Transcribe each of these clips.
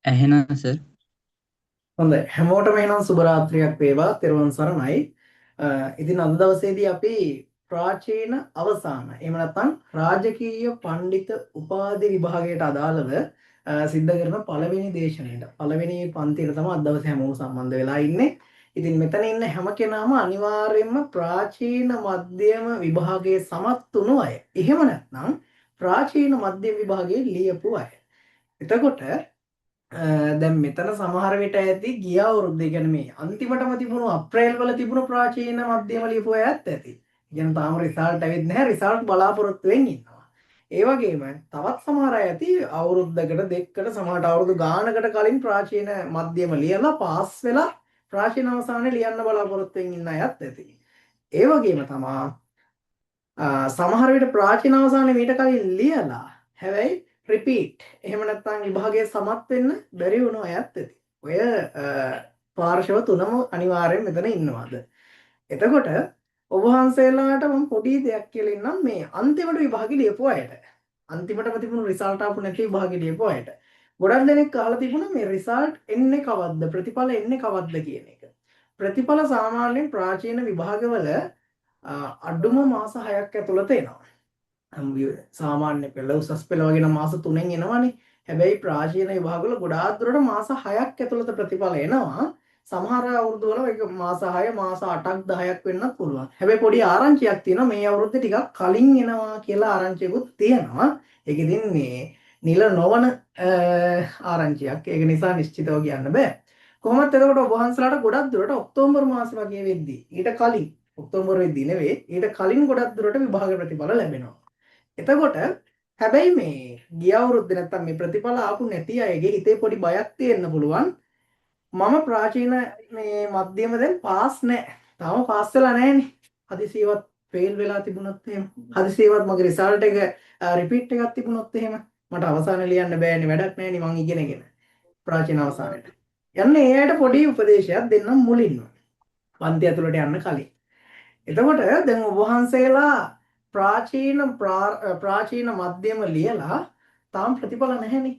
ඇහෙනවා සර්. හොඳයි හැමෝටම එහෙනම් සුබ රාත්‍රියක් වේවා තෙරුවන් සරණයි. ඉතින් අද දවසේදී අපි ප්‍රාචීන අවසාන එහෙම නැත්නම් රාජකීය පඬිත උපාධි විභාගයට අදාළව සිද්ධ කරන පළවෙනි දේශනයට පළවෙනි පන්තියට තමයි අද දවසේ හැමෝම සම්බන්ධ වෙලා ඉන්නේ. ඉතින් මෙතන ඉන්න හැම කෙනාම අනිවාර්යයෙන්ම ප්‍රාචීන මධ්‍යම විභාගයේ සමත් වුණු අය. එහෙම නැත්නම් ප්‍රාචීන මධ්‍යම විභාගයේ ලියපු අය. එතකොට දැන් මෙතන සමහර විට ඇති ගිය අවුරුද්දේ කියන්නේ මේ අන්තිමටම තිබුණු අප්‍රේල් වල තිබුණු ප්‍රාචීන මධ්‍යම ලියපු අයත් ඇති. කියන්නේ තාම රිසල්ට් ඇවිත් නැහැ රිසල්ට් බලාපොරොත්තු වෙමින් ඉන්නවා. ඒ වගේම තවත් සමහර අය ඇති අවුරුද්දකට දෙකකට සමහරට අවුරුදු ගානකට කලින් ප්‍රාචීන මධ්‍යම ලියලා පාස් වෙලා ප්‍රාචීන අවසානයේ ලියන්න බලාපොරොත්තු වෙමින් ඉන්න අයත් ඇති. ඒ වගේම තමා සමහර විට ප්‍රාචීන අවසානයේ මීට කලින් ලියලා හැබැයි රිපීට් එහෙම නැත්නම් විභාගයේ සමත් වෙන්න බැරි වුණු අයත් ඇති. ඔය පාර්ශව තුනම අනිවාර්යෙන් මෙතන ඉන්නවාද. එතකොට ඔබ වහන්සේලාට මම පොඩි දෙයක් කියලා ඉන්නම් මේ අන්තිමට විභාගෙ ලියපු අයට. අන්තිමටම තිබුණු රිසල්ට් ආපු නැති විභාගෙ ලියපු අයට. ගොඩක් දෙනෙක් අහලා තිබුණා මේ රිසල්ට් එන්නේ කවද්ද ප්‍රතිඵල එන්නේ කවද්ද කියන එක. ප්‍රතිඵල සාමාන්‍යයෙන් ප්‍රාචීන විභාගවල අඩුම මාස 6ක් ඇතුළත එනවා. සාමාන්‍ය පෙළ උසස් පෙළ වගේ නම් මාස 3න් එනවනේ. හැබැයි ප්‍රාචීන විභාගවල ගොඩාක් දුරට මාස 6ක් ඇතුළත ප්‍රතිඵල එනවා. සමහර අවුරුදු වල ඒක මාස 6 මාස 8ක් 10ක් වෙන්නත් පුළුවන්. හැබැයි පොඩි ආරංචියක් තියෙනවා මේ අවුරුද්දේ ටිකක් කලින් එනවා කියලා ආරංචියකුත් තියෙනවා. ඒක ඉතින් මේ නිල නොවන ආරංචියක්. ඒක නිසා නිශ්චිතව කියන්න බෑ. කොහොමත් එතකොට ඔබ වහන්සලාට ගොඩක් දුරට ඔක්තෝබර් මාසෙ වගේ වෙද්දී ඊට කලින් ඔක්තෝබර් වෙද්දී නෙවෙයි ඊට කලින් ගොඩක් දුරට විභාග ප්‍රතිඵල ලැබෙනවා. එතකොට හැබැයි මේ ගිය අවුරුද්දේ නැත්තම් මේ ප්‍රතිඵල ආපු නැති අයගේ හිතේ පොඩි බයක් තියෙන්න පුළුවන්. මම ප්‍රාචීන මේ මධ්‍යම දැන් පාස් නැහැ. තාම පාස් වෙලා නැහැනේ. හදිසියවත් ෆේල් වෙලා තිබුණොත් එහෙම. හදිසියවත් මගේ රිසල්ට් එක රිපීට් එකක් තිබුණොත් එහෙම මට අවසාන ලියන්න බෑනේ වැඩක් නැහැනේ මං ඉගෙනගෙන. ප්‍රාචීන අවසානයේ. යන්න ඒ අයට පොඩි උපදේශයක් දෙන්නම් මුලින්ම. පන්ති ඇතුළට යන්න කලින්. එතකොට දැන් ඔබ වහන්සේලා ප්‍රාචීන මධ්‍යම ලියලා තාම ප්‍රතිඵල නැහැනේ.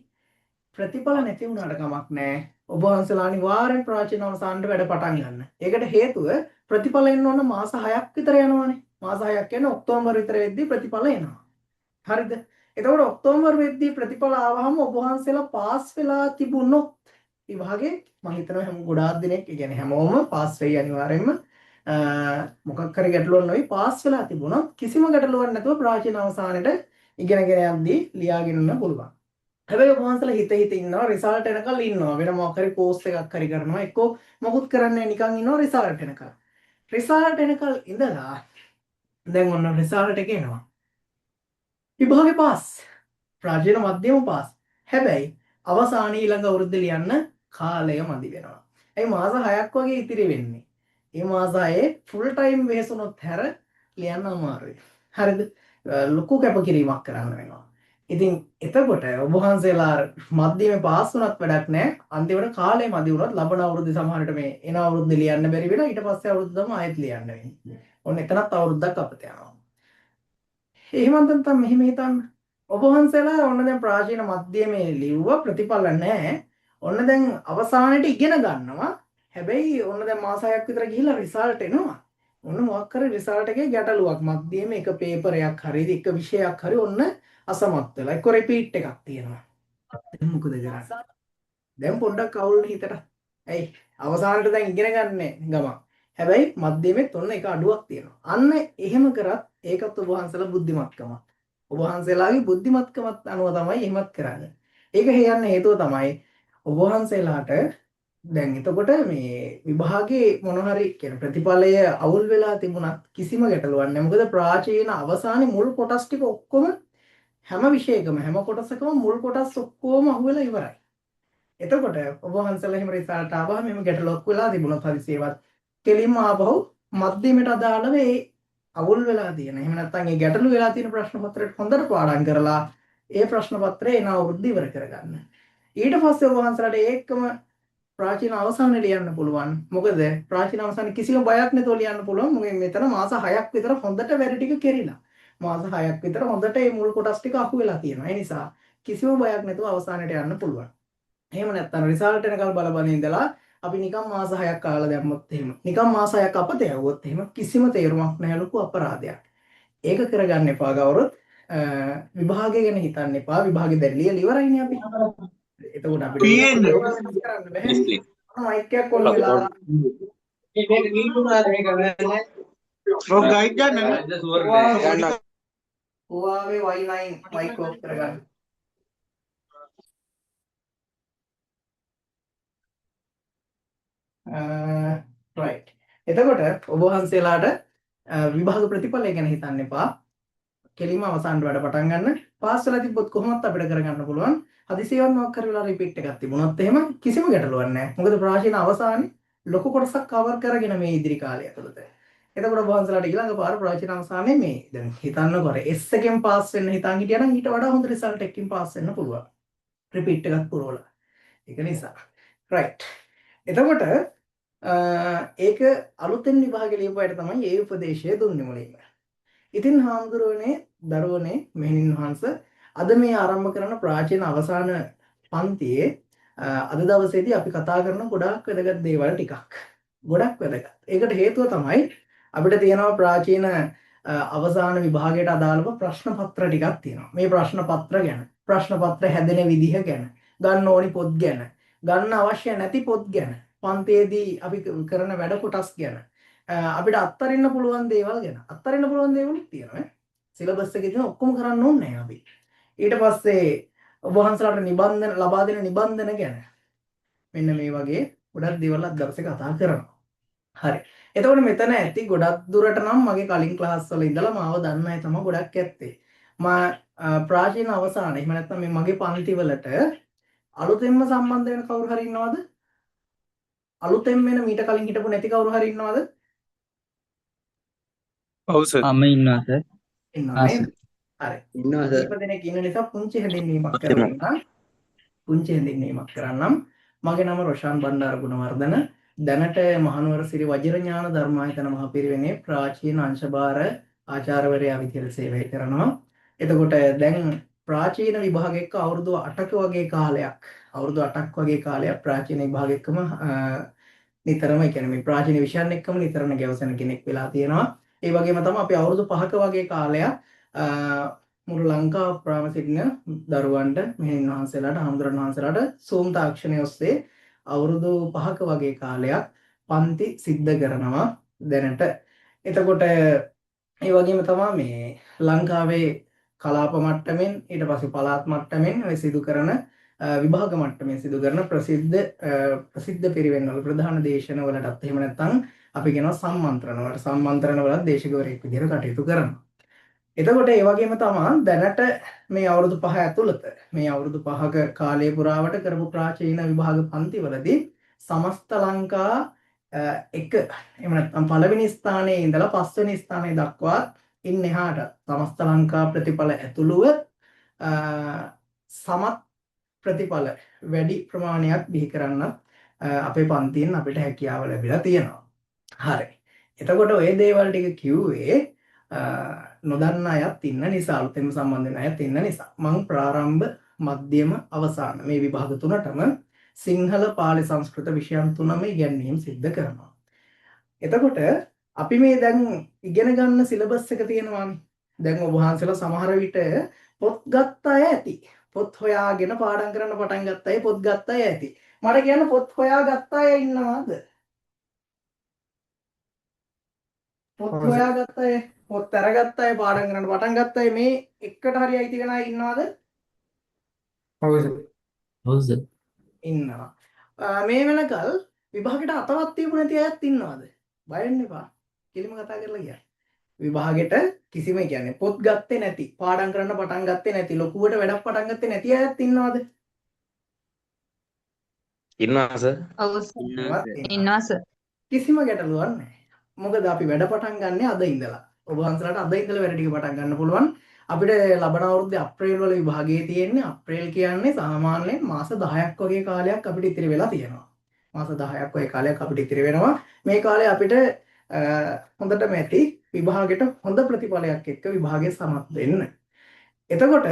ප්‍රතිඵල නැති වුණාට කමක් නැහැ. ඔබ වහන්සේලා අනිවාර්යෙන් ප්‍රාචීන අවසානට වැඩ පටන් ගන්න. ඒකට හේතුව ප්‍රතිඵල එන්න ඕන මාස 6ක් විතර යනවානේ. මාස 6ක් කියන්නේ ඔක්තෝබර් විතර වෙද්දී ප්‍රතිඵල එනවා. හරිද? එතකොට ඔක්තෝබර් වෙද්දී ප්‍රතිඵල ආවහම ඔබ වහන්සේලා පාස් වෙලා තිබුණොත් විභාගේ මම හිතනවා හැම ගොඩාක් දෙනෙක් ඒ කියන්නේ හැමෝම පාස් වෙයි අනිවාර්යෙන්ම මොකක් හරි ගැටලුවක් නොවි පාස් වෙලා තිබුණොත් කිසිම ගැටලුවක් නැතුව ප්‍රාචීන අවසානයේට ඉගෙනගෙන යද්දී ලියාගෙන යන්න පුළුවන්. හැබැයි ඔබ වහන්සේලා හිත ඉන්නවා රිසල්ට් එනකල් ඉන්නවා වෙන මොකක් හරි කෝස් එකක් හරි කරනවා එක්කෝ මොකුත් කරන්නේ නිකන් ඉන්නවා රිසල්ට් එනකල්. රිසල්ට් එනකල් ඉඳලා දැන් ඔන්න රිසල්ට් එක එනවා. විභාගේ පාස්. ප්‍රාචීන මධ්‍යම පාස්. හැබැයි අවසානයේ ඊළඟ අවුරුද්ද ලියන්න කාලය මදි වෙනවා. ඒ මාස 6ක් වගේ ඉතිරි වෙන්නේ. මේ මාස 6 ෆුල් ටයිම් වෙහසුනොත් හැර ලියන්න අමාරුයි. හරිද? ලොකු කැපකිරීමක් කරන්න වෙනවා. ඉතින් එතකොට ඔබ වහන්සේලා මධ්‍යමේ පාස් වුණත් වැඩක් නැහැ. අන්තිමට කාලය මදි වුණොත් ලබන අවුරුද්දේ සමහරට මේ එන අවුරුද්දේ ලියන්න බැරි වෙලා ඊට පස්සේ අවුරුද්දම ආයෙත් ලියන්න වෙන්නේ. ඔන්න එතනත් අවුරුද්දක් අපත යනවා. එහෙම නැත්නම් මෙහෙම හිතන්න. ඔබ වහන්සේලා ඔන්න දැන් ප්‍රාචීන මධ්‍යමේ ලිව්වා ප්‍රතිඵල නැහැ. ඔන්න දැන් අවසානයේට ඉගෙන ගන්නවා. හැබැයි ඔන්න දැන් මාස 6ක් විතර ගිහිල්ලා රිසල්ට් එනවා. ඔන්න මොකක් හරි රිසල්ට් එකේ ගැටලුවක් මධ්‍යම එක පේපරයක් හරි එක විෂයක් හරි ඔන්න අසමත් වෙලා එක්ක රිපීට් එකක් තියෙනවා. දැන් මොකද කරන්නේ? දැන් පොඩ්ඩක් අවුල්නේ හිතට. ඇයි? අවසානට දැන් ඉගෙන ගන්නනේ ගමන්. හැබැයි මධ්‍යමෙත් ඔන්න එක අඩුවක් තියෙනවා. අන්න එහෙම කරත් ඒකත් ඔබ වහන්සේලා බුද්ධිමත්කමක්. ඔබ වහන්සේලාගේ බුද්ධිමත්කමත් අනුව තමයි එහෙමත් කරන්නේ. ඒක හේයන්න හේතුව තමයි ඔබ වහන්සේලාට දැන් එතකොට මේ විභාගේ මොන හරි කියන ප්‍රතිඵලය අවුල් වෙලා තිබුණත් කිසිම ගැටලුවක් නැහැ. මොකද ප්‍රාචීන අවසානයේ මුල් කොටස් ටික ඔක්කොම හැම විෂයකම හැම කොටසකම මුල් කොටස් ඔක්කොම අහුවෙලා ඉවරයි. එතකොට ඔබ වහන්සේලා එහෙම රිසල්ට් ආවම මෙහෙම ගැටලුවක් වෙලා තිබුණොත් හදිසියවත් කෙලින්ම ආපහු මධ්‍යමයට අදාළව ඒ අවුල් වෙලා තියෙන. එහෙම නැත්නම් ඒ ගැටලු වෙලා තියෙන ප්‍රශ්න පත්‍රයට හොඳට පාඩම් කරලා ඒ ප්‍රශ්න පත්‍රය එන අවුරුද්ද ඉවර කරගන්න. ඊට පස්සේ ඔබ වහන්සේලාට ඒකම ප්‍රාචීන අවසානයේ ලියන්න පුළුවන්. මොකද ප්‍රාචීන අවසානයේ කිසිම බයක් නැතුව ලියන්න පුළුවන්. මොකද මෙතන මාස 6ක් විතර හොඳට වැඩ ටික කෙරිලා. මාස 6ක් විතර හොඳට මේ මුල් කොටස් ටික අහු වෙලා තියෙනවා. ඒ නිසා කිසිම බයක් නැතුව අවසානයට යන්න පුළුවන්. එහෙම නැත්නම් රිසල්ට් එනකල් බල ඉඳලා අපි නිකන් මාස 6ක් කාලා දැම්මොත් එහෙම නිකන් මාස 6ක් අපත යවුවොත් එහෙම කිසිම තේරුමක් නැහැ ලොකු අපරාධයක්. ඒක කරගන්න එපා කවුරුත්. විභාගය ගැන හිතන්න එපා. විභාගේ දැන් ලියලා ඉවරයිනේ අපි. එතකොට අපිට තියෙන්න කරන්න බැහැ. මයික් එකක් ඔන් වෙලා ඔව් ගයිඩ් ගන්න Huawei Y9 මයික් ඔෆ් කරගන්න. right. එතකොට ඔබ වහන්සේලාට විභාග ප්‍රතිඵලය ගැන හිතන්න එපා. කෙලින්ම අවසානට වැඩ පටන් ගන්න. පාස් වෙලා තිබ්බොත් කොහොමවත් අපිට කරගන්න පුළුවන්. හදිසියෙවත් මොකක් හරි වෙලා රිපීට් එකක් තිබුණොත් එහෙම කිසිම ගැටලුවක් නැහැ. මොකද ප්‍රාචීන අවසානයේ ලොකු කොටසක් කවර් කරගෙන මේ ඉදිරි කාලය ඇතුළත. එතකොට ඔබ වහන්සේලාට ඊළඟ පාර ප්‍රාචීන අවසානයේ මේ දැන් හිතන්නකො S එකෙන් පාස් වෙන්න හිතන් හිටියා නම් ඊට වඩා හොඳ රිසල්ට් එකකින් පාස් වෙන්න පුළුවන්. රිපීට් එකක් පුරවලා. ඒක නිසා. right. එතකොට ඒක අලුතෙන් විභාගෙ ලියපුවාට තමයි ඒ උපදේශය දුන්නේ මුලින්ම. ඉතින් හාමුදුරුවනේ දරුවනේ මෙහෙණින් වහන්සේ අද මේ ආරම්භ කරන ප්‍රාචීන අවසාන පන්තියේ අද දවසේදී අපි කතා කරන ගොඩාක් වැදගත් දේවල් ටිකක්. ගොඩක් වැදගත්. ඒකට හේතුව තමයි අපිට තියෙනවා ප්‍රාචීන අවසාන විභාගයට අදාළව ප්‍රශ්න පත්‍ර ටිකක් තියෙනවා. මේ ප්‍රශ්න පත්‍ර ගැන, ප්‍රශ්න පත්‍ර හැදෙන විදිහ ගැන, ගන්න ඕනි පොත් ගැන, ගන්න අවශ්‍ය නැති පොත් ගැන, පන්තියේදී අපි කරන වැඩ කොටස් ගැන, අපිට අත්තරින්න පුළුවන් දේවල් ගැන. අත්තරින්න පුළුවන් දේවලුත් තියෙනවා. සිලබස් එකේ තියෙන ඔක්කොම කරන්න ඕනේ නැහැ අපි. ඊට පස්සේ ඔබ වහන්සේලාට නිබන්ධන ලබා දෙන නිබන්ධන ගැන මෙන්න මේ වගේ ගොඩක් දේවල් අද දවසේ කතා කරනවා. හරි. එතකොට මෙතන ඇති ගොඩක් දුරට නම් මගේ කලින් ක්ලාස් වල ඉඳලා මාව දන්න අය තමයි ගොඩක් ඇත්තේ. මා ප්‍රාචීන අවසානයේ එහෙම නැත්නම් මේ මගේ පන්ති වලට අලුතෙන්ම සම්බන්ධ වෙන කවුරු හරි ඉන්නවද? අලුතෙන් වෙන මීට කලින් හිටපු නැති කවුරු හරි ඉන්නවද? ඔව් සර් මම ඉන්නවා සර්. ඉන්නවා නේද? හරි. ඉන්නවා සර්. කීප දෙනෙක් ඉන්න නිසා පුංචි හැඳින්වීමක් කරන්න. පුංචි හැඳින්වීමක් කරන්නම්. මගේ නම රොෂාන් බණ්ඩාර ගුණවර්ධන. දැනට මහනුවර සිරි වජිරඥාන ධර්මායතන මහපිරිවෙනේ ප්‍රාචීන අංශභාර ආචාර්යවරයා විදිහට සේවය කරනවා. එතකොට දැන් ප්‍රාචීන විභාගයක අවුරුදු 8ක වගේ කාලයක් අවුරුදු 8ක් වගේ කාලයක් ප්‍රාචීන විභාගයකම නිතරම කියන්නේ මේ ප්‍රාචීන විෂයන් එක්කම නිතරම ගැවසෙන කෙනෙක් වෙලා තියෙනවා. ඒ වගේම තමයි අපි අවුරුදු 5ක වගේ කාලයක් මුළු ලංකාව පුරාම සිටින දරුවන්ට මෙහෙණින් වහන්සේලාට හාමුදුරන් වහන්සේලාට Zoom තාක්ෂණය ඔස්සේ අවුරුදු 5ක වගේ කාලයක් පන්ති සිද්ධ කරනවා දැනට. එතකොට ඒ වගේම තමයි මේ ලංකාවේ කලාප මට්ටමින් ඊට පස්සේ පළාත් මට්ටමින් ඔය සිදු කරන විභාග මට්ටමින් සිදු කරන ප්‍රසිද්ධ පිරිවෙන්වල ප්‍රධාන දේශන වලටත් එහෙම නැත්නම් අපි කියනවා සම්මන්ත්‍රණ වලට දේශකවරයෙක් විදිහට කටයුතු කරනවා. එතකොට ඒ වගේම තමයි දැනට මේ අවුරුදු 5 ඇතුළත මේ අවුරුදු 5ක කාලය පුරාවට කරපු ප්‍රාචීන විභාග පන්තිවලදී සමස්ත ලංකා එක එහෙම නැත්නම් පළවෙනි ස්ථානයේ ඉඳලා පස්වෙනි ස්ථානය දක්වා ඉන්න එහාට සමස්ත ලංකා ප්‍රතිඵල ඇතුළුව සමත් ප්‍රතිඵල වැඩි ප්‍රමාණයක් බිහි කරන්න අපේ පන්තියෙන් අපිට හැකියාව ලැබිලා තියෙනවා. හරි. එතකොට ওই දේවල් ටික කිව්වේ නොදන්න අයත් ඉන්න නිසා අලුතෙන්ම සම්බන්ධ වෙන අයත් ඉන්න නිසා මම ප්‍රාරම්භ මධ්‍යම අවසාන මේ විභාග තුනටම සිංහල පාලි සංස්කෘත විෂයන් තුනම ඉගෙනීම් සිද්ධ කරනවා. එතකොට අපි මේ දැන් ඉගෙන ගන්න සිලබස් එක තියෙනවානේ. දැන් ඔබ වහන්සේලා සමහර විට පොත් ගත්ත අය ඇති. පොත් හොයාගෙන පාඩම් කරන්න පටන් ගත්ත අය පොත් ගත්ත අය ඇති. මට කියන්න පොත් හොයාගත්ත අය ඉන්නවද? පොත් හොයාගත්ත අය පොත් අරගත්ත අය පාඩම් කරන්න පටන් ගත්ත අය මේ එකට හරි අයිති වෙන අය ඉන්නවද? ඔව් සර්. ඉන්නවා. මේ වෙනකල් විභාගෙට අතවත් තියපු නැති අයත් ඉන්නවද? බය වෙන්න එපා. කෙලිම කතා කරලා කියන්න. විභාගෙට කිසිම කියන්නේ පොත් ගත්තේ නැති, පාඩම් කරන්න පටන් ගත්තේ නැති, ලොකුවට වැඩක් පටන් ගත්තේ නැති අයත් ඉන්නවද? ඉන්නවා සර්. ඔව් ඉන්නවා සර්. කිසිම ගැටලුවක් නැහැ. මොකද අපි වැඩ පටන් ගන්නෙ අද ඉඳලා. ඔබ වහන්සේලාට අද ඉඳලා වැඩ ටික පටන් ගන්න පුළුවන්. අපිට ලබන අවුරුද්දේ අප්‍රේල් වල විභාගයේ තියෙන්නේ අප්‍රේල් කියන්නේ සාමාන්‍යයෙන් මාස 10ක් වගේ කාලයක් අපිට ඉතිරි වෙලා තියෙනවා. මාස 10ක් වගේ කාලයක් අපිට ඉතිරි වෙනවා. මේ කාලේ අපිට හොඳටම ඇති විභාගෙට හොඳ ප්‍රතිඵලයක් එක්ක විභාගය සමත් වෙන්න. එතකොට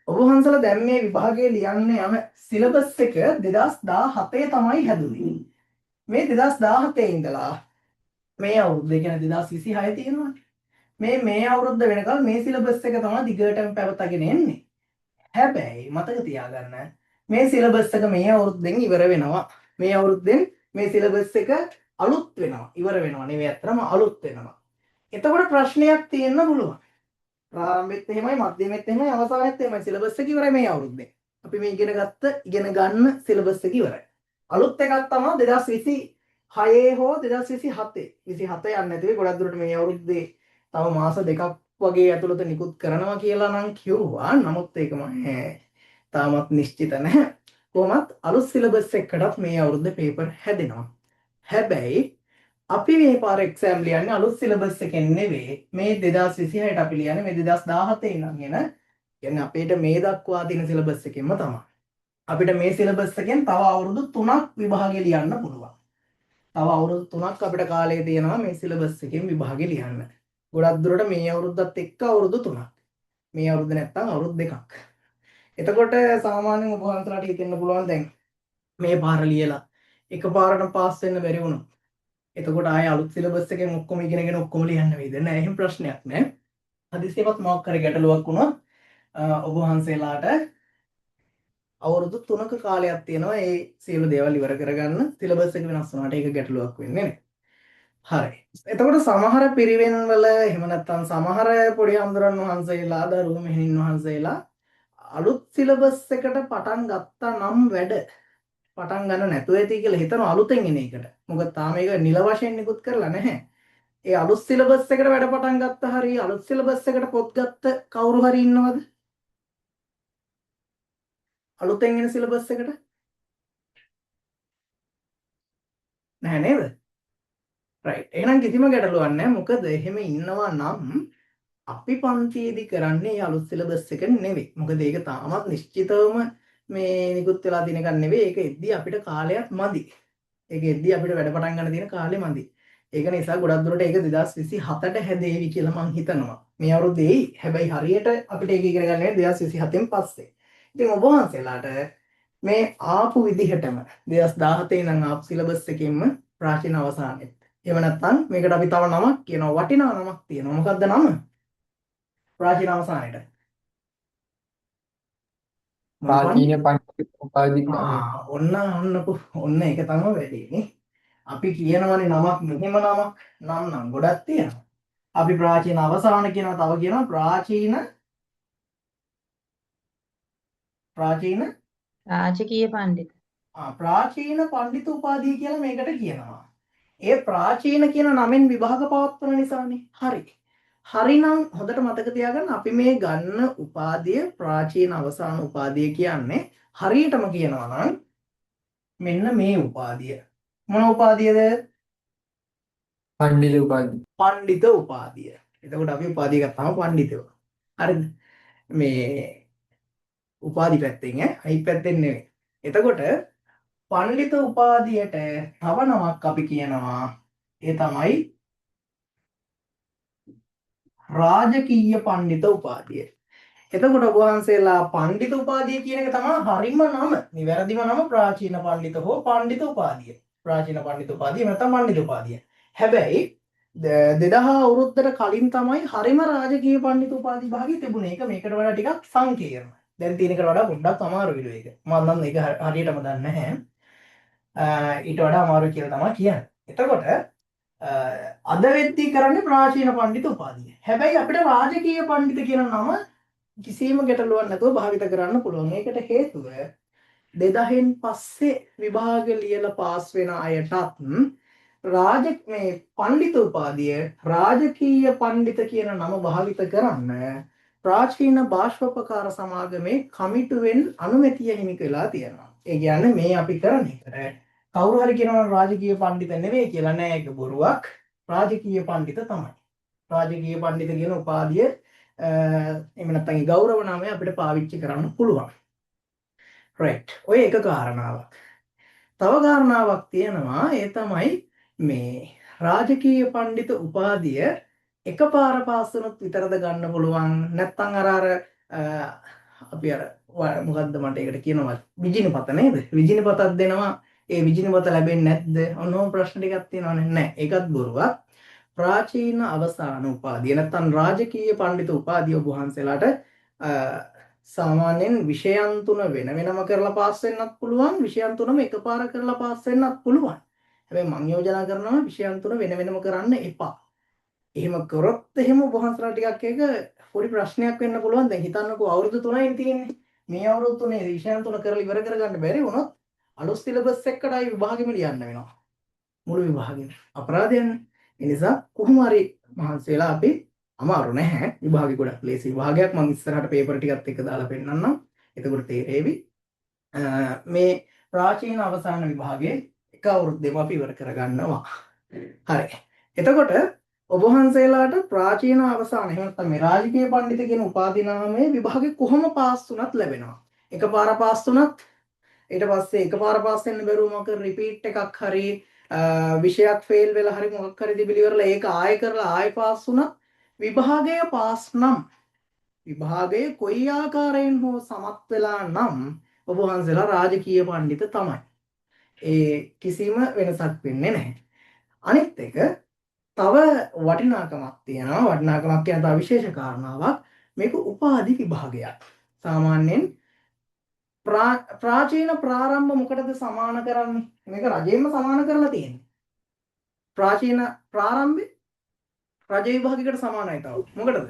ඔබ වහන්සේලා දැන් මේ විභාගයේ ලියන්න යන සිලබස් එක 2017 තමයි හැදුනේ. මේ 2017 ඉඳලා මේ අවුරුද්ද කියන්නේ 2026 තියෙනවානේ. මේ අවුරුද්ද වෙනකල් මේ සිලබස් එක තමයි දිගටම පැවතගෙන එන්නේ. හැබැයි මතක තියාගන්න මේ සිලබස් එක මේ අවුරුද්දෙන් ඉවර වෙනවා. මේ අවුරුද්දෙන් මේ සිලබස් එක අලුත් වෙනවා. ඉවර වෙනවා නෙවෙයි අත්‍තරම අලුත් වෙනවා. එතකොට ප්‍රශ්නයක් තියෙන්න පුළුවන්. ප්‍රාරම්භෙත් එහෙමයි මධ්‍යමෙත් එහෙමයි අවසානෙත් එහෙමයි සිලබස් එක ඉවරයි මේ අවුරුද්දේ. අපි මේ ඉගෙන ගන්න සිලබස් එක ඉවරයි. අලුත් එකක් තමයි 2026 හෝ 2027. 27 යන්නේ නැති වෙයි ගොඩක් දුරට මේ අවුරුද්දේ තව මාස දෙකක් වගේ ඇතුළත නිකුත් කරනවා කියලා නම් කිව්වා. නමුත් ඒක මම තාමත් නිශ්චිත නැහැ. කොහොමත් අලුත් සිලබස් එකකටත් මේ අවුරුද්දේ පේපර් හැදෙනවා. හැබැයි අපි මේ පාර එක්සෑම් ලියන්නේ අලුත් සිලබස් එකෙන් නෙවෙයි. මේ 2026ට අපි ලියන්නේ මේ 2017 ඉඳන් එන කියන්නේ අපේට මේ දක්වා තියෙන සිලබස් එකෙන්ම තමයි. අපිට මේ සිලබස් එකෙන් තව අවුරුදු 3ක් විභාගෙ ලියන්න පුළුවන්. තව අවුරුදු 3ක් අපිට කාලය තියෙනවා මේ සිලබස් එකෙන් විභාගෙ ලියන්න. ගොඩක් දුරට මේ අවුරුද්දත් එක්ක අවුරුදු 3ක්. මේ අවුරුද්ද නැත්තම් අවුරුදු 2ක්. එතකොට සාමාන්‍යයෙන් ඔබ වහන්සලාට හිතෙන්න පුළුවන් දැන් මේ පාර ලියලා එකපාරටම පාස් වෙන්න බැරි වුණොත් එතකොට ආයෙ අලුත් සිලබස් එකෙන් ඔක්කොම ඉගෙනගෙන ඔක්කොම ලියන්න වෙයිද? නෑ එහෙම ප්‍රශ්නයක් නෑ. හදිසියෙවත් මොකක් හරි ගැටලුවක් වුණොත් ඔබ වහන්සේලාට අවුරුදු 3ක කාලයක් තියෙනවා මේ සියලු දේවල් ඉවර කරගන්න. සිලබස් එක වෙනස් වුණාට ඒක ගැටලුවක් වෙන්නේ නෑ. හරි. එතකොට සමහර පිරිවෙන් වල එහෙම නැත්නම් සමහර පොඩි අඳුරන් වහන්සේලා දරුවෝ මෙහෙණින් වහන්සේලා අලුත් සිලබස් එකට පටන් ගත්තා නම් වැඩ පටන් ගන්න නැතුව ඇති කියලා හිතන අලුතෙන් එන එකට. මොකද තාම ඒක නිල වශයෙන් නිකුත් කරලා නැහැ. ඒ අලුත් සිලබස් එකට වැඩ පටන් ගත්ත හරිය අලුත් සිලබස් එකට පොත් ගත්ත කවුරු හරි ඉන්නවද? අලුතෙන් එන සිලබස් එකට? නැහැ නේද? රයිට්. එහෙනම් කිසිම ගැටලුවක් නැහැ. මොකද එහෙම ඉන්නවා නම් අපි පන්තියේදී කරන්නේ මේ අලුත් සිලබස් එක නෙවෙයි. මොකද ඒක තාමත් නිශ්චිතවම මේ නිකුත් වෙලා තියෙන එකක් නෙවෙයි. ඒක එද්දි අපිට කාලයක් මදි. ඒක එද්දි අපිට වැඩ පටන් ගන්න තියෙන කාලෙ මදි. ඒක නිසා ගොඩක් දුරට ඒක 2027ට හැදේවි කියලා මම හිතනවා. මේ අවුරුද්දේ හැබැයි හරියට අපිට ඒක ඉගෙන ගන්න 2027න් පස්සේ. ඉතින් ඔබ වහන්සේලාට මේ ආපු විදිහටම 2017 ඉඳන් ආපු සිලබස් එකෙන්ම ප්‍රාචීන අවසානෙත්. එහෙම නැත්නම් මේකට අපි තව නමක් කියනවා වටිනා නමක් තියෙනවා. මොකක්ද නම? ප්‍රාචීන අවසානෙට. ප්‍රාචීන පඬිතු උපාධි ඔන්න ඒක තමයි වැඩිනේ. අපි කියනවනේ නමක් මෙහෙම නම් ගොඩක් තියෙනවා. අපි ප්‍රාචීන අවසාන කියනවා තව කියනවා ප්‍රාචීන රාජකීය පඬිතු. ප්‍රාචීන පඬිත උපාධිය කියලා මේකට කියනවා. ඒ ප්‍රාචීන කියන නමෙන් විභාග පවත්වන නිසානේ. හරිනම් හොඳට මතක තියාගන්න අපි මේ ගන්න උපාධිය ප්‍රාචීන අවසාන උපාධිය කියන්නේ හරියටම කියනවා නම් මෙන්න මේ උපාධිය. මොන උපාධියද? පඬිතු උපාධි. පඬිත උපාධිය. එතකොට අපි උපාධිය ගත්තාම පඬිතව. හරිද? මේ උපාධි පැත්තෙන් අයි පැත්තෙන් නෙවෙයි. එතකොට පඬිත උපාධියට තව නමක් අපි කියනවා. ඒ තමයි රාජකීය පඬිත උපාධිය. එතකොට ඔබ වහන්සේලා පඬිත උපාධිය කියන එක තමයි හරිම නම. නිවැරදිම නම ප්‍රාචීන පඬිත හෝ පඬිත උපාධිය. ප්‍රාචීන පඬිත උපාධිය නැත්නම් පඬිත උපාධිය. හැබැයි 2000 අවුරුද්දට කලින් තමයි හරිම රාජකීය පඬිත උපාධි භාගය තිබුණේ. ඒක මේකට වඩා ටිකක් සංකීර්ණ. දැන් තියෙනකට වඩා පොඩ්ඩක් අමාරු විදිහ ඒක. මම නම් ඒක හරියටම දන්නේ නැහැ. ඊට වඩා අමාරු කියලා තමයි කියන්නේ. එතකොට අද වෙද්දී කරන්නේ ප්‍රාචීන පඬිත උපාධිය. හැබැයි අපිට රාජකීය පඬිත කියන නම කිසිම ගැටලුවක් නැතුව භාවිත කරන්න පුළුවන්. ඒකට හේතුව 2000න් පස්සේ විභාග ලියලා පාස් වෙන අයටත් මේ පඬිත උපාධිය රාජකීය පඬිත කියන නම භාවිත කරන්න ප්‍රාචීන භාෂ්වපකාර සමාගමේ කමිටුවෙන් අනුමැතිය හිමි වෙලා තියෙනවා. ඒ කියන්නේ මේ අපි කරන එකට කවුරු හරි කියනවා රාජකීය පඬිත නෙවෙයි කියලා නෑ, ඒක බොරුවක්. රාජකීය පඬිත තමයි. රාජකීය පඬිත කියන උපාධිය එහෙම නැත්නම් ගෞරව නාමය අපිට පාවිච්චි කරන්න පුළුවන්. රයිට්. ඔය එක කාරණාවක්. තව කාරණාවක් තියෙනවා. ඒ තමයි මේ රාජකීය පඬිත උපාධිය එකපාර පාස් වුණොත් විතරද ගන්න පුළුවන් නැත්නම් අර අපි අර මොකද්ද මට ඒකට කියනවා විජිනපත නේද? විජිනපතක් දෙනවා. ඒ විජිනපත ලැබෙන්නේ නැද්ද? ඔන්නෝම ප්‍රශ්න ටිකක් තියෙනවනේ. නැහැ. ඒකත් බොරුවක්. ප්‍රාචීන අවසාන උපාධිය නැත්නම් රාජකීය පඬිතු උපාධිය ඔබ වහන්සේලාට සාමාන්‍යයෙන් විෂයන් තුන වෙන වෙනම කරලා පාස් වෙන්නත් පුළුවන්. විෂයන් තුනම එකපාර කරලා පාස් වෙන්නත් පුළුවන්. හැබැයි මම යෝජනා කරනවා විෂයන් තුන වෙන වෙනම කරන්න එපා. එහෙම කරොත් එහෙම ඔබ වහන්සේලා ටිකක් ඒක පොඩි ප්‍රශ්නයක් වෙන්න පුළුවන්. දැන් හිතන්නකෝ අවුරුදු 3යි තියෙන්නේ. මේ අවුරුදු 3 විෂයන් තුන කරලා ඉවර කරගන්න බැරි වුණොත් අලුත් සිලබස් එකකටයි විභාගෙම ලියන්න වෙනවා. මුළු විභාගෙම. අපරාධයන්නේ. ඒ නිසා කොහොම හරි මහන්සි වෙලා අපි අමාරු නැහැ. විභාගෙ ගොඩක් ලේසි විභාගයක්. මම ඉස්සරහට පේපර් ටිකත් එක දාලා පෙන්නන්නම්. එතකොට තේරෙවි. මේ ප්‍රාචීන අවසාන විභාගයේ එක අවුරුද්දෙම අපි ඉවර කරගන්නවා. හරි. එතකොට ඔබ වහන්සේලාට ප්‍රාචීන අවසාන එහෙම නැත්නම් මේ රාජකීය පඬිත කියන උපාධි නාමයේ විභාගේ කොහොම පාස් වුණත් ලැබෙනවා. එකපාර පාස් වුණත් ඊට පස්සේ එකපාර පාස් වෙන්න බැරුව මොකද රිපීට් එකක් හරි විෂයක් ෆේල් වෙලා හරි මොකක් හරි තිබිලි ඉවරලා ඒක ආයෙ කරලා ආයෙ පාස් වුණා විභාගය පාස් නම් විභාගය කොයි ආකාරයෙන් හෝ සමත් වෙලා නම් ඔබ වහන්සේලා රාජකීය පඬිත තමයි. ඒ කිසිම වෙනසක් වෙන්නේ නැහැ. අනිත් එක තව වටිනාකමක් තියෙනවා. වටිනාකමක් කියන තව විශේෂ කාරණාවක් මේක උපාධි විභාගයක්. සාමාන්‍යයෙන් ප්‍රාචීන ප්‍රාරම්භ මොකටද සමාන කරන්නේ? මේක රජයෙන්ම සමාන කරලා තියෙන්නේ. ප්‍රාචීන ප්‍රාරම්භේ රජ විභාගයකට සමානයි තව. මොකටද?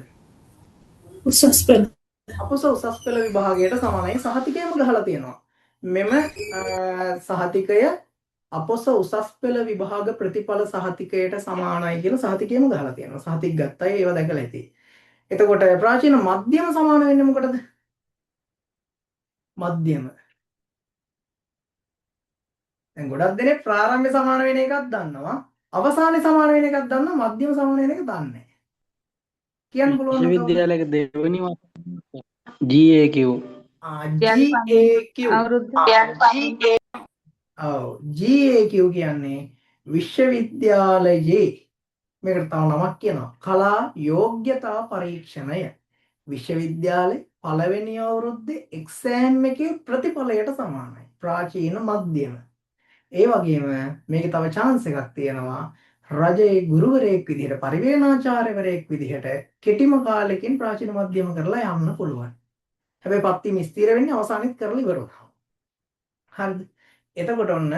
උසස් පෙළ. අපොස උසස් පෙළ විභාගයට සමානයි. සහතිකයම ගහලා තියෙනවා. මෙම සහතිකය අපොස උසස් පෙළ විභාග ප්‍රතිඵල සහතිකයට සමානයි කියලා සහතිකයම ගහලා තියෙනවා. සහතික ගත්තයි ඒව දැකලා ඇති. එතකොට ප්‍රාචීන මධ්‍යම සමාන වෙන්නේ මොකටද? මධ්‍යම. දැන් ගොඩක් දෙනෙක් ප්‍රාරම්භයේ සමාන වෙන එකක් දන්නවා. අවසානයේ සමාන වෙන එකක් දන්නවා. මධ්‍යම සමාන වෙන එක දන්නේ නැහැ. කියන්න පුළුවන් නේද? විශ්වවිද්‍යාලයක දෙවෙනි GAQ GAQ අවුරුද්ද ඔව් GAQ කියන්නේ විශ්වවිද්‍යාලයේ මේකට තව නමක් කියනවා කලා යෝග්‍යතා පරීක්ෂණය. විශ්වවිද්‍යාලේ පළවෙනි අවුරුද්දේ එක්සෑම් එකේ ප්‍රතිඵලයට සමානයි. ප්‍රාචීන මධ්‍යම. ඒ වගේම මේකේ තව chance එකක් තියෙනවා. රජයේ ගුරුවරයෙක් විදිහට පරිවේනාචාර්යවරයෙක් විදිහට කෙටිම කාලෙකින් ප්‍රාචීන මධ්‍යම කරලා යන්න පුළුවන්. හැබැයි පත්තිම ස්ථිර වෙන්නේ අවසානෙත් කරලා ඉවර වුණා. හරිද? එතකොට ඔන්න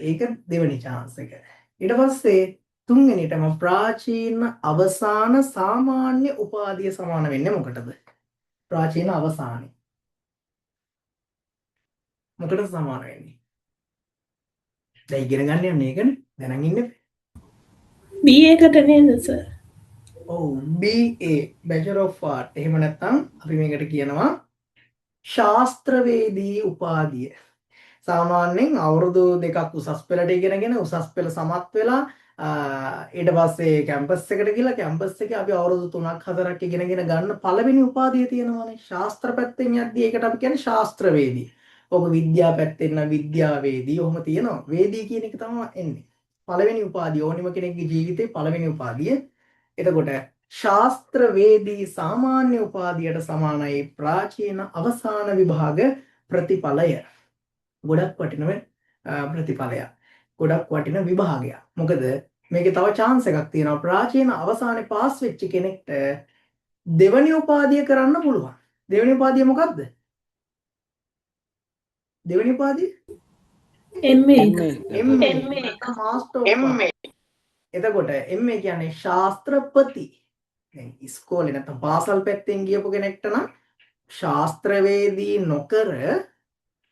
ඒක දෙවෙනි chance එක. ඊට පස්සේ තුන්වෙනිටම ප්‍රාචීන අවසාන සාමාන්‍ය උපාධිය සමාන වෙන්නේ මොකටද? ප්‍රාචීන අවසානයේ. මොකටද සමාන වෙන්නේ? දැන් ඉගෙන ගන්න යන්නේ ඒකනේ. දැනන් ඉන්නේ. BA එකට නේද සර්? ඔව් BA Bachelor of Art. එහෙම නැත්නම් අපි මේකට කියනවා ශාස්ත්‍රවේදී උපාධිය. සාමාන්‍යයෙන් අවුරුදු දෙකක් උසස් පෙළට ඉගෙනගෙන උසස් පෙළ සමත් වෙලා ඊට පස්සේ කැම්පස් එකට ගිහලා කැම්පස් එකේ අපි අවුරුදු 3ක් 4ක් ඉගෙනගෙන ගන්න පළවෙනි උපාධිය තියෙනවානේ. ශාස්ත්‍ර පැත්තෙන් යද්දී ඒකට අපි කියන්නේ ශාස්ත්‍රවේදී. ඔබ විද්‍යා පැත්තෙන් නම් විද්‍යාවේදී ඔහොම තියෙනවා. වේදී කියන එක තමයි එන්නේ. පළවෙනි උපාධිය ඕනිම කෙනෙක්ගේ ජීවිතේ පළවෙනි උපාධිය. එතකොට ශාස්ත්‍රවේදී සාමාන්‍ය උපාධියට සමානයි ප්‍රාචීන අවසාන විභාග ප්‍රතිඵලය. ගොඩක් වටින ප්‍රතිඵලයක්. ගොඩක් වටින විභාගයක්. මොකද මේකේ තව chance එකක් තියෙනවා. ප්‍රාචීන අවසානයේ පාස් වෙච්ච කෙනෙක්ට දෙවෙනි උපාධිය කරන්න පුළුවන්. දෙවෙනි උපාධිය මොකද්ද? දෙවෙනි උපාධිය MA මාස්ටර් MA. එතකොට MA කියන්නේ ශාස්ත්‍රපති. දැන් ඉස්කෝලේ නැත්නම් පාසල් පැත්තෙන් ගියපු කෙනෙක්ට නම් ශාස්ත්‍රවේදී නොකර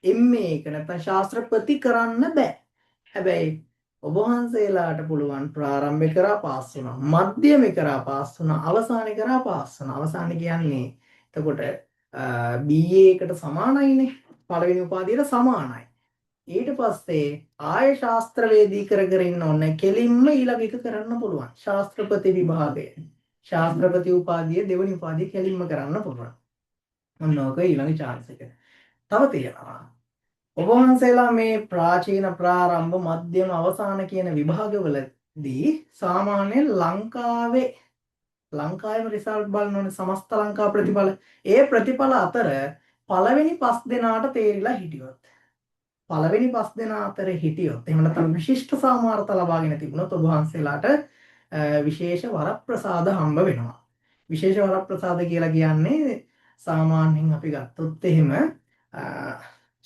MA එක නැත්නම් ශාස්ත්‍රපති කරන්න බෑ. හැබැයි ඔබ වහන්සේලාට පුළුවන් ප්‍රාරම්භය කරා පාස් වුණා, මධ්‍යමේ කරා පාස් වුණා, අවසානයේ කරා පාස් වුණා. අවසාන කියන්නේ එතකොට BA එකට සමානයිනේ. පළවෙනි උපාධියට සමානයි. ඊට පස්සේ ආය ශාස්ත්‍රවේදී කර ඉන්න ඕනේ. කෙලින්ම ඊළඟ එක කරන්න පුළුවන්. ශාස්ත්‍රපති විභාගය. ශාස්ත්‍රපති උපාධිය දෙවෙනි උපාධිය කෙලින්ම කරන්න පුළුවන්. මොනවාක ඊළඟ chance එක. තව තියෙනවා. ඔබ වහන්සේලා මේ ප්‍රාචීන ප්‍රාරම්භ මධ්‍යම අවසාන කියන විභාගවලදී සාමාන්‍යයෙන් ලංකාවේ ලංකාවේම රිසල්ට් බලන්න ඕනේ සමස්ත ලංකා ප්‍රතිඵල. ඒ ප්‍රතිඵල අතර පළවෙනි 5 දෙනාට තේරිලා හිටියොත් පළවෙනි 5 දෙනා අතර හිටියොත් එහෙම නැත්නම් විශිෂ්ට සාමාර්ථ ලබාගෙන තිබුණොත් ඔබ වහන්සේලාට විශේෂ වරප්‍රසාද හම්බ වෙනවා. විශේෂ වරප්‍රසාද කියලා කියන්නේ සාමාන්‍යයෙන් අපි ගත්තොත් එහෙම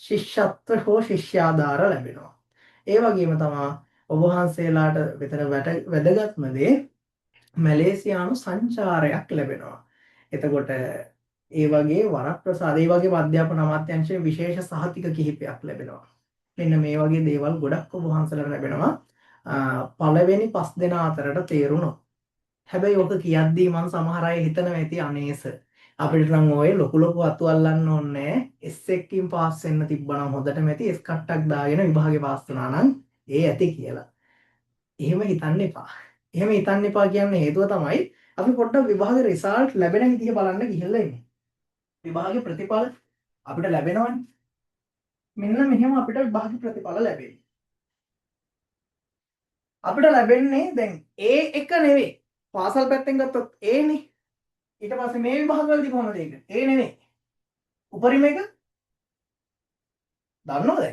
ශිෂ්‍යත්ව හෝ ශිෂ්‍යාදාර ලැබෙනවා. ඒ වගේම තමයි ඔබ වහන්සේලාට විතර වැදගත්ම දේ මැලේසියානු සංචාරයක් ලැබෙනවා. එතකොට ඒ වගේ වරප්‍රසාද ඒ වගේ අධ්‍යාපන අමාත්‍යාංශයේ විශේෂ සහතික කිහිපයක් ලැබෙනවා. මෙන්න මේ වගේ දේවල් ගොඩක් ඔබ වහන්සේලාට ලැබෙනවා. පළවෙනි 5 දෙනා අතරට තේරුණොත්. හැබැයි ඔක කියද්දී මම සමහර අය හිතනවා ඇති අනේස අපිට නම් ඔය ලොකු ලොකු අතු අල්ලන්න ඕනේ S එකකින් පාස් වෙන්න තිබ්බනම් හොඳටම ඇති S කට්ටක් දාගෙන විභාගේ පාස් වුණා නම් ඒ ඇති කියලා. එහෙම හිතන්න එපා. එහෙම හිතන්න එපා කියන්නේ හේතුව තමයි අපි පොඩ්ඩක් විභාගේ රිසල්ට් ලැබෙන විදිහ බලන්න ගිහිල්ලා ඉන්නේ. විභාගේ ප්‍රතිඵල අපිට ලැබෙනවනේ. මෙන්න මෙහෙම අපිට විභාගේ ප්‍රතිඵල ලැබෙන්නේ. අපිට ලැබෙන්නේ දැන් A1 නෙවෙයි. පාසල් පැත්තෙන් ගත්තොත් A නේ. ඊට පස්සේ මේ විභාගවලදී කොහොමද ඒක? A නෙවෙයි. උපරිම එක දන්නවද?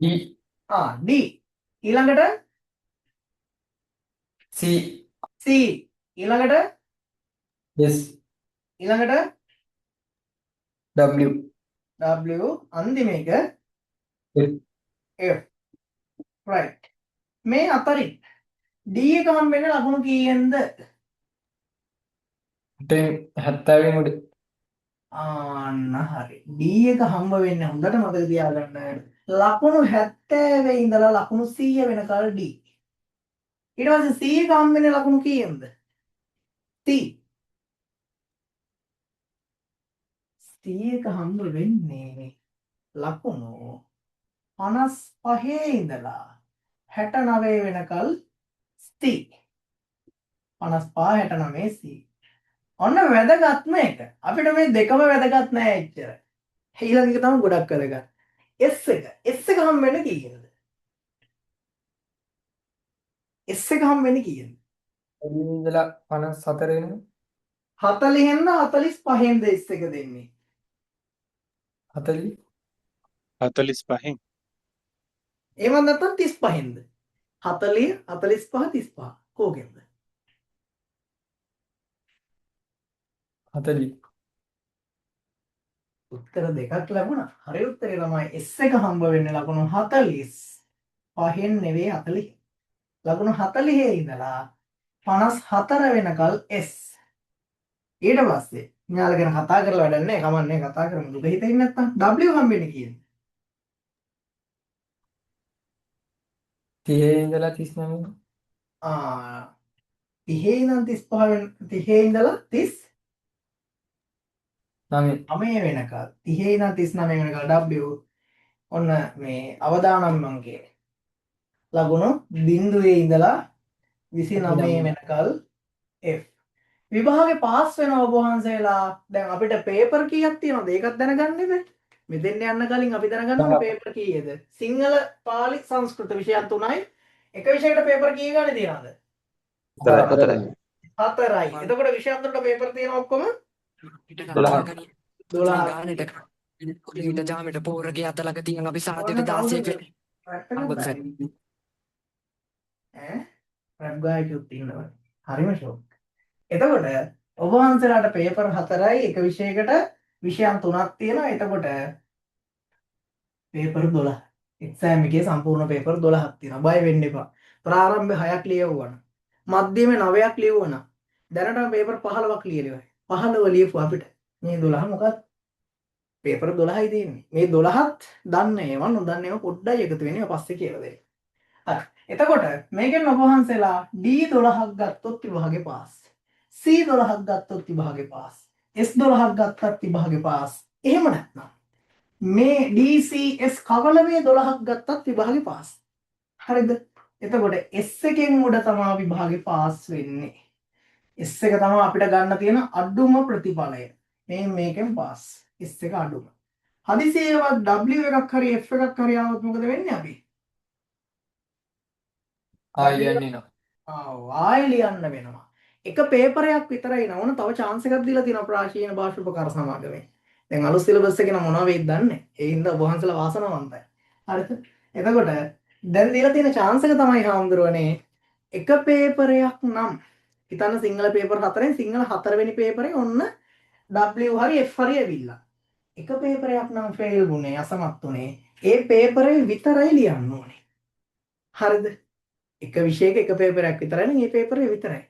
D D. ඊළඟට C C. ඊළඟට S ඊළඟට W W. අන්තිම එක F. right. මේ අතරින් D එක හම් වෙන ලකුණු කීයෙන්ද? 70 මුඩ ආන්න හරි. D එක හම්බ වෙන්නේ හොඳට මතක තියාගන්න. ලකුණු 70 ඉඳලා ලකුණු 100 වෙනකල් D. ඊට පස්සේ C එක හම්බ වෙන්නේ ලකුණු කීයෙන්ද? C. C එක හම්බ වෙන්නේ ලකුණු 55 ඉඳලා 69 වෙනකල් C. 55 69 C. ඔන්න වැදගත්ම එක. අපිට මේ දෙකම වැදගත් නෑ එච්චර. ඊළඟ එක තමයි ගොඩක් වැදගත්. S එක. S එක හම් වෙන්නේ කීයද? S එක හම් වෙන්නේ කීයද? ඉඳලා 54 වෙනවා 40ෙන් 45ෙන්ද S එක දෙන්නේ? 40 45. එහෙම නැත්නම් 35ෙන්ද? 40 45 35 කෝකෙන්ද? 40 උත්තර දෙකක් ලැබුණා. හරි උත්තරේ තමයි S එක හම්බ වෙන්නේ ලකුණු 45ෙන් නෙවෙයි 40. ලකුණු 40 ඉඳලා 54 වෙනකල් S. ඊට පස්සේ මෙයාලා ගැන කතා කරලා වැඩක් නැහැ. කමන්නේ කතා කරමු. දුක හිතෙන්නේ නැත්තම් W හම්බ වෙන්නේ කීයද? 30 ඉඳලා 39 30 ඉඳන් 35 30 ඉඳලා 39 වෙනකල් 30 ඉඳන් 39 වෙනකල් W ඔන්න මේ අවදානම් අංකය ලකුණු බිංදුවේ ඉඳලා 29 වෙනකල් F විභාගේ පාස් වෙන ඔබ වහන්සේලා දැන් අපිට පේපර් කීයක් තියෙනවද ඒකත් දැනගන්න ඉතින් මෙතෙන් යන්න කලින් අපි දැනගන්න ඕනේ පේපර් කීයද සිංහල පාලි සංස්කෘත විෂයන් තුනයි එක විෂයකට පේපර් කී ගන්න තියනවද 4යි එතකොට විෂයන් තුනට පේපර් තියෙන ඔක්කොම 12 ඊට ජාමෙට පෝරගේ අතලක තියෙන අපි සාධ්‍යයට 16 රැප් ගායකයොත් ඉන්නවා. හරිම ෂෝක්. එතකොට ඔබ වහන්සේලාට පේපර් 4යි එක විෂයකට විෂයන් 3ක් තියෙනවා. එතකොට පේපර් 12. එක්සෑම් එකේ සම්පූර්ණ පේපර් 12ක් තියෙනවා. බය වෙන්න එපා. ප්‍රාරම්භ 6ක් ලියවුවා. මධ්‍යම 9ක් ලියවුවා. දැනටම පේපර් 15ක් ලියලා. 15 ලියපු අපිට මේ 12 මොකක්ද? පේපර් 12යි තියෙන්නේ. මේ 12ත් දන්නේ ඒවා නොදන්නේ ඒවා පොඩ්ඩයි එකතු වෙන්නේ පස්සේ කියලා දෙන්න. හරි. එතකොට මේකෙන් ඔබ වහන්සේලා D12ක් ගත්තොත් විභාගේ පාස්. C12ක් ගත්තොත් විභාගේ පාස්. S12ක් ගත්තත් විභාගේ පාස්. එහෙම නැත්නම් මේ DCS කවල මේ 12ක් ගත්තත් විභාගේ පාස්. හරිද? එතකොට S එකෙන් උඩ තමයි විභාගේ පාස් වෙන්නේ. S එක තමයි අපිට ගන්න තියෙන අඩුම ප්‍රතිඵලය. මේකෙන් පාස්. S එක අඩුම. හදිසියේවත් W එකක් හරි F එකක් හරි ආවොත් මොකද වෙන්නේ අපි? ආයෙ ලියන්න වෙනවා. එක පේපරයක් විතරයි නෝන තව chance එකක් දීලා තියෙනවා ප්‍රාචීන භාෂා උපකාර සමාගමේ. දැන් අලුත් සිලබස් එකේ නම් මොනවා වෙයිද දන්නේ නැහැ. ඒ හින්දා ඔබ වහන්සේලා වාසනාවන්තයි. හරිද? එතකොට දැන් දීලා තියෙන chance එක තමයි හාමුදුරුවනේ එක පේපරයක් නම් හිතන්න සිංහල පේපර් 4න් සිංහල 4 වෙනි පේපරේ ඔන්න W හරි F හරි ඇවිල්ලා. එක පේපරයක් නම් ෆේල් වුණේ අසමත් වුණේ. ඒ පේපරේ විතරයි ලියන්න ඕනේ. හරිද? එක විෂයක එක පේපරයක් විතරයි නම් ඒ පේපරේ විතරයි.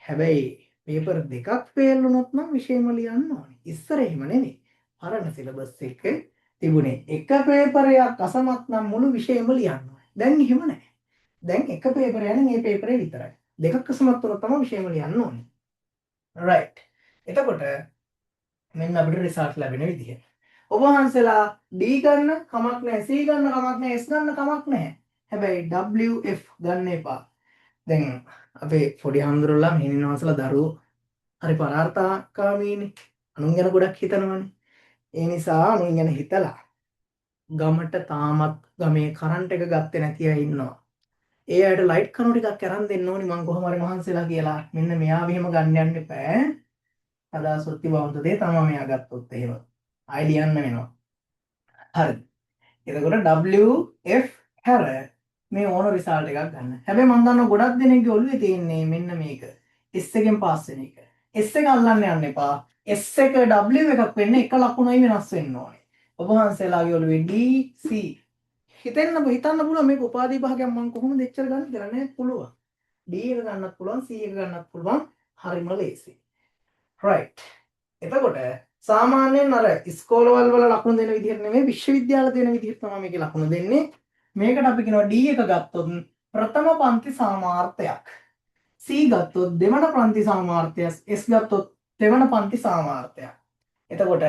හැබැයි පේපර් දෙකක් ෆේල් වුණොත් නම් විෂයම ලියන්න ඕනේ. ඉස්සර එහෙම නෙමෙයි. පරණ සිලබස් එකේ තිබුණේ එක පේපරයක් අසමත් නම් මුළු විෂයම ලියන්න ඕනේ. දැන් එහෙම නැහැ. දැන් එක පේපරයක් නම් ඒ පේපරේ විතරයි. දෙකක් අසමත් වුණොත් තමයි විෂයම ලියන්න ඕනේ. right. එතකොට මෙන්න අපිට රිසල්ට් ලැබෙන විදිහ. ඔබ වහන්සේලා D ගන්න කමක් නැහැ, C ගන්න කමක් නැහැ, S ගන්න කමක් නැහැ. හැබැයි WF ගන්න එපා. දැන් අපේ පොඩි හාමුදුරුවෝලා මෙහෙණින්වහන්සේලා දරුවෝ හරි පරාර්ථකාමීනේ. අනුන් ගැන ගොඩක් හිතනවනේ. ඒ නිසා අනුන් ගැන හිතලා ගමට තාමත් ගමේ කරන්ට් එක ගත්තේ නැති අය ඉන්නවා. ඒ අයට ලයිට් කණු ටිකක් අරන් දෙන්න ඕනි මං කොහොම හරි මහන්සිලා කියලා. මෙන්න මෙයා මෙහෙම ගන්න යන්න එපා. අදාසොත්ති බවුන්ද දේ තමයි මෙයා ගත්තොත් එහෙම. ආයි ලියන්න වෙනවා. හරිද? එතකොට WF හැර මේ ඕන රිසල්ට් එකක් ගන්න. හැබැයි මම දන්නවා ගොඩක් දෙනෙක්ගේ ඔළුවේ තියෙන්නේ මෙන්න මේක. S එකෙන් පාස් වෙන එක. S එක අල්ලන්න යන්න එපා. S එක W එකක් වෙන්න එක ලකුණයි වෙනස් වෙන්න ඕනේ. ඔබ වහන්සේලාගේ ඔළුවේ D C හිතන්න පුළුවන් මේක උපාධි භාගයක් මම කොහොමද එච්චර ගන්න කියලා නෑ පුළුවන්. D එක ගන්නත් පුළුවන් C එක ගන්නත් පුළුවන්. හරිම ලේසි. right. එතකොට සාමාන්‍යයෙන් අර ඉස්කෝලවල වල ලකුණු දෙන විදිහට නෙමෙයි විශ්වවිද්‍යාල දෙන විදිහට තමයි මේකේ ලකුණු දෙන්නේ. මේකට අපි කියනවා D එක ගත්තොත් ප්‍රථම පන්ති සාමාර්ථයක්. C ගත්තොත් දෙවන පන්ති සාමාර්ථයක්. S ගත්තොත් දෙවන පන්ති සාමාර්ථයක්. එතකොට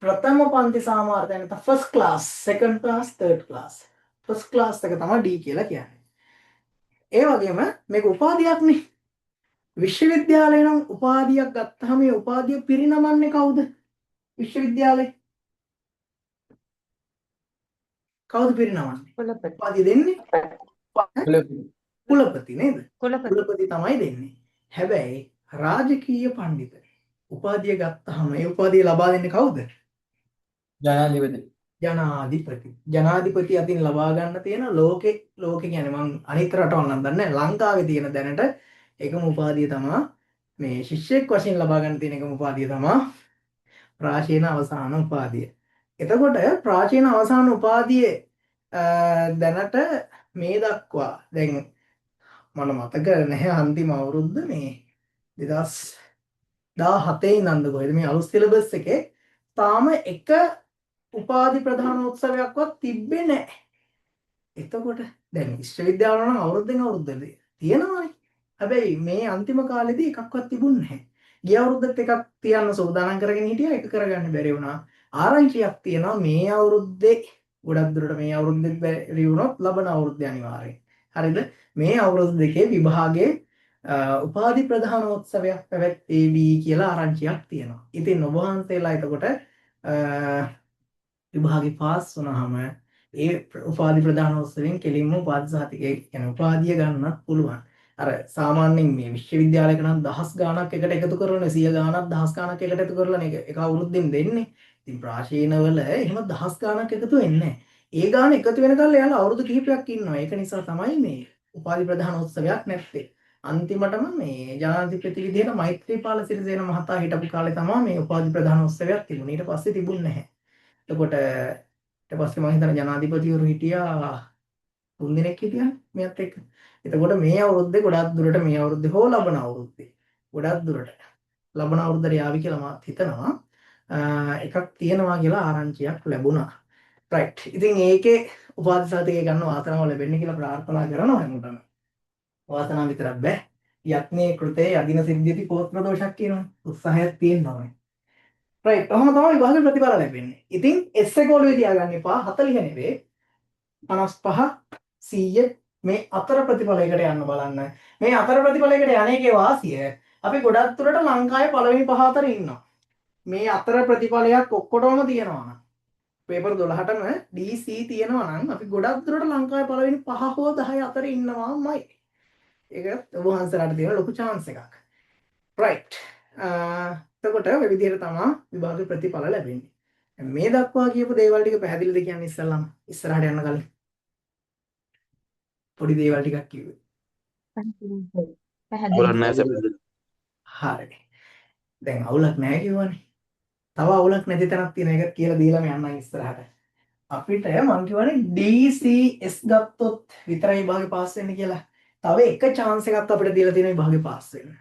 ප්‍රථම පන්ති සාමාර්ථය නැත්නම් first class, second class, third class. first class එක තමයි D කියලා කියන්නේ. ඒ වගේම මේක උපාධියක්නේ. විශ්වවිද්‍යාලේ නම් උපාධියක් ගත්තාම මේ උපාධිය පිරිනමන්නේ කවුද? විශ්වවිද්‍යාලේ කවුද පිරිනමන්නේ? උපාධිය දෙන්නේ කුලපති නේද? කුලපති තමයි දෙන්නේ. හැබැයි රාජකීය පඬිත උපාධිය ගත්තාම ඒ උපාධිය ලබා දෙන්නේ කවුද? ජනාධිපති. ජනාධිපති අතින් ලබා ගන්න තියෙන ලෝකේ කියන්නේ මම අනිත් රටවල් නම් දන්නේ නැහැ. ලංකාවේ තියෙන දැනට එකම උපාධිය තමයි මේ ශිෂ්‍යෙක් වශයෙන් ලබා ගන්න තියෙන එකම උපාධිය තමයි ප්‍රාචීන අවසාන උපාධිය. එතකොට ප්‍රාචීන අවසාන උපාධියේ දැනට මේ දක්වා දැන් මම මතක නැහැ අන්තිම අවුරුද්ද මේ 2017 ඉඳන්ද කොහෙද මේ අලුත් සිලබස් එකේ තාම එක උපාධි ප්‍රධානෝත්සවයක්වත් තිබ්බේ නැහැ. එතකොට දැන් විශ්වවිද්‍යාල නම් අවුරුද්දෙන් අවුරුද්දට තියෙනවානේ. හැබැයි මේ අන්තිම කාලෙදී එකක්වත් තිබුණේ නැහැ. ගිය අවුරුද්දත් එකක් තියන්න සූදානම් කරගෙන හිටියා එක කරගන්න බැරි වුණා. ආරංචියක් තියෙනවා මේ අවුරුද්දේ ගොඩක් දුරට මේ අවුරුද්දේ බැරි වුණොත් ලබන අවුරුද්දේ අනිවාර්යයෙන්. හරිද? මේ අවුරුදු දෙකේ විභාගයේ උපාධි ප්‍රධානෝත්සවයක් පැවැත්වේවි කියලා ආරංචියක් තියෙනවා. ඉතින් ඔබ වහන්සේලා එතකොට විභාගේ පාස් වුණාම ඒ උපාධි ප්‍රධානෝත්සවයෙන් කෙලින්ම උපාධි සහතිකය කියන උපාධිය ගන්නත් පුළුවන්. අර සාමාන්‍යයෙන් මේ විශ්වවිද්‍යාලයක නම් දහස් ගාණක් එකට එකතු කරලා 100 ගාණක් දහස් ගාණක් එකට එකතු කරලා එක අවුරුද්දෙන් දෙන්නේ. ඉතින් ප්‍රාචීනවල එහෙම දහස් ගාණක් එකතු වෙන්නේ නැහැ. ඒ ගාණ එකතු වෙනකල් එයාලා අවුරුදු කිහිපයක් ඉන්නවා. ඒක නිසා තමයි මේ උපාධි ප්‍රධානෝත්සවයක් නැත්තේ. අන්තිමටම මේ ජනාධිපති විදිහට මෛත්‍රීපාල සිරිසේන මහතා හිටපු කාලේ තමයි මේ උපාධි ප්‍රධානෝත්සවයක් තිබුණේ. ඊට පස්සේ තිබුණ නැහැ. එතකොට ඊට පස්සේ මම හිතන ජනාධිපතිවරු හිටියා 3 දෙනෙක් හිටියානේ මෙයත් එක්ක. එතකොට මේ අවුරුද්දේ ගොඩක් දුරට මේ අවුරුද්දේ හෝ ලබන අවුරුද්දේ ගොඩක් දුරට ලබන අවුරුද්දට යාවි කියලා මම හිතනවා. එකක් තියෙනවා කියලා ආරංචියක් ලැබුණා. right. ඉතින් ඒකේ උපාධි සහතිකය ගන්න වාසනාව ලැබෙන්න කියලා ප්‍රාර්ථනා කරනවා හැමෝටම. වාසනාව විතරක් බෑ. යත්නේ කෘතේ යදින සිද්ධියති පෝත්‍ර දෝෂක් කියනවා. උත්සාහයක් තියෙනවා. right. ඔහොම තමයි විභාගේ ප්‍රතිඵල ලැබෙන්නේ. ඉතින් S එක ඔළුවේ තියාගන්න එපා 40 නෙවෙයි 55 100 මේ අතර ප්‍රතිඵලයකට යන්න බලන්න. මේ අතර ප්‍රතිඵලයකට යන්නේකේ වාසිය අපි ගොඩක් දුරට ලංකාවේ පළවෙනි පහ අතර ඉන්නවා. මේ අතර ප්‍රතිඵලයක් ඔක්කොටම තියෙනවා නම් පේපර් 12ටම DC තියෙනවා නම් අපි ගොඩක් දුරට ලංකාවේ පළවෙනි 5 හෝ 10 අතර ඉන්නවාමයි. ඒක ඔබ වහන්සේලාට තියෙන ලොකු chance එකක්. right. එතකොට ඔය විදිහට තමයි විභාග ප්‍රතිඵල ලැබෙන්නේ. මේ දක්වා කියපු දේවල් ටික පැහැදිලිද කියන්නේ ඉස්සෙල්ලාම ඉස්සරහට යන්න කලින් පොඩි දේවල් ටිකක් කිව්වේ. අවුලක් නැහැ සර්. හරි. දැන් අවුලක් නැහැ කිව්වනේ. තව අවුලක් නැති තැනක් තියෙන එක කියලා දීලාම යන්නම් ඉස්සරහට. අපිට මම කියවනේ DCS ගත්තොත් විතරයි විභාගේ පාස් වෙන්නේ කියලා. තව එක chance එකක් අපිට දීලා තියෙන විභාගේ පාස් වෙන්න.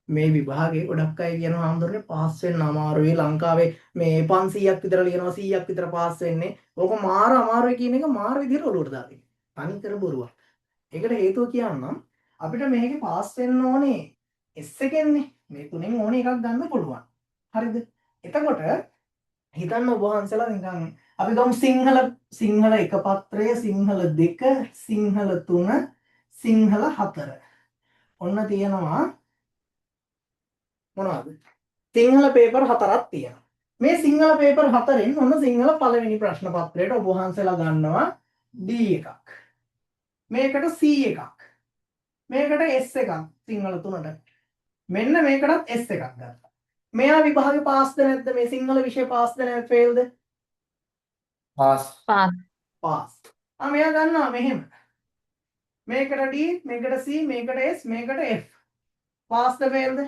මේ විභාගේ ගොඩක් අය කියනවා ආම්දරනේ පාස් වෙන්න අමාරුයි ලංකාවේ මේ 500ක් විතර ලියනවා 100ක් විතර පාස් වෙන්නේ. ඕක මාර අමාරුයි කියන එක මාර විදිහට ඔලුවට දාගෙන. තනිකර බොරුවක්. ඒකට හේතුව කියන්නම් අපිට මේකේ පාස් වෙන්න ඕනේ S එකෙන්නේ. මේ තුනෙන් ඕනේ එකක් ගන්න පුළුවන්. හරිද? එතකොට හිතන්න ඔබ වහන්සලා නිකන් අපි ගමු සිංහල එක පත්‍රය සිංහල 2 සිංහල 3 සිංහල 4 ඔන්න තියෙනවා මොනවද සිංහල පේපර් 4ක් තියෙනවා මේ සිංහල පේපර් 4න් ඔන්න සිංහල පළවෙනි ප්‍රශ්න පත්‍රයට ඔබ වහන්සලා ගන්නවා D එකක් මේකට C එකක් මේකට S එකක් සිංහල 3ට මෙන්න මේකටත් S එකක් ගත්තා මෙයා විභාගේ පාස්ද නැද්ද මේ සිංහල විෂය පාස්ද නැත්ද ෆේල්ද පාස් පාස්. මෙයා ගන්නවා මෙහෙම. මේකට D, මේකට C, මේකට S, මේකට F. පාස්ද ෆේල්ද?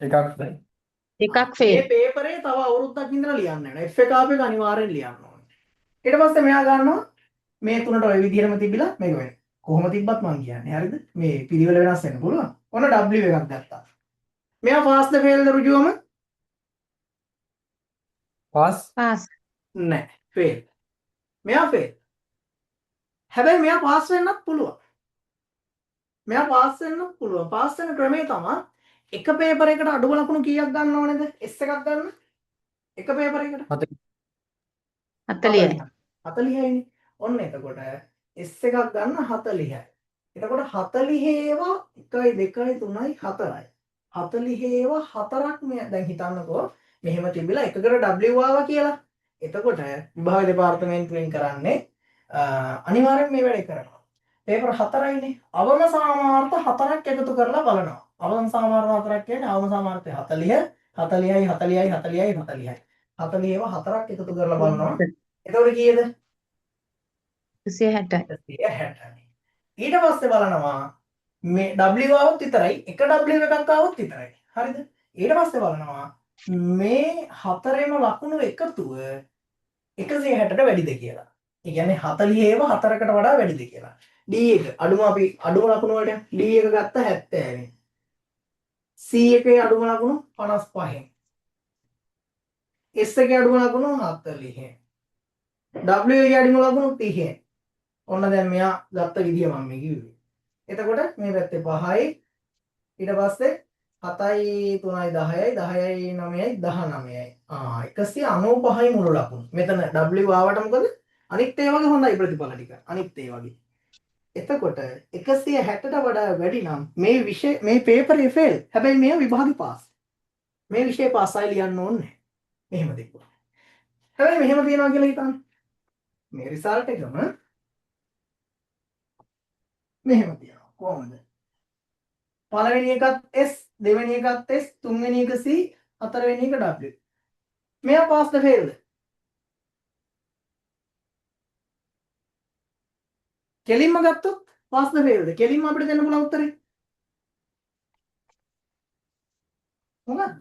එකක් දැන් එකක් ෆේල්. මේ පේපරේ තව අවුරුද්දක් ඉඳලා ලියන්න වෙනවා. F එක ආපේක අනිවාර්යෙන් ලියන්න ඕනේ. ඊට පස්සේ මෙයා ගන්නවා මේ තුනට ওই විදිහටම තිබිලා මේක වෙන්නේ. කොහොම තිබ්බත් මං කියන්නේ. හරිද? මේ පිළිවෙල වෙනස් වෙන්න පුළුවන්. ඔන්න W එකක් ගත්තා. මෙයා පාස්ද ෆේල්ද ඍජුවම? Pass pass. නැහැ. ෆේල්. මෙයා ෆේල්. හැබැයි මෙයා පාස් වෙන්නත් පුළුවන්. මෙයා පාස් වෙන්නත් පුළුවන්. පාස් වෙන ක්‍රමය තමයි එක පේපර් එකකට අඩුම ලකුණු කීයක් ගන්න ඕනේද? S එකක් ගන්න. එක පේපර් එකට 40යි. 40යිනේ. ඔන්න එතකොට S එකක් ගන්න 40යි. එතකොට 40 ඒවා 1 2 3යි 4යි. 40 ඒවා 4ක් මේ දැන් හිතන්නකෝ මෙහෙම තිබිලා එකකට W ආවා කියලා. එතකොට විභාග දෙපාර්තමේන්තුවෙන් කරන්නේ අනිවාර්යෙන් මේ වැඩේ කරනවා. පේපර් 4යිනේ. අවම සාමාර්ථ 4ක් එකතු කරලා බලනවා. අවම සාමාර්ථ 4ක් කියන්නේ අවම සාමාර්ථය 40, 40යි 40යි 40යි 40යි. 40 ඒවා 4ක් එකතු කරලා බලනවා. එතකොට කීයද? 160යි. 160යි. ඊට පස්සේ බලනවා මේ W આવොත් විතරයි එක W එකක් આવොත් විතරයි. හරිද? ඊට පස්සේ බලනවා මේ හතරෙම ලකුණු එකතුව 160ට වැඩිද කියලා. ඒ කියන්නේ 40 ඒව 4කට වඩා වැඩිද කියලා. D එක අඩුම ලකුණු වලට D එක ගත්ත 70යි. C එකේ අඩුම ලකුණු 55යි. S එකේ අඩුම ලකුණු 40යි. W එකේ අඩුම ලකුණු 30යි. ඔන්න දැන් මෙයා ගත්ත විදිය මම මේ කිව්වේ. එතකොට මේ පැත්තේ 5යි ඊට පස්සේ 7යි 3යි 10යි 10යි 9යි 19යි 195යි මුළු ලකුණු. මෙතන W ආවට මොකද? අනිත් ඒ වගේ හොඳයි ප්‍රතිඵල ටික. අනිත් ඒ වගේ. එතකොට 160ට වඩා වැඩි නම් මේ විෂය මේ පේපරේ ෆේල්. හැබැයි මේ විභාගේ පාස්. මේ විෂය පාස්යි ලියන්න ඕනේ. මෙහෙම දෙකුවා. හැබැයි මෙහෙම තියනවා කියලා හිතන්න. මේ රිසල්ට් එකම මෙහෙම තියනවා. කොහොමද? පළවෙනි එකත් S, දෙවෙනි එකත් S, තුන්වෙනි එක C, හතරවෙනි එක W. මෙයා පාස්ද ෆේල්ද? කෙලින්ම ගත්තොත් පාස්ද ෆේල්ද? කෙලින්ම අපිට දෙන්න පුළුවන් උත්තරේ. මොකක්ද?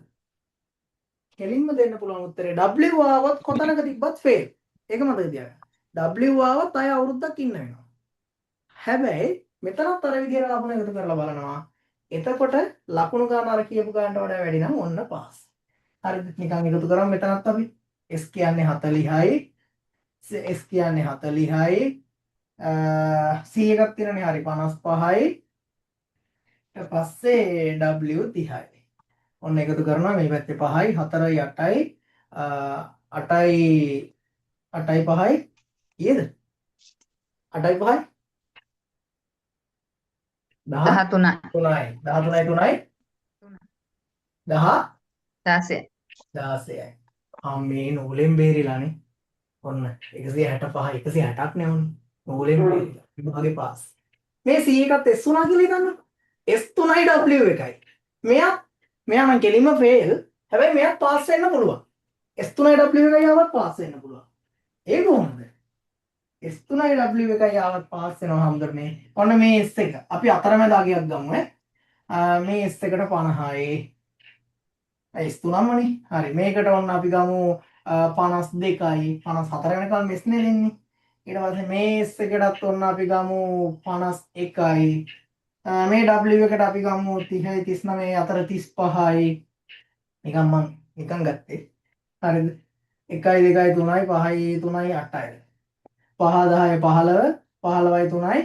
කෙලින්ම දෙන්න පුළුවන් උත්තරේ W ආවොත් කොතනක තිබ්බත් ෆේල්. ඒක මතක තියාගන්න. W ආවොත් අය අවුරුද්දක් ඉන්න වෙනවා. හැබැයි මෙතනත් අර විදිහට ලකුණු එකතු කරලා බලනවා. එතකොට ලකුණු ගන්න අර කියපු ගන්නට වඩා වැඩි නම් ඔන්න පාස්. හරිද? නිකන් එකතු කරාම මෙතනත් අපි S කියන්නේ 40යි S කියන්නේ 40යි C එකක් තියෙනනේ හරි 55යි ඊට පස්සේ W 30යි. ඔන්න එකතු කරනවා මේ පැත්තේ 5යි 4යි 8යි 8යි 5යි කීයද? 8යි 5යි 13යි. 13යි 13යි 10 16යි. 16යි. මේ නූලෙන් බේරිලානේ. ඔන්න 165 160ක් නේ ඔන්න. නූලෙන් බේරිලා. විභාගේ පාස්. මේ C එකත් S වුණා කියලා හිතන්න. S3යි W එකයි. මෙයා නම් කෙලින්ම ෆේල්. හැබැයි මෙයා පාස් වෙන්න පුළුවන්. S3යි W එකයි ආවත් පාස් වෙන්න පුළුවන්. ඒ කොහොමද? S3යි W එකයි ආවත් පාස් වෙනවා හම්දුරනේ. ඔන්න මේ S එක. අපි අතරමැද අගයක් ගමු ඈ. මේ S එකට 50යි. S3මනේ. හරි. මේකට ඔන්න අපි ගමු 52යි 54 වෙනකල් මෙස් නේ දෙන්නේ. ඊට පස්සේ මේ S එකටත් ඔන්න අපි ගමු 51යි. මේ W එකට අපි ගමු 30යි 39 අතර 35යි. නිකන් ගත්තේ. හරිද? 1යි 2යි 3යි 5යි 3යි 8යි. 5 10 15 15යි 3යි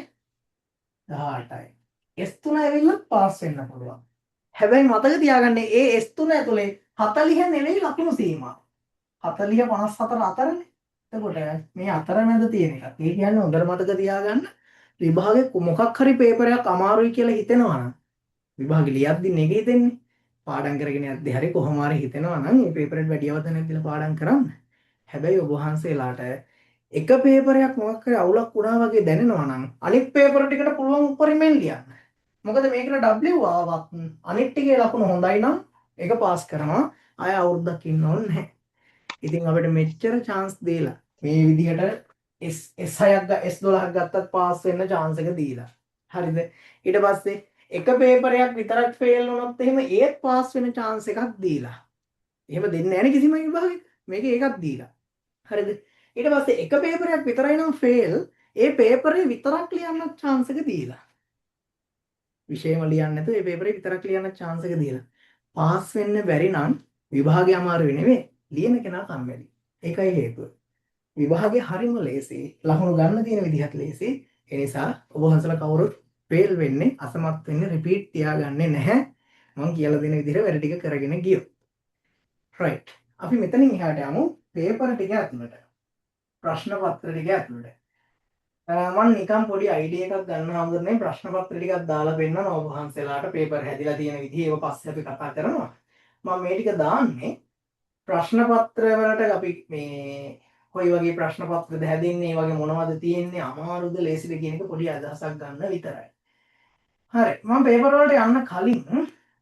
18යි. S3 ඇවිල්ලා පාස් වෙන්න පුළුවන්. හැබැයි මතක තියාගන්න ඒ S3 ඇතුලේ 40 නෙවෙයි ලකුණු සීමා. 40 54 අතරනේ. එතකොට මේ අතරමැද තියෙන එක. ඒ කියන්නේ හොඳට මතක තියාගන්න විභාගේ මොකක් හරි පේපර් එකක් අමාරුයි කියලා හිතෙනවා නම් විභාගේ ලියද්දි නෙගෙ හිතෙන්නේ. පාඩම් කරගෙන යද්දි හරි කොහොම හරි හිතෙනවා නම් මේ පේපර් එකට වැඩි අවධානයක් දීලා පාඩම් කරන්න. හැබැයි ඔබ වහන්සේලාට එක පේපර් එකක් මොකක් හරි අවුලක් වුණා වගේ දැනෙනවා නම් අනිත් පේපර් ටිකට පුළුවන් උපරිමෙන් ලියන්න. මොකද මේකට W ආවත් අනිත් ටිකේ ලකුණු හොඳයි නම් ඒක පාස් කරනවා. ආය අවුරුද්දක් ඉන්න ඕනේ නැහැ. ඉතින් අපිට මෙච්චර chance දීලා මේ විදිහට S6ක් S12ක් ගත්තත් පාස් වෙන්න chance එක දීලා. හරිද? ඊට පස්සේ එක පේපර් එකක් විතරක් ෆේල් වුණොත් එහෙම ඒත් පාස් වෙන chance එකක් දීලා. එහෙම දෙන්නේ නැහැ නේ කිසිම විභාගෙක. මේක ඒකක් දීලා. හරිද? ඊට පස්සේ එක පේපර් එකක් විතරයි නම් ෆේල් ඒ පේපරේ විතරක් ලියන්න chance එක දීලා. විෂයම ලියන්න නැතුව ඒ පේපරේ විතරක් ලියන්න chance එක දීලා. පාස් වෙන්න බැරි නම් විභාගය අමාරු නෙවෙයි. ලියන කෙනා කම්මැලි. ඒකයි හේතුව. විභාගේ හරිම ලේසි. ලකුණු ගන්න තියෙන විදිහත් ලේසි. ඒ නිසා ඔබ වහන්සේලා කවුරුත් ෆේල් වෙන්නේ අසමත් වෙන්නේ රිපීට් තියාගන්නේ නැහැ. මම කියලා දෙන විදිහට වැඩ ටික කරගෙන ගියොත්. right. අපි මෙතනින් එහාට යමු පේපර් ටික ඇතුළට. ප්‍රශ්න පත්‍ර ටික ඇතුළට. මම නිකන් පොඩි අයිඩියා එකක් ගන්න හම්බුනේ ප්‍රශ්න පත්‍ර ටිකක් දාලා පෙන්නන ඔබ වහන්සේලාට පේපර් හැදිලා තියෙන විදිහ ඒව පස්සේ අපි කතා කරනවා. මම මේ ටික දාන්නේ ප්‍රශ්න පත්‍ර වලට අපි මේ කොයි වගේ ප්‍රශ්න පත්‍රද හැදෙන්නේ වගේ මොනවද තියෙන්නේ අමාරුද ලේසිද කියන එක පොඩි අදහසක් ගන්න විතරයි. හරි මම පේපර් වලට යන්න කලින්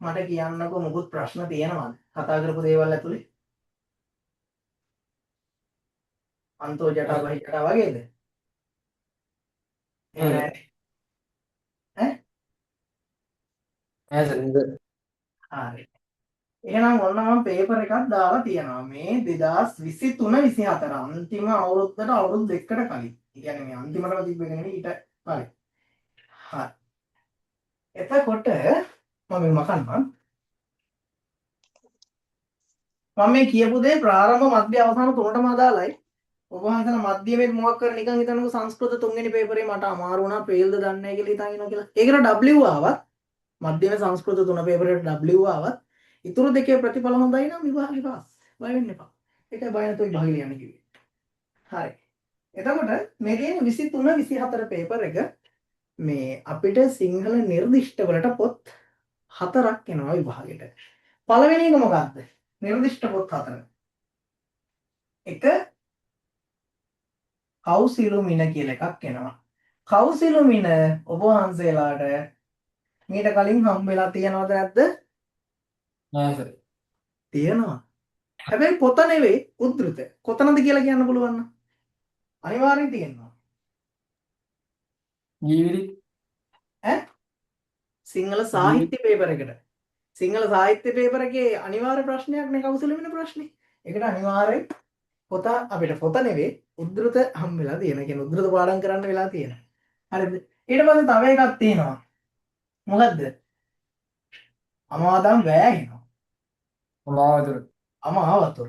මට කියන්නකෝ මොකුත් ප්‍රශ්න තියෙනවද? කතා කරපු දේවල් ඇතුලේ අන්තෝ ජටා බහි ජටා වගේද? හරි. එහෙනම් ඔන්න මම පේපර් එකක් දාලා තියෙනවා මේ 2023 24 අන්තිම අවුරුද්දට අවුරුදු දෙකකට කලින්. ඒ කියන්නේ මේ අන්තිමටම තිබ්බ එක නෙවෙයි ඊට කලින්. හරි. එතකොට මම මකන්නම්. මම මේ කියපු දේ ප්‍රාරම්භ මධ්‍ය අවසාන තුනටම අදාළයි. ඔබ වහන්සේලා මධ්‍යමේ මොකක් කර නිකන් හිතනකො සංස්කෘත තුන්වෙනි පේපරේ මට අමාරු වුණා ෆේල්ද දන්නේ නැහැ කියලා හිතන් ඉනවා කියලා. ඒකට W ආවත් මධ්‍යම සංස්කෘත තුන පේපරේට W ආවත් ඉතුරු දෙකේ ප්‍රතිඵල හොඳයි නම් විභාගේ පාස්. බය වෙන්න එපා. ඒකයි බය නැතුව විභාගේ ලියන්න කිව්වේ. හරි. එතකොට මේ තියෙන 23 24 පේපර් එක මේ අපිට සිංහල නිර්දිෂ්ට වලට පොත් 4ක් එනවා විභාගෙට. පළවෙනි එක මොකක්ද? නිර්දිෂ්ට පොත් 4. එක කවුසිලුමින කියලා එකක් එනවා. කවුසිලුමින ඔබ වහන්සේලාට මීට කලින් හම්බෙලා තියෙනවද නැද්ද? නෑ සර්. තියෙනවා. හැබැයි පොත නෙවෙයි උද්දෘත. කොතනද කියලා කියන්න පුළුවන් නම් අනිවාර්යෙන් තියෙනවා. ජීවිලි සිංහල සාහිත්‍ය පේපර් එකට. සිංහල සාහිත්‍ය පේපර් එකේ අනිවාර්ය ප්‍රශ්නයක් නේ කවුසලමින ප්‍රශ්නේ. ඒකට අනිවාර්යෙන් පොත අපිට පොත නෙවෙයි උද්දෘත හම්බෙලා තියෙන. කියන්නේ උද්දෘත පාඩම් කරන්න වෙලා තියෙන. හරිද? ඊට පස්සේ තව එකක් තියෙනවා. මොකද්ද? අමාදම් වෑහෙනවා. අමාවතුර. අමාවතුර.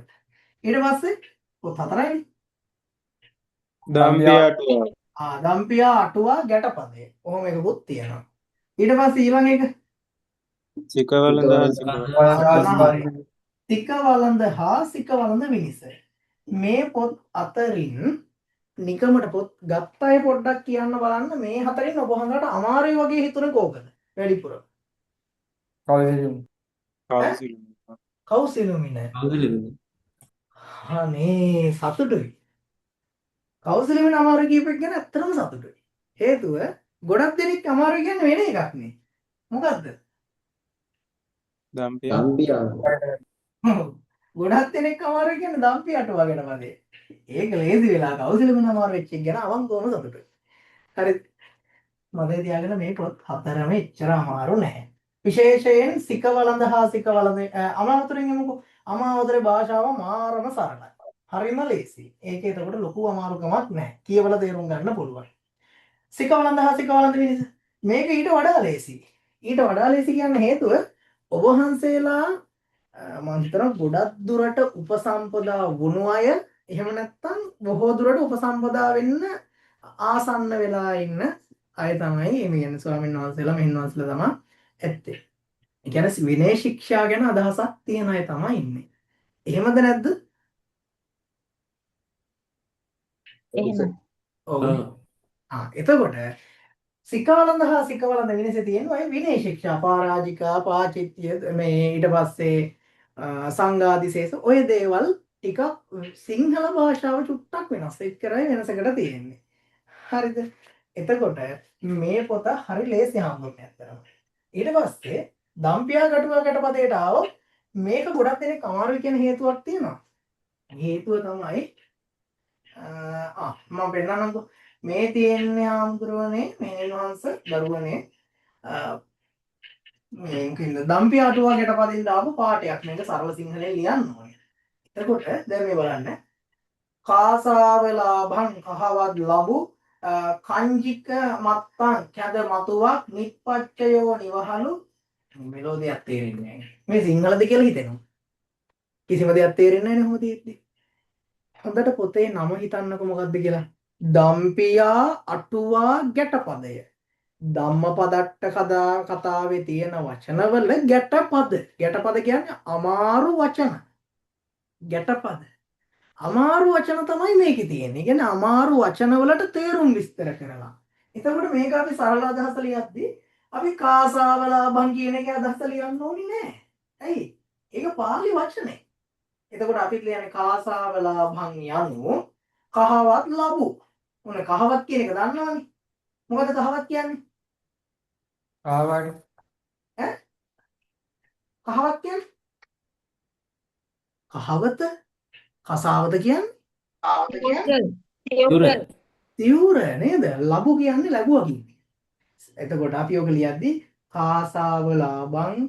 ඊට පස්සේ පොත් 4යිනේ. දම්පිය අටුවා. දම්පියා අටුවා ගැටපදය. කොහොම එකකුත් තියෙනවා. ඊට පස්සේ ඊළඟ එක සිකවලඳ තිකවලඳ හා සිකවලඳ විනිස. මේ පොත් අතරින් නිකමට පොත් ගත්ත අය පොඩ්ඩක් කියන්න බලන්න මේ හතරින් ඔබ හොඳට අමාරුයි වගේ හිතුනේ කෝකද? වැඩිපුර. කවුසිලුමින. අනේ සතුටුයි. කවුසිලුමින අමාරු කියපු එක ගැන ඇත්තටම සතුටුයි. හේතුව ගොඩක් දෙනෙක් අමාරු කියන්නේ වෙන එකක් නේ. මොකද්ද? දම්පියා. ගොඩක් දෙනෙක් අමාරු කියන්නේ දම්පි අටුවා ගැන පදේ. ඒක ලේසි වෙලා කවුසල වෙන අමාරු වෙච්ච එක ගැන අවංකවම සතුටුයි. හරිද? මදේ තියාගෙන මේ පොත් හතරම එච්චර අමාරු නැහැ. විශේෂයෙන් සිකවලඳ හා සිකවලඳ අමාවතුරින් යමුකෝ. අමාවතුරේ භාෂාව මාරම සරලයි. හරිම ලේසි. ඒක එතකොට ලොකු අමාරුකමක් නැහැ. කියවලා තේරුම් ගන්න පුළුවන්. සිකවලඳ හා සිකවලඳ විනිස මේක ඊට වඩා ලේසි. ඊට වඩා ලේසි කියන්න හේතුව ඔබ වහන්සේලා මම හිතනවා ගොඩක් දුරට උපසම්පදා වුණු අය එහෙම නැත්නම් බොහෝ දුරට උපසම්පදා වෙන්න ආසන්න වෙලා ඉන්න අය තමයි මේ කියන්නේ ස්වාමීන් වහන්සේලා මෙහෙන් වහන්සේලා තමයි ඇත්තේ. ඒ කියන්නේ විනය ශික්ෂා ගැන අදහසක් තියෙන අය තමයි ඉන්නේ. එහෙමද නැද්ද? එහෙමයි. ඔව්. එතකොට සිකවලඳ හා සිකවලඳ විනිසේ තියෙනවා ඒ විනය ශික්ෂා පරාජිකා පාචිත්‍ය මේ ඊට පස්සේ සංඝාදිශේෂ ඔය දේවල් ටිකක් සිංහල භාෂාව චුට්ටක් වෙනස් එක්කරයි වෙනසකට තියෙන්නේ. හරිද? එතකොට මේ පොත හරි ලේසි හම්බුනේ අතරම. ඊට පස්සේ දම්පියා ගැටුවා ගැටපදයට ආවොත් මේක ගොඩක් දෙනෙක් අමාරුයි කියන හේතුවක් තියෙනවා. හේතුව තමයි මම පෙන්නන්නම්කෝ. මේ තියෙන්නේ ආම්දුරවනේ මේ වහන්ස දරුවනේ මේකින් දම්පියා ගැටුවා ගැටපදින් දාපු පාඩයක්. මේක සරල සිංහලෙන් ලියන්න ඕනේ. එතකොට දැන් මේ බලන්න. කාසාවලාභං කහවත් ලැබු කංජික මත්තං කැද මතුවක් නිප්පච්චයෝ නිවහලු මෙලෝදියක් තේරෙන්නේ නැහැ. මේ සිංහලද කියලා හිතෙනවා. කිසිම දෙයක් තේරෙන්නේ නැහැ නේ කොහොමද තියෙන්නේ. හොඳට පොතේ නම හිතන්නකො මොකද්ද කියලා. දම්පියා අටුවා ගැටපදය. ධම්මපදට්ට කතාවේ තියෙන වචනවල ගැටපද. ගැටපද කියන්නේ අමාරු වචන. ගැටපද. අමාරු වචන තමයි මේකේ තියෙන්නේ. කියන්නේ අමාරු වචන වලට තේරුම් විස්තර කරලා. එතකොට මේක අපි සරල අදහස ලියද්දී අපි කාසාවලාභං කියන එකේ අදහස ලියන්න ඕනේ නෑ. ඇයි? ඒක පාලි වචනේ. එතකොට අපි කියන්නේ කාසාවලාභං යනු කහවත් ලැබු. මොන කහවත් කියන එක දන්නවනේ. මොකද කහවත් කියන්නේ? ආවාඩි. කහවත් කියන්නේ? කහවත කසාවත කියන්නේ? තිවුර නේද? ලැබු කියන්නේ ලැබුවා කියන්නේ. එතකොට අපි ඔක ලියද්දී කාසාවලාභං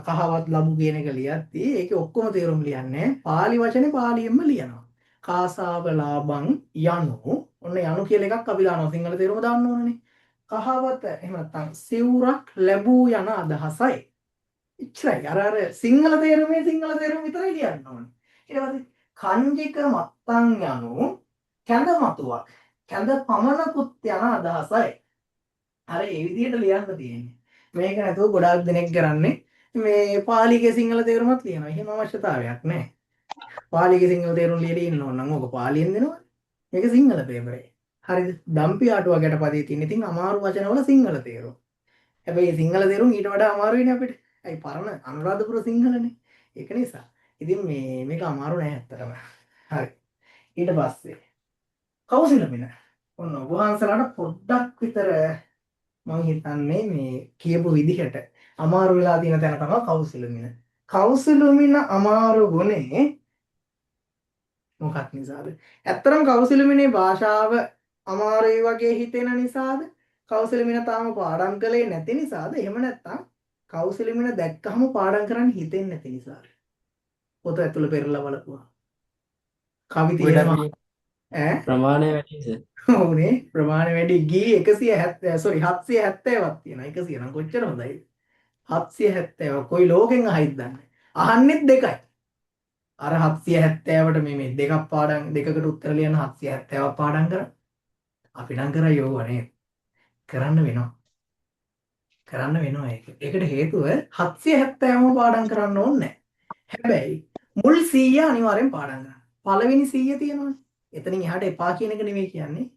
කහවත් ලැබු කියන එක ලියද්දී ඒකේ ඔක්කොම තේරුම් ලියන්නේ පාලි වචනේ පාලියෙන්ම ලියනවා. කාසාවලාභං යනු ඔන්න යනු කියලා එකක් අපි දානවා සිංහල තේරුම දාන්න ඕනනේ. කහවත එහෙම නැත්නම් සිවුරක් ලැබූ යන අදහසයි. ඉච්චරයි. අර සිංහල තේරුම විතරයි ලියන්න ඕනේ. ඊට පස්සේ කංජික මත්තං යනු කැඳ මතුවක්. කැඳ පමණකුත් යන අදහසයි. අර ඒ විදිහට ලියන්න තියෙන්නේ. මේක නැතුව ගොඩාක් දෙනෙක් කරන්නේ මේ පාලිගේ සිංහල තේරුමක් ලියනවා. එහෙම අවශ්‍යතාවයක් නැහැ. පාලිගේ සිංහල තේරුම් ලියලා ඉන්න ඕන නම් ඔක පාලියෙන් දෙනවා. මේක සිංහල පේපරේ. හරිද? දම්පියාටුවා ගැටපදේ තියෙන ඉතින් අමාරු වචනවල සිංහල තේරුම්. හැබැයි සිංහල තේරුම් ඊට වඩා අමාරුයිනේ අපිට. අයි පරණ අනුරාධපුර සිංහලනේ. ඒක නිසා. ඉතින් මේක අමාරු නෑ ඇත්තටම. හරි. ඊට පස්සේ කෞසිලමින. ඔන්න ඔබ වහන්සලාට පොඩ්ඩක් විතර මම හිතන්නේ මේ කියපු විදිහට අමාරු වෙලා තියෙන තැන තමයි කෞසිලමින. කෞසිලමින අමාරු ගුණේ මොකක් නිසාද? ඇත්තටම කෞසිලමිනේ භාෂාව අමාරුයි වගේ හිතෙන නිසාද? කෞසිලමින තාම පාඩම් කළේ නැති නිසාද? එහෙම නැත්නම් කෞසිලමින දැක්කහම පාඩම් කරන්න හිතෙන්නේ නැති නිසාද? පොත ඇතුළ පෙරලා බලපුවා. කවි තියෙනවා ප්‍රමාණය වැඩි සර්. ඔව්නේ ප්‍රමාණය වැඩි ගී 170 770ක් තියෙනවා. 100 නම් කොච්චර හොඳයි. 770 කොයි ලෝකෙන් අහයිද දන්නේ. අහන්නෙත් දෙකයි. අර 770ට මේ දෙකක් පාඩම් දෙකකට උත්තර ලියන්න 770ක් පාඩම් කරා. අපි නම් කරා යෝව නේද? කරන්න වෙනවා ඒක. ඒකට හේතුව 770ම පාඩම් කරන්න ඕනේ නැහැ. හැබැයි මුල් 100 අනිවාර්යෙන් පාඩම් කරන්න. පළවෙනි 100 තියෙනවනේ. එතනින් එහාට එපා කියන එක නෙමෙයි කියන්නේ.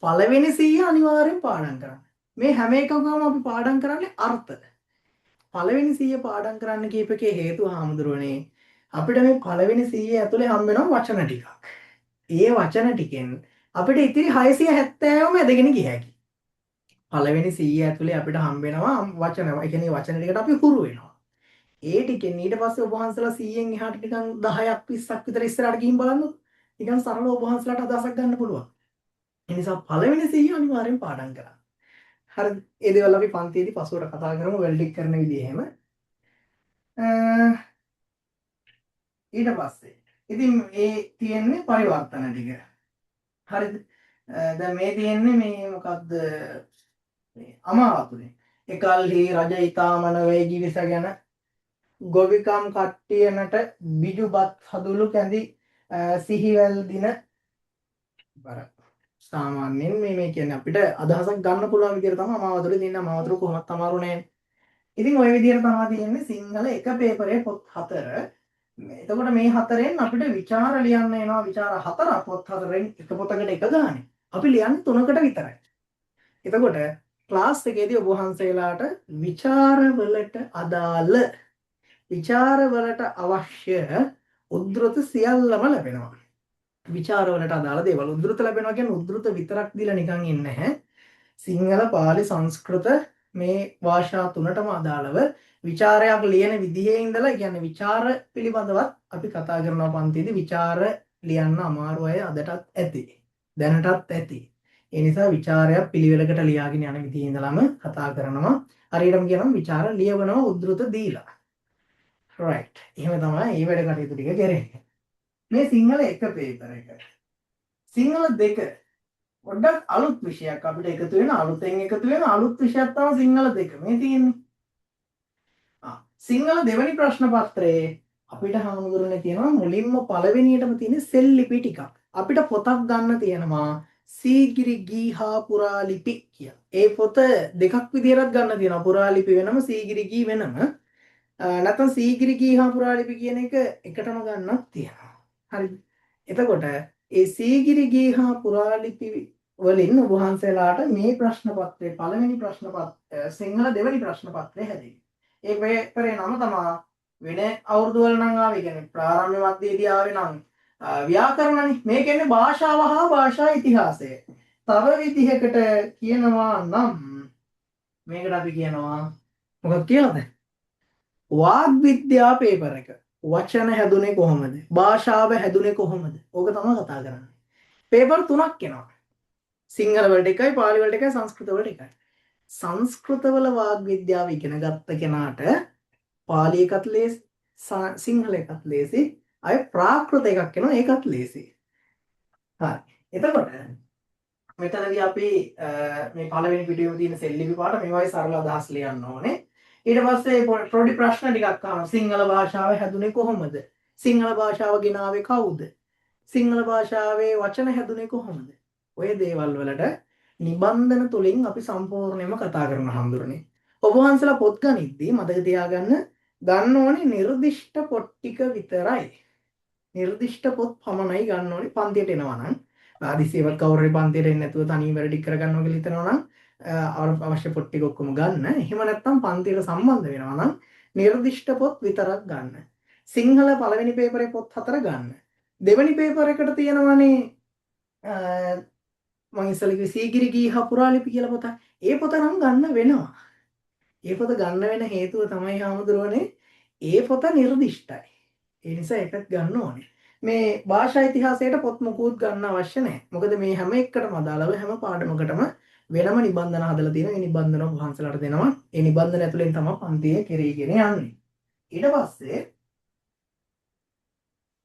පළවෙනි 100 අනිවාර්යෙන් පාඩම් කරන්න. මේ හැම එකකම අපි පාඩම් කරන්නේ අර්ථ. පළවෙනි 100 පාඩම් කරන්න කීපකේ හේතුව හාමුදුරුවනේ අපිට මේ පළවෙනි 100 ඇතුලේ හම්බ වෙනවා වචන ටිකක්. ඒ වචන ටිකෙන් අපිට ඉතිරි 670ම ඇදගෙන ගිය හැකියි. පළවෙනි 100 ඇතුලේ අපිට හම්බ වෙනවා වචන. ඒ කියන්නේ වචන ටිකට අපි හුරු වෙනවා. ඒ ටිකෙන් ඊට පස්සේ ඔබ වහන්සේලා 100න් එහාට නිකන් 10ක් 20ක් විතර ඉස්සරහට ගිහින් බලන්නකො. නිකන් සරල ඔබ වහන්සේලාට අදහසක් ගන්න පුළුවන්. ඒ නිසා පළවෙනි 100 අනිවාර්යෙන් පාඩම් කරන්න. හරිද? ඒ දේවල් අපි පන්තියේදී පසුවට කතා කරමු වෙල්ඩික් කරන විදිහ එහෙම. ඊට පස්සේ ඉතින් මේ තියෙන්නේ පරිවර්තන ටික. හරිද? දැන් මේ තියෙන්නේ මේ මොකද්ද? මේ අමාවතුනේ. එකල්හි රජ ඊතාමන වේගී විසගෙන ගොවිකම් කට්ටියනට බිජුබත් හදුලු කැඳි සිහිවැල් දින බර සාමාන්‍යයෙන් මේ කියන්නේ අපිට අදහසක් ගන්න පුළුවන් විදිහට තමයි අමාවතුලේ තියෙන අමාවතුල කොහොමත් අමාරු නෑනේ. ඉතින් ওই විදිහට තමයි තියෙන්නේ සිංහල එක පේපරේ පොත් 4. එතකොට මේ 4ෙන් අපිට විචාර ලියන්න එනවා විචාර 4ක් පොත් 4ෙන් එක පොතකට එක ගානේ. අපි ලියන්නේ 3කට විතරයි. එතකොට ක්ලාස් එකේදී ඔබ වහන්සේලාට විචාරවලට අදාළ විචාරවලට අවශ්‍ය උද්දෘත සියල්ලම ලැබෙනවා. විචාරවලට අදාළ දේවල් උද්දෘත ලැබෙනවා කියන්නේ උද්දෘත විතරක් දීලා නිකන් ඉන්නේ නැහැ. සිංහල, පාලි, සංස්කෘත මේ භාෂා තුනටම අදාළව විචාරයක් ලියන විදිහේ ඉඳලා කියන්නේ විචාර පිළිබඳවත් අපි කතා කරනවා පන්තියේදී. විචාර ලියන්න අමාරු අය අදටත් ඇති. දැනටත් ඇති. ඒ නිසා විචාරයක් පිළිවෙලකට ලියාගෙන යන විදිහේ ඉඳලාම කතා කරනවා. හරියටම කියනවා විචාර ලියවනවා උද්දෘත දීලා. right. එහෙම තමයි මේ වැඩ කටයුතු ටික කරන්නේ. මේ සිංහල එක පේපර් එක. සිංහල 2 පොඩ්ඩක් අලුත් විෂයක් අපිට එකතු වෙන අලුතෙන් එකතු වෙන අලුත් විෂයක් තමයි සිංහල 2 මේ තියෙන්නේ. සිංහල දෙවැනි ප්‍රශ්න පත්‍රයේ අපිට හාමුදුරනේ තියෙනවා මුලින්ම පළවෙනියටම තියෙන සෙල් ලිපි ටිකක්. අපිට පොතක් ගන්න තියෙනවා සීගිරි ගීහා පුරාලිපි කියලා. ඒ පොත දෙකක් විදිහට ගන්න තියෙනවා. පුරාලිපි වෙනම සීගිරි ගී වෙනම. නැත්නම් සීගිරි ගීහා පුරාලිපි කියන එක එකටම ගන්නත් තියෙනවා. හරිද? එතකොට ඒ සීගිරි ගීහා පුරාලිපි වලින් ඔබ වහන්සේලාට මේ ප්‍රශ්න පත්‍රයේ පළවෙනි ප්‍රශ්න පත්‍රය සිංහල දෙවෙනි ප්‍රශ්න පත්‍රය හැදෙන්නේ. ඒ පේපරේ නම තමයි වෙන අවුරුදු වල නම් ආවේ කියන්නේ ප්‍රාරම්භ මධ්‍යයේදී ආවේ නම් ව්‍යාකරණනේ. මේ කියන්නේ භාෂාව හා භාෂා ඉතිහාසය. තව විදිහකට කියනවා නම් මේකට අපි කියනවා මොකක්ද කියලාද? වාග් විද්‍යා පේපර් එක. වචන හැදුනේ කොහොමද? භාෂාව හැදුනේ කොහොමද? ඕක තමයි කතා කරන්නේ. පේපර් 3ක් එනවා. සිංහල වලට එකයි, පාලි වලට එකයි, සංස්කෘත වලට එකයි. සංස්කෘත වල වාග් විද්‍යාව ඉගෙන ගත්ත කෙනාට පාලි එකත් ලේසි, සිංහල එකත් ලේසි, අය ප්‍රාකෘත එකක් එනවා ඒකත් ලේසි. හරි. එතකොට මෙතනදී අපි මේ පළවෙනි පිටුවේ තියෙන සෙල් ලිපි පාඩ මේවායි සරල අදහස් ලියන්න ඕනේ. ඊට පස්සේ පොඩි ප්‍රශ්න ටිකක් අහනවා. සිංහල භාෂාව හැදුනේ කොහොමද? සිංහල භාෂාව ගෙනාවේ කවුද? සිංහල භාෂාවේ වචන හැදුනේ කොහොමද? ඔය දේවල් වලට නිබන්ධන තුලින් අපි සම්පූර්ණයෙන්ම කතා කරන හඳුරන්නේ. ඔබ වහන්සේලා පොත් ගනිද්දී මතක තියාගන්න ගන්න ඕනේ නිර්දිෂ්ට පොත් ටික විතරයි. නිර්දිෂ්ට පොත් පමණයි ගන්න ඕනේ පන්තියට එනවා නම්. ආදිසේවත් කවුරුරි පන්තියට එන්නේ නැතුව තනියම වැඩ ටික කරගන්නවා කියලා හිතනවා නම් අවශ්‍ය පොත් ටික ඔක්කොම ගන්න. එහෙම නැත්නම් පන්තියට සම්බන්ධ වෙනවා නම් නිර්දිෂ්ට පොත් විතරක් ගන්න. සිංහල පළවෙනි පේපරේ පොත් 4 ගන්න. දෙවෙනි පේපර් එකට තියෙනවානේ මම ඉස්සෙල්ලා කිව්වේ සීගිරි ගීහා පුරාලිපි කියලා පොත. ඒ පොත නම් ගන්න වෙනවා. ඒ පොත ගන්න වෙන හේතුව තමයි හාමුදුරුවනේ ඒ පොත නිර්දිෂ්ටයි. ඒ නිසා ඒකත් ගන්න ඕනේ. මේ භාෂා ඉතිහාසයට පොත් මොකුත් ගන්න අවශ්‍ය නැහැ. මොකද මේ හැම එකකටම අදාළව හැම පාඩමකටම වෙනම නිබන්ධන හදලා තියෙනවා. ඒ නිබන්ධන වහන්සලාට දෙනවා. ඒ නිබන්ධන ඇතුලෙන් තමයි පන්තියේ කෙරීගෙන යන්නේ. ඊට පස්සේ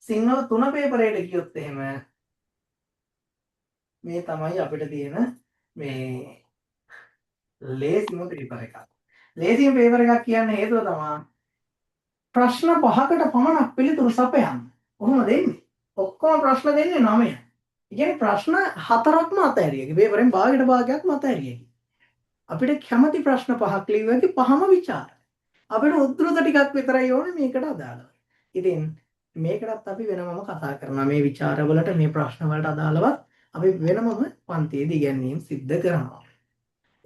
සිංහල 3 පේපරයට ගියොත් එහෙම මේ තමයි අපිට තියෙන මේ ලේසිම පේපර් එකක්. ලේසිම පේපර් එකක් කියන්න හේතුව තමයි ප්‍රශ්න 5කට පමණක් පිළිතුරු සපයන්න. කොහොමද දෙන්නේ? ඔක්කොම ප්‍රශ්න දෙන්නේ 9. ඒ කියන්නේ ප්‍රශ්න 4ක්ම අතහැරියකි. පේපරෙන් භාගයට භාගයක් අතහැරියකි. අපිට කැමති ප්‍රශ්න 5ක් ලියුවකි 5ම විචාර. අපිට උද්දෘත ටිකක් විතරයි ඕනේ මේකට අදාළව. ඉතින් මේකටත් අපි වෙනමම කතා කරනවා. මේ විචාරවලට මේ ප්‍රශ්න වලට අදාළව අපි වෙනමම පන්තියේදී ඉගෙනීම් සිද්ධ කරනවා.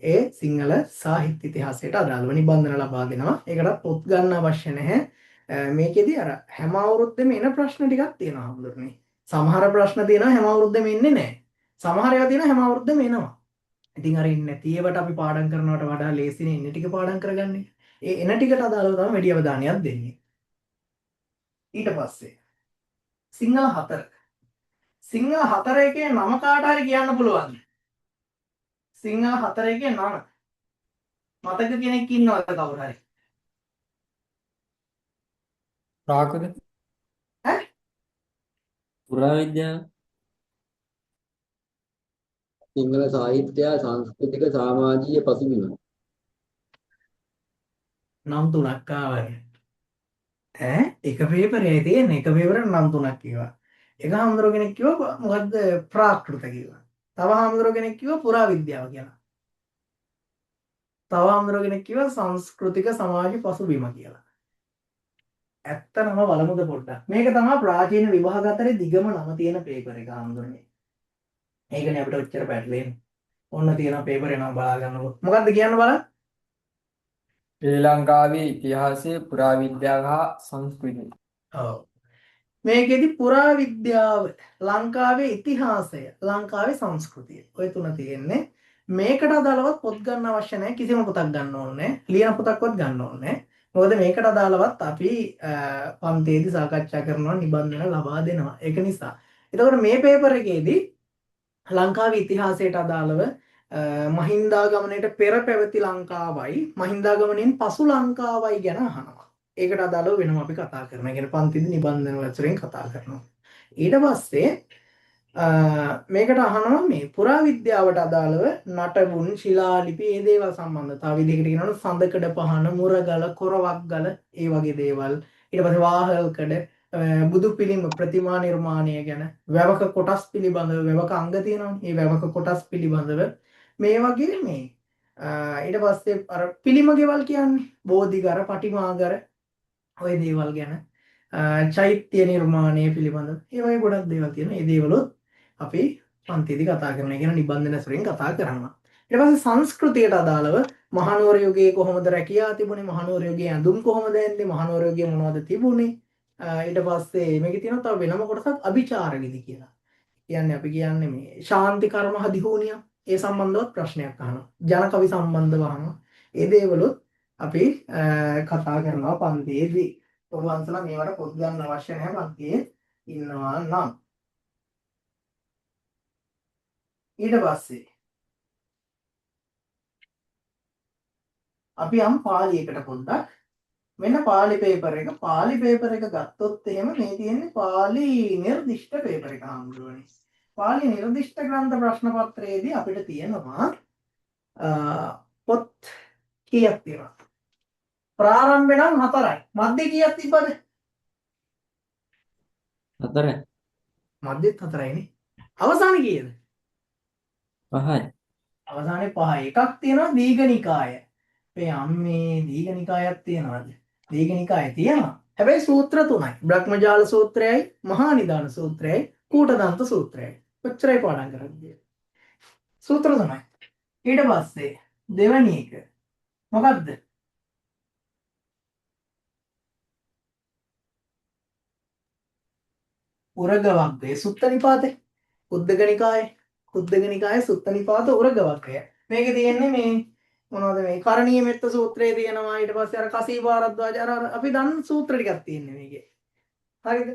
ඒ සිංහල සාහිත්‍ය ඉතිහාසයට අදාළව නිබන්ධන ලබා දෙනවා. ඒකට පොත් ගන්න අවශ්‍ය නැහැ. මේකෙදි අර හැම අවුරුද්දෙම එන ප්‍රශ්න ටිකක් තියෙනවා හඳුරන්නේ. සමහර ප්‍රශ්න තියෙනවා හැම අවුරුද්දෙම එන්නේ නැහැ. සමහර ඒවා තියෙනවා හැම අවුරුද්දෙම එනවා. ඉතින් අර ඉන්නේ නැති ඒවට අපි පාඩම් කරනවට වඩා ලේසියෙන් ඉන්න ටික පාඩම් කරගන්නේ. ඒ එන ටිකට අදාළව තමයි වැඩි අවධානයක් දෙන්නේ. ඊට පස්සේ සිංහල 4. සිංහල 4 එකේ නම කාට හරි කියන්න පුළුවන්. සිංහල 4 එකේ නම. මතක කෙනෙක් ඉන්නවද කවුරු හරි? ප්‍රාකෘත ඈ? පුරාවිද්‍යාව සිංහල සාහිත්‍ය සංස්කෘතික සමාජීය පසුබිම නම් 3ක් ආවනේ. එක පේපරේ තියෙන එක පේපරේ නම් 3ක් කිව්වා. එක හාමුදුරුවෝ කෙනෙක් කිව්වා මොකද්ද ප්‍රාකෘත කිව්වා. තව හාමුදුරුවෝ කෙනෙක් කිව්වා පුරාවිද්‍යාව කියලා. තව හාමුදුරුවෝ කෙනෙක් කිව්වා සංස්කෘතික සමාජ පසුබිම කියලා. ඇත්තම බලමුද පොඩ්ඩක්. මේක තමයි ප්‍රාචීන විභාග අතරේ දිගම නම තියෙන පේපර් එක හාමුදුරනේ. ඒකනේ අපිට ඔච්චර පැටලෙන්නේ. ඔන්න තියෙන පේපරේ නම බලා ගන්නකො. මොකද්ද කියන්න බලන්න? ශ්‍රී ලංකාවේ ඉතිහාසය පුරාවිද්‍යාව හා සංස්කෘතිය. ඔව්. මේකෙදි පුරාවිද්‍යාව, ලංකාවේ ඉතිහාසය, ලංකාවේ සංස්කෘතිය. ඔය තුන තියෙන්නේ. මේකට අදාළවත් පොත් ගන්න අවශ්‍ය නැහැ. කිසිම පොතක් ගන්න ඕනේ නැහැ. ලියන පොතක්වත් ගන්න ඕනේ නැහැ. මොකද මේකට අදාළවත් අපි පන්තියේදී සාකච්ඡා කරනවා නිබන්ධන ලබා දෙනවා. ඒක නිසා. එතකොට මේ පේපර් එකේදී ලංකාවේ ඉතිහාසයට අදාළව මහින්දාගමනයට පෙර පැවති ලංකාවයි මහින්දාගමනයෙන් පසු ලංකාවයි ගැන අහනවා. ඒකට අදාළව වෙනම අපි කතා කරනවා. ඒ කියන්නේ පන්තිදී නිබන්ධන වචනෙන් කතා කරනවා. ඊට පස්සේ මේකට අහනවා මේ පුරාවිද්‍යාවට අදාළව නටබුන් ශිලාලිපි මේ දේවල් සම්බන්ධ. තව විදිහකට කියනවනම් සඳකඩ පහන, මුරගල, කොරවක්ගල ඒ වගේ දේවල්. ඊට පස්සේ වාහල්කඩ බුදු පිළිම ප්‍රතිමා නිර්මාණය ගැන, වැවක කොටස් පිළිබඳව, වැවක අංග තියෙනවනේ. මේ වැවක කොටස් පිළිබඳව මේ වගේ මේ ඊට පස්සේ අර පිළිම ගෙවල් කියන්නේ බෝධිඝර, පටිමාඝර ඔය දේවල් ගැන, චෛත්‍ය නිර්මාණය පිළිබඳව ඒ වගේ ගොඩක් දේවල් තියෙනවා. මේ දේවලුත් අපි පන්තියේදී කතා කරනවා. කියන නිබන්ධන සුරින් කතා කරනවා. ඊට පස්සේ සංස්කෘතියට අදාළව මහනුවර යුගයේ කොහොමද රැකියා තිබුණේ, මහනුවර යුගයේ ඇඳුම් කොහොමද ඇඳේ, මහනුවර යුගයේ මොනවද තිබුණේ. ඊට පස්සේ මේකේ තියෙනවා තව වෙනම කොටසක් අභිචාර විධි කියලා. කියන්නේ අපි කියන්නේ මේ ශාන්ති කර්ම හදිහෝනිය ඒ සම්බන්ධවත් ප්‍රශ්නයක් අහනවා. ජන කවි සම්බන්ධව අහනවා. ඒ දේවලුත් අපි කතා කරනවා පන්තියේදී. ඔබ වහන්සලා මේවට පොත් ගන්න අවශ්‍ය නැහැ පන්තියේ ඉන්නවා නම්. ඊට පස්සේ අපි යම් පාලියකට පොඩ්ඩක් මෙන්න පාලි පේපර් එක. පාලි පේපර් එක ගත්තොත් එහෙම මේ තියෙන්නේ පාලි නිර්දිෂ්ට පේපර් එක හම්බුනේ. පාලි නිර්දිෂ්ට ග්‍රන්ථ ප්‍රශ්න පත්‍රයේදී අපිට තියෙනවා පොත් කීයක් තියෙනවද? ප්‍රාරම්භය නම් 4යි. මැදේ කීයක් තිබ්බද? 4යි. මැදෙත් 4යිනේ. අවසානේ කීයද? 5යි. අවසානේ 5යි. එකක් තියෙනවා දීඝනිකාය. මේ අම්මේ දීඝනිකායක් තියෙනවද? දීඝනිකාය තියෙනවා. හැබැයි සූත්‍ර 3යි. බ්‍රහ්මජාල සූත්‍රයයි, මහා නිදාන සූත්‍රයයි, කූටදන්ත සූත්‍රයයි. ඔච්චරයි පාඩම් කරන්නේ. සූත්‍ර 3යි. ඊට පස්සේ දෙවැනි එක මොකද්ද? උරගවග්ගය සුත්ත නිපාතේ. කුද්දකනිකාය. කුද්දකනිකාය සුත්ත නිපාත උරගවග්ගය. මේකේ තියෙන්නේ මේ මොනවද මේ කරණීය මෙත්ත සූත්‍රයේ තියෙනවා. ඊට පස්සේ අර කසීපාරද්වාජ අර අපි දන්න සූත්‍ර ටිකක් තියෙන්නේ මේකේ. හරිද?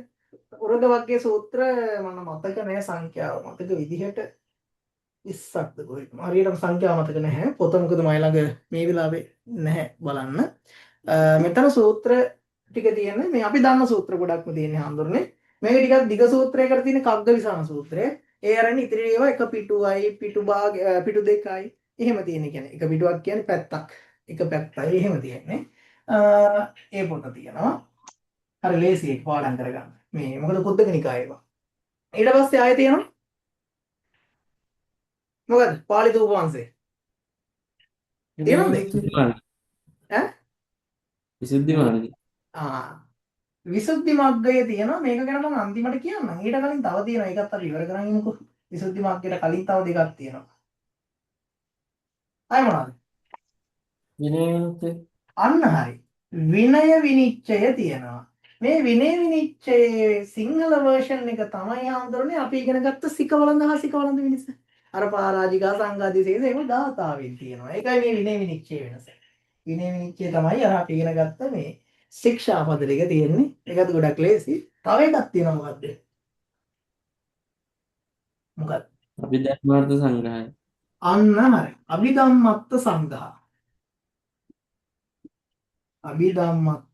උරගවග්ගයේ සූත්‍ර මම මතක නැහැ සංඛ්‍යාව. මතක විදිහට 20ක්ද කොහෙද? හරියටම සංඛ්‍යාව මතක නැහැ. පොත මොකද මයි ළඟ මේ වෙලාවේ නැහැ බලන්න. මෙතන සූත්‍ර ටික තියෙන්නේ මේ අපි දන්න සූත්‍ර ගොඩක්ම තියෙන්නේ හඳුරන්නේ. මේක ටිකක් දිග සූත්‍රයකට තියෙන කග්ගවිසාන සූත්‍රය. ඒ අරන්නේ ඉතිරි ඒවා එක පිටුවයි, පිටු දෙකයි එහෙම තියෙන කියන්නේ. එක පිටුවක් කියන්නේ පැත්තක්. එක පැත්තයි එහෙම තියෙන්නේ. ඒ පොත තියෙනවා. අර ලේසි එක පාඩම් කරගන්න. මේ මොකද කුද්දකනිකාය ඒවා. ඊට පස්සේ ආයෙ තියෙනවා මොකද? පාලි දූපවංශය. තියෙනවද? ඈ? විසුද්ධි මාර්ගය. විසුද්ධි මග්ගය තියෙනවා. මේක ගැන මම අන්තිමට කියන්නම්. ඊට කලින් තව තියෙනවා. ඒකත් අපි ඉවර කරගන්නමුකෝ. විසුද්ධි මග්ගයට කලින් තව දෙකක් තියෙනවා. අය මොනවද? විනය විනිශ්චය. අන්න හරි. විනය විනිශ්චය තියෙනවා. මේ විනය විනිශ්චයේ සිංහල වර්ෂන් එක තමයි හඳුරන්නේ අපි ඉගෙන ගත්ත සිකවලඳ හා සිකවලඳ විනිස. අර පරාජිකා සංඝාදිශේෂ ඒක ගාථාවෙන් තියෙනවා. ඒකයි මේ විනය විනිශ්චය වෙනස. විනය විනිශ්චය තමයි අර අපි ඉගෙන ගත්ත මේ ශික්ෂාපද ටික තියෙන්නේ. ඒකත් ගොඩක් ලේසි. තව එකක් තියෙනවා මොකද්ද? මොකක්ද? අභිධර්මාර්ථ සංග්‍රහය. අන්න හරි. අභිධම්මත්ත සංඝහ. අභිධම්මත්ත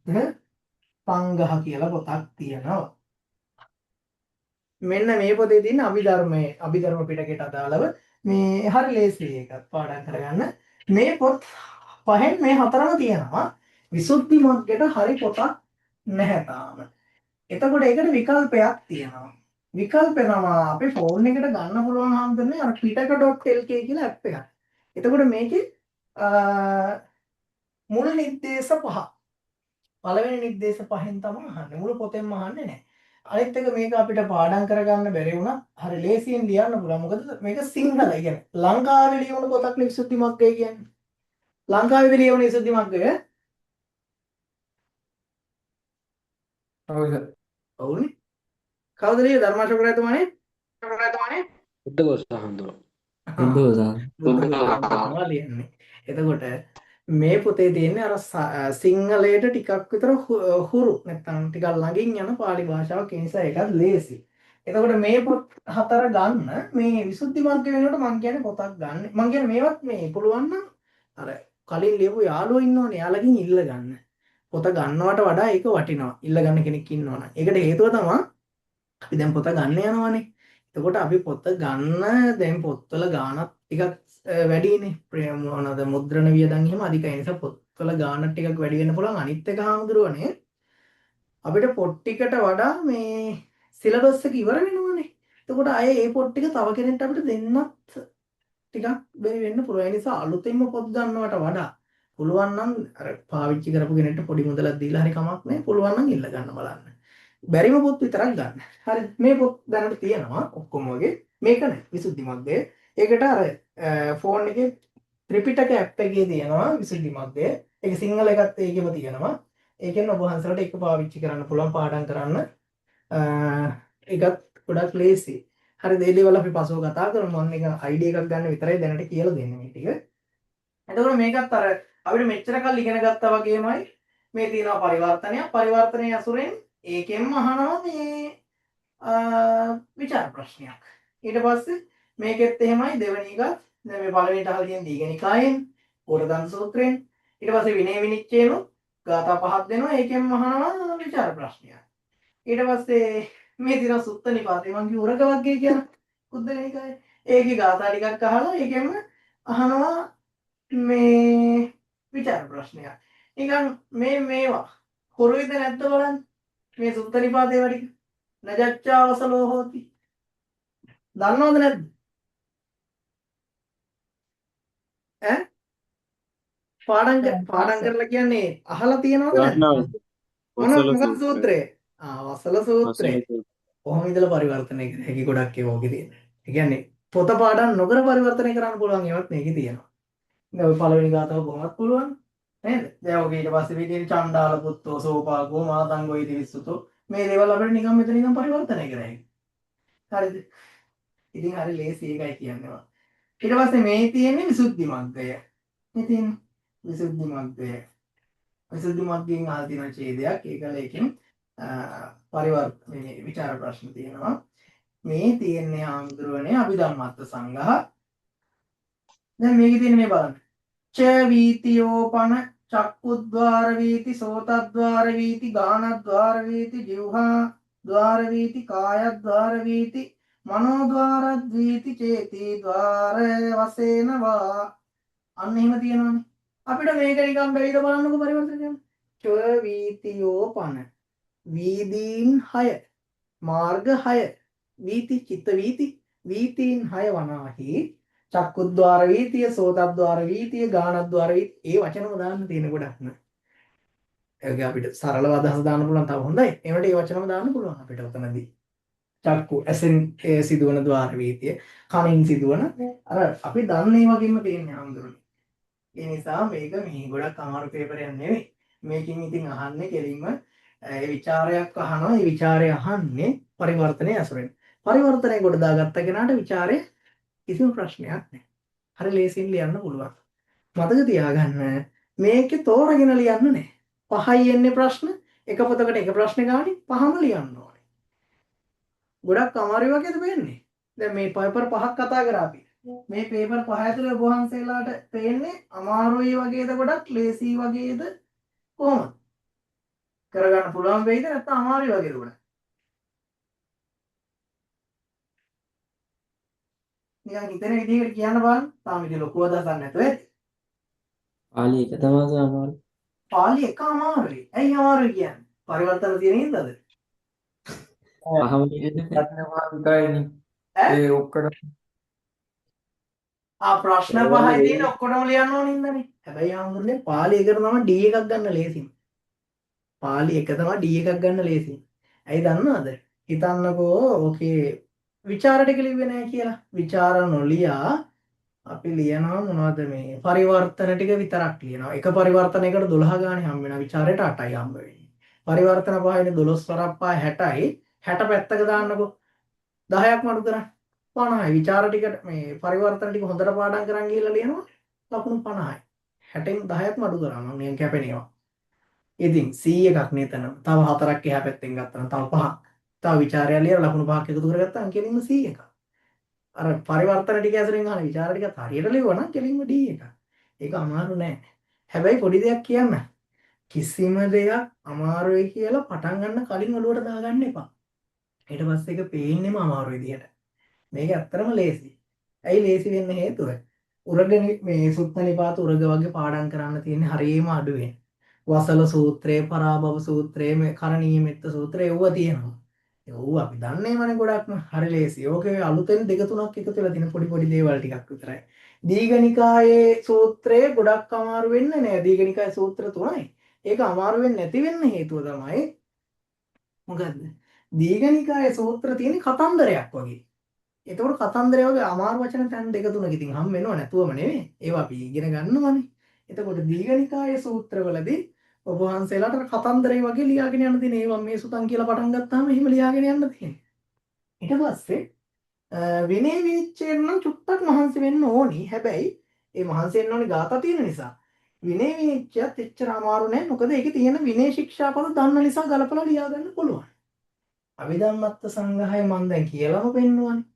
සංඝහ කියලා පොතක් තියෙනවා. මෙන්න මේ පොතේ තියෙන අභිධර්ම පිටකයට අදාළව මේ හරි ලේසි එකක් පාඩම් කරගන්න. මේ පොත් පහෙන් මේ හතරම තියෙනවා. විසුද්ධි මග්ගයට හරි පොතක් නැහැ තාම. එතකොට ඒකට විකල්පයක් තියෙනවා. විකල්පේ නම අපේ ෆෝන් එකට ගන්න පුළුවන් හම්බුනේ අර pitaka.lk කියලා ඇප් එකක්. එතකොට මේකේ මුල් නිर्देश පහ. පළවෙනි නිर्देश පහෙන් තමයි අහන්නේ. මුළු පොතෙන්ම අහන්නේ නැහැ. අනිත් එක මේක අපිට පාඩම් කරගන්න බැරි වුණා. හරි ලේසියෙන් ලියන්න පුළුවන්. මොකද මේක සිංහල. කියන්නේ ලංකාවේ ලියවුණු පොතක් නේ විසුද්ධි මග්ගය කියන්නේ. ලංකාවේ ලියවුණු විසුද්ධි මග්ගය ඔව් සර්. ඔව්නේ. කවුද ලියුවේ? ධර්මාශෝකරයතුමානේ? බුද්ධඝෝෂ හඳුනන. බුද්ධෝසාන. බුද්ධඝෝෂ ලියන්නේ. එතකොට මේ පොතේ තියෙන්නේ අර සිංහලයට ටිකක් විතර හුරු නැත්නම් ටිකක් ළඟින් යන පාලි භාෂාවක් ඒ නිසා ඒකත් ලේසි. එතකොට මේ පොත් හතර ගන්න මේ විසුද්ධි මාර්ගය වෙනකොට මම කියන්නේ පොතක් ගන්න. මම කියන්නේ මේවත් මේ පුළුවන් නම් අර කලින් ලියපු යාළුවෝ ඉන්නෝනේ යාළකින් ඉල්ල ගන්න. පොත ගන්නවට වඩා ඒක වටිනවා. ඉල්ල ගන්න කෙනෙක් ඉන්නවනම්. ඒකට හේතුව තමයි අපි දැන් පොත ගන්න යනවානේ. එතකොට අපි පොත ගන්න දැන් පොත්වල ගාණක් ටිකක් වැඩිනේ මොනවාද මුද්‍රණ වියදම් එහෙම අධිකයි. ඒ නිසා පොත්වල ගාණක් ටිකක් වැඩි වෙන්න පුළුවන්. අනිත් එක හාමුදුරුවනේ අපිට පොත් ටිකට වඩා මේ සිලබස් එක ඉවර වෙනවනේ. එතකොට අය මේ පොත් ටික තව කෙනෙක්ට අපිට දෙන්නත් ටිකක් බැරි වෙන්න පුළුවන්. ඒ නිසා අලුතෙන්ම පොත් ගන්නවට වඩා පුළුවන් නම් අර පාවිච්චි කරපු කෙනෙක්ට පොඩි මුදලක් දීලා හරි කමක් නැහැ. පුළුවන් නම් ඉල්ල ගන්න බලන්න. බැරිම පොත් විතරක් ගන්න. හරි මේ පොත් දැනට තියෙනවා ඔක්කොම වගේ. මේක නෑ විසුද්ධි මග්ගය. ඒකට අර ෆෝන් එකේ ත්‍රිපිටක ඇප් එකේ තියෙනවා විසුද්ධි මග්ගය. ඒක සිංහල එකත් ඒකෙම තියෙනවා. ඒකෙන් ඔබ වහන්සේලාට එක පාවිච්චි කරන්න පුළුවන් පාඩම් කරන්න. ඒකත් ගොඩක් ලේසි. හරි ඒ දේවල් අපි පස්ව කතා කරමු. මම එක අයිඩියා එකක් ගන්න විතරයි දැනට කියලා දෙන්නේ මේ ටික. එතකොට මේකත් අර අපිට මෙච්චර කල් ඉගෙන ගත්තා වගේමයි මේ තියෙනවා පරිවර්තනයක්. පරිවර්තනයේ අසුරෙන් ඒකෙන්ම අහනවා මේ විචාර ප්‍රශ්නයක්. ඊට පස්සේ මේකෙත් එහෙමයි දෙවෙනි එකත් දැන් මේ පළවෙනිට අහලා තියෙන දීඝනිකායෙන් පොරදන් සූත්‍රයෙන් ඊට පස්සේ විනය විනිශ්චයන ගාථා පහක් දෙනවා. ඒකෙන්ම අහනවා විචාර ප්‍රශ්නයක්. ඊට පස්සේ මේ තියෙන සුත්ත නිපාතේ මං කිය උරක වර්ගය කියන බුද්ධනිකායේ ඒකේ ගාථා ටිකක් අහලා ඒකෙන්ම අහනවා මේ විචාර ප්‍රශ්නයක්. නිකන් මේවා හොරුයිද නැද්ද බලන්න. මේ සුත්ත නිපාතේ වටික නජච්චාවසලෝ හෝති. දන්නවද නැද්ද? ඈ පාඩම් කරලා කියන්නේ අහලා තියනවද නැද්ද? මොන සූත්‍රය? වසල සූත්‍රය. කොහොම ඉඳලා පරිවර්තනය කරන්නේ? හැකි ගොඩක් ඒවාගේ තියෙනවා. ඒ කියන්නේ පොත පාඩම් නොකර පරිවර්තනය කරන්න පුළුවන් ඒවත් මේකේ තියෙනවා. දැන් ඔය පළවෙනි ගාතාව කොහොමද පුළුවන්? නේද? දැන් ඔගේ ඊට පස්සේ මේ තියෙන චණ්ඩාල පුත්තෝ සෝපාගෝ මාතංගෝ ඉති විසුතෝ මේ දේවල් අපිට නිකන් මෙතන නිකන් පරිවර්තනය කරයි. හරිද? ඉතින් හරි ලේසි එකයි කියනවා. ඊට පස්සේ මේ තියෙන්නේ විසුද්ධි මග්ගය. මේ තියෙන්නේ විසුද්ධි මග්ගය. විසුද්ධි මග්ගයෙන් ආල් තියෙන ඡේදයක් ඒකල එකෙන් පරිවර්තන විචාර ප්‍රශ්න තියෙනවා. මේ තියෙන්නේ ආම්දුරණේ අභිධම්මත්ත සංඝහ. දැන් මේකේ තියෙන මේ බලන්න. ච වීතියෝපන චක්කුද්්වාර වීති සෝතද්්වාර වීති ගානද්්වාර වීති ජීවහා ద్వාර වීති කායද්්වාර වීති මනෝද්වාරද්වීති චේති ద్వාර වශයෙන් වා අන්න එහෙම තියෙනවානේ. අපිට මේක නිකන් බැරිද බලන්නකො පරිවර්තන කරන්න. ච වීතියෝපන වීදීන් 6 මාර්ග 6 වීති චිත්ත වීති වීතීන් 6 වනාහි චක්කුද්්වාර වීතිය සෝතද්්වාර වීතිය ගානද්්වාර වීති ඒ වචනම දාන්න තියෙන ගොඩක් න ะ. ඒක අපිට සරලව අදහස් දාන්න පුළුවන් තව හොඳයි. ඒවට ඒ වචනම දාන්න පුළුවන් අපිට උතනදී. චක්කු ඇසෙන් සිදුවන ద్వාර වීතිය කනින් සිදුවන අර අපි දන්නේ වගේම තියෙන්නේ ආම්දුරනේ. ඒ නිසා මේක මේ ගොඩක් අමාරු පේපරයක් නෙවෙයි. මේකෙන් ඉතින් අහන්නේ කෙලින්ම ඒ ਵਿਚාරයක් අහනවා. ඒ ਵਿਚාරය අහන්නේ පරිවර්තනයේ අසුරෙන්. පරිවර්තනයේ කොට දාගත්ත කෙනාට ਵਿਚාරය කිසිම ප්‍රශ්නයක් නැහැ. හරි ලේසියෙන් ලියන්න පුළුවන්. මතක තියාගන්න මේකේ තෝරගෙන ලියන්න නෑ. 5යි එන්නේ ප්‍රශ්න. එක පොතකට එක ප්‍රශ්න ගානේ 5ම ලියන්න ඕනේ. ගොඩක් අමාරු වගේද වෙන්නේ. දැන් මේ පේපර් 5ක් කතා කරා අපි. මේ පේපර් 5 ඇතුලේ ඔබ වහන්සේලාට පේන්නේ අමාරුයි වගේද ගොඩක් ලේසි වගේද කොහොමද? කරගන්න පුළුවන් වෙයිද නැත්නම් අමාරුයි වගේද ගොඩක්? නිකන් හිතන විදිහකට කියන්න බලන්න. තාම ඉතින් ලොකු අදහසක් නැතුව ඇති. පාලි එක තමයි අමාරු. පාලි එක අමාරුයි. ඇයි අමාරුයි කියන්නේ? පරිවර්තන තියෙන හින්දාද? පහම තියෙන්නේ විතරයිනේ. ඈ? ඒ ඔක්කොට ප්‍රශ්න පහයි තියෙන ඔක්කොටම ලියන්න ඕන හින්දානේ. හැබැයි ආමුදුනේ පාලි එකට තමයි D එකක් ගන්න ලේසියි. පාලි එක තමයි D එකක් ගන්න ලේසියි. ඇයි දන්නවද? හිතන්නකෝ ඕකේ විචාර ටික ලිව්වේ නැහැ කියලා. විචාර නොලියා අපි ලියනවා මොනවද මේ පරිවර්තන ටික විතරක් ලියනවා. එක පරිවර්තනයකට 12 ගානේ හම්බ වෙනවා. විචාරයට 8යි හම්බ වෙන්නේ. පරිවර්තන පහයිනේ 12 වරක් 5 60යි. 60 පැත්තක දාන්නකෝ. 10ක් මඩු කරන්න. 50යි. විචාර ටික මේ පරිවර්තන ටික හොඳට පාඩම් කරන් ගිහලා ලියනවා. ලකුණු 50යි. 60න් 10ක් මඩු කරා මම නිකන් කැපෙනවා. ඉතින් 100 එකක් නේතන. තව 4ක් එහා පැත්තෙන් ගත්තා. තව 5ක්. තව විචාරය ලියලා ලකුණු 5ක් එකතු කරගත්තා. කෙලින්ම 100 එකක්. අර පරිවර්තන ටික ඇසුරෙන් අහන විචාර ටිකත් හරියට ලියුවා නම් කෙලින්ම D එක. ඒක අමාරු නෑ. හැබැයි පොඩි දෙයක් කියන්න. කිසිම දෙයක් අමාරුයි කියලා පටන් ගන්න කලින් ඔළුවට දාගන්න එපා. ඊට පස්සේ ඒක පේන්නේම අමාරු විදියට. මේක ඇත්තටම ලේසි. ඇයි ලේසි වෙන්න හේතුව? උරග මේ සුත්ත නිපාත උරග වගේ පාඩම් කරන්න තියෙන්නේ හරියම අඩුවෙන්. වසල සූත්‍රය, පරාභව සූත්‍රය, මේ කරණීය මෙත්ත සූත්‍රය ඒවා තියෙනවා. ඒව අපි දන්නේමනේ ගොඩක්ම. හරි ලේසි. ඕකේ අලුතෙන් දෙක තුනක් එකතු වෙලා තියෙන පොඩි පොඩි දේවල් ටිකක් විතරයි. දීඝනිකායේ සූත්‍රය ගොඩක් අමාරු වෙන්නේ නෑ. දීඝනිකායේ සූත්‍ර 3යි. ඒක අමාරු වෙන්නේ නැති වෙන්න හේතුව තමයි මොකද්ද? දීඝනිකායේ සූත්‍ර තියෙන කතන්දරයක් වගේ. ඒතකොට කතන්දරය වගේ අමාරු වචන තැන් දෙක තුනක ඉතින් හම් වෙනව නැතුවම නෙවෙයි. ඒවා අපි ඉගෙන ගන්නවනේ. එතකොට දීඝනිකායේ සූත්‍රවලදී ඔබ වහන්සේලාට කතන්දරේ වගේ ලියාගෙන යන්න තියෙන ඒවා මේ සුතන් කියලා පටන් ගත්තාම එහෙම ලියාගෙන යන්න තියෙන්නේ. ඊට පස්සේ විනය විනිශ්චයෙන් නම් චුට්ටක් මහන්සි වෙන්න ඕනි. හැබැයි ඒ මහන්සි වෙන්න ඕනි ગાතා තියෙන නිසා. විනය විනිශ්චයත් එච්චර අමාරු නෑ. මොකද ඒකේ තියෙන විනය ශික්ෂාපද දන්න නිසා ගලපලා ලියා ගන්න පුළුවන්. අභිධම්මත්ත සංග්‍රහය මම දැන් කියලාම පෙන්නුවානේ.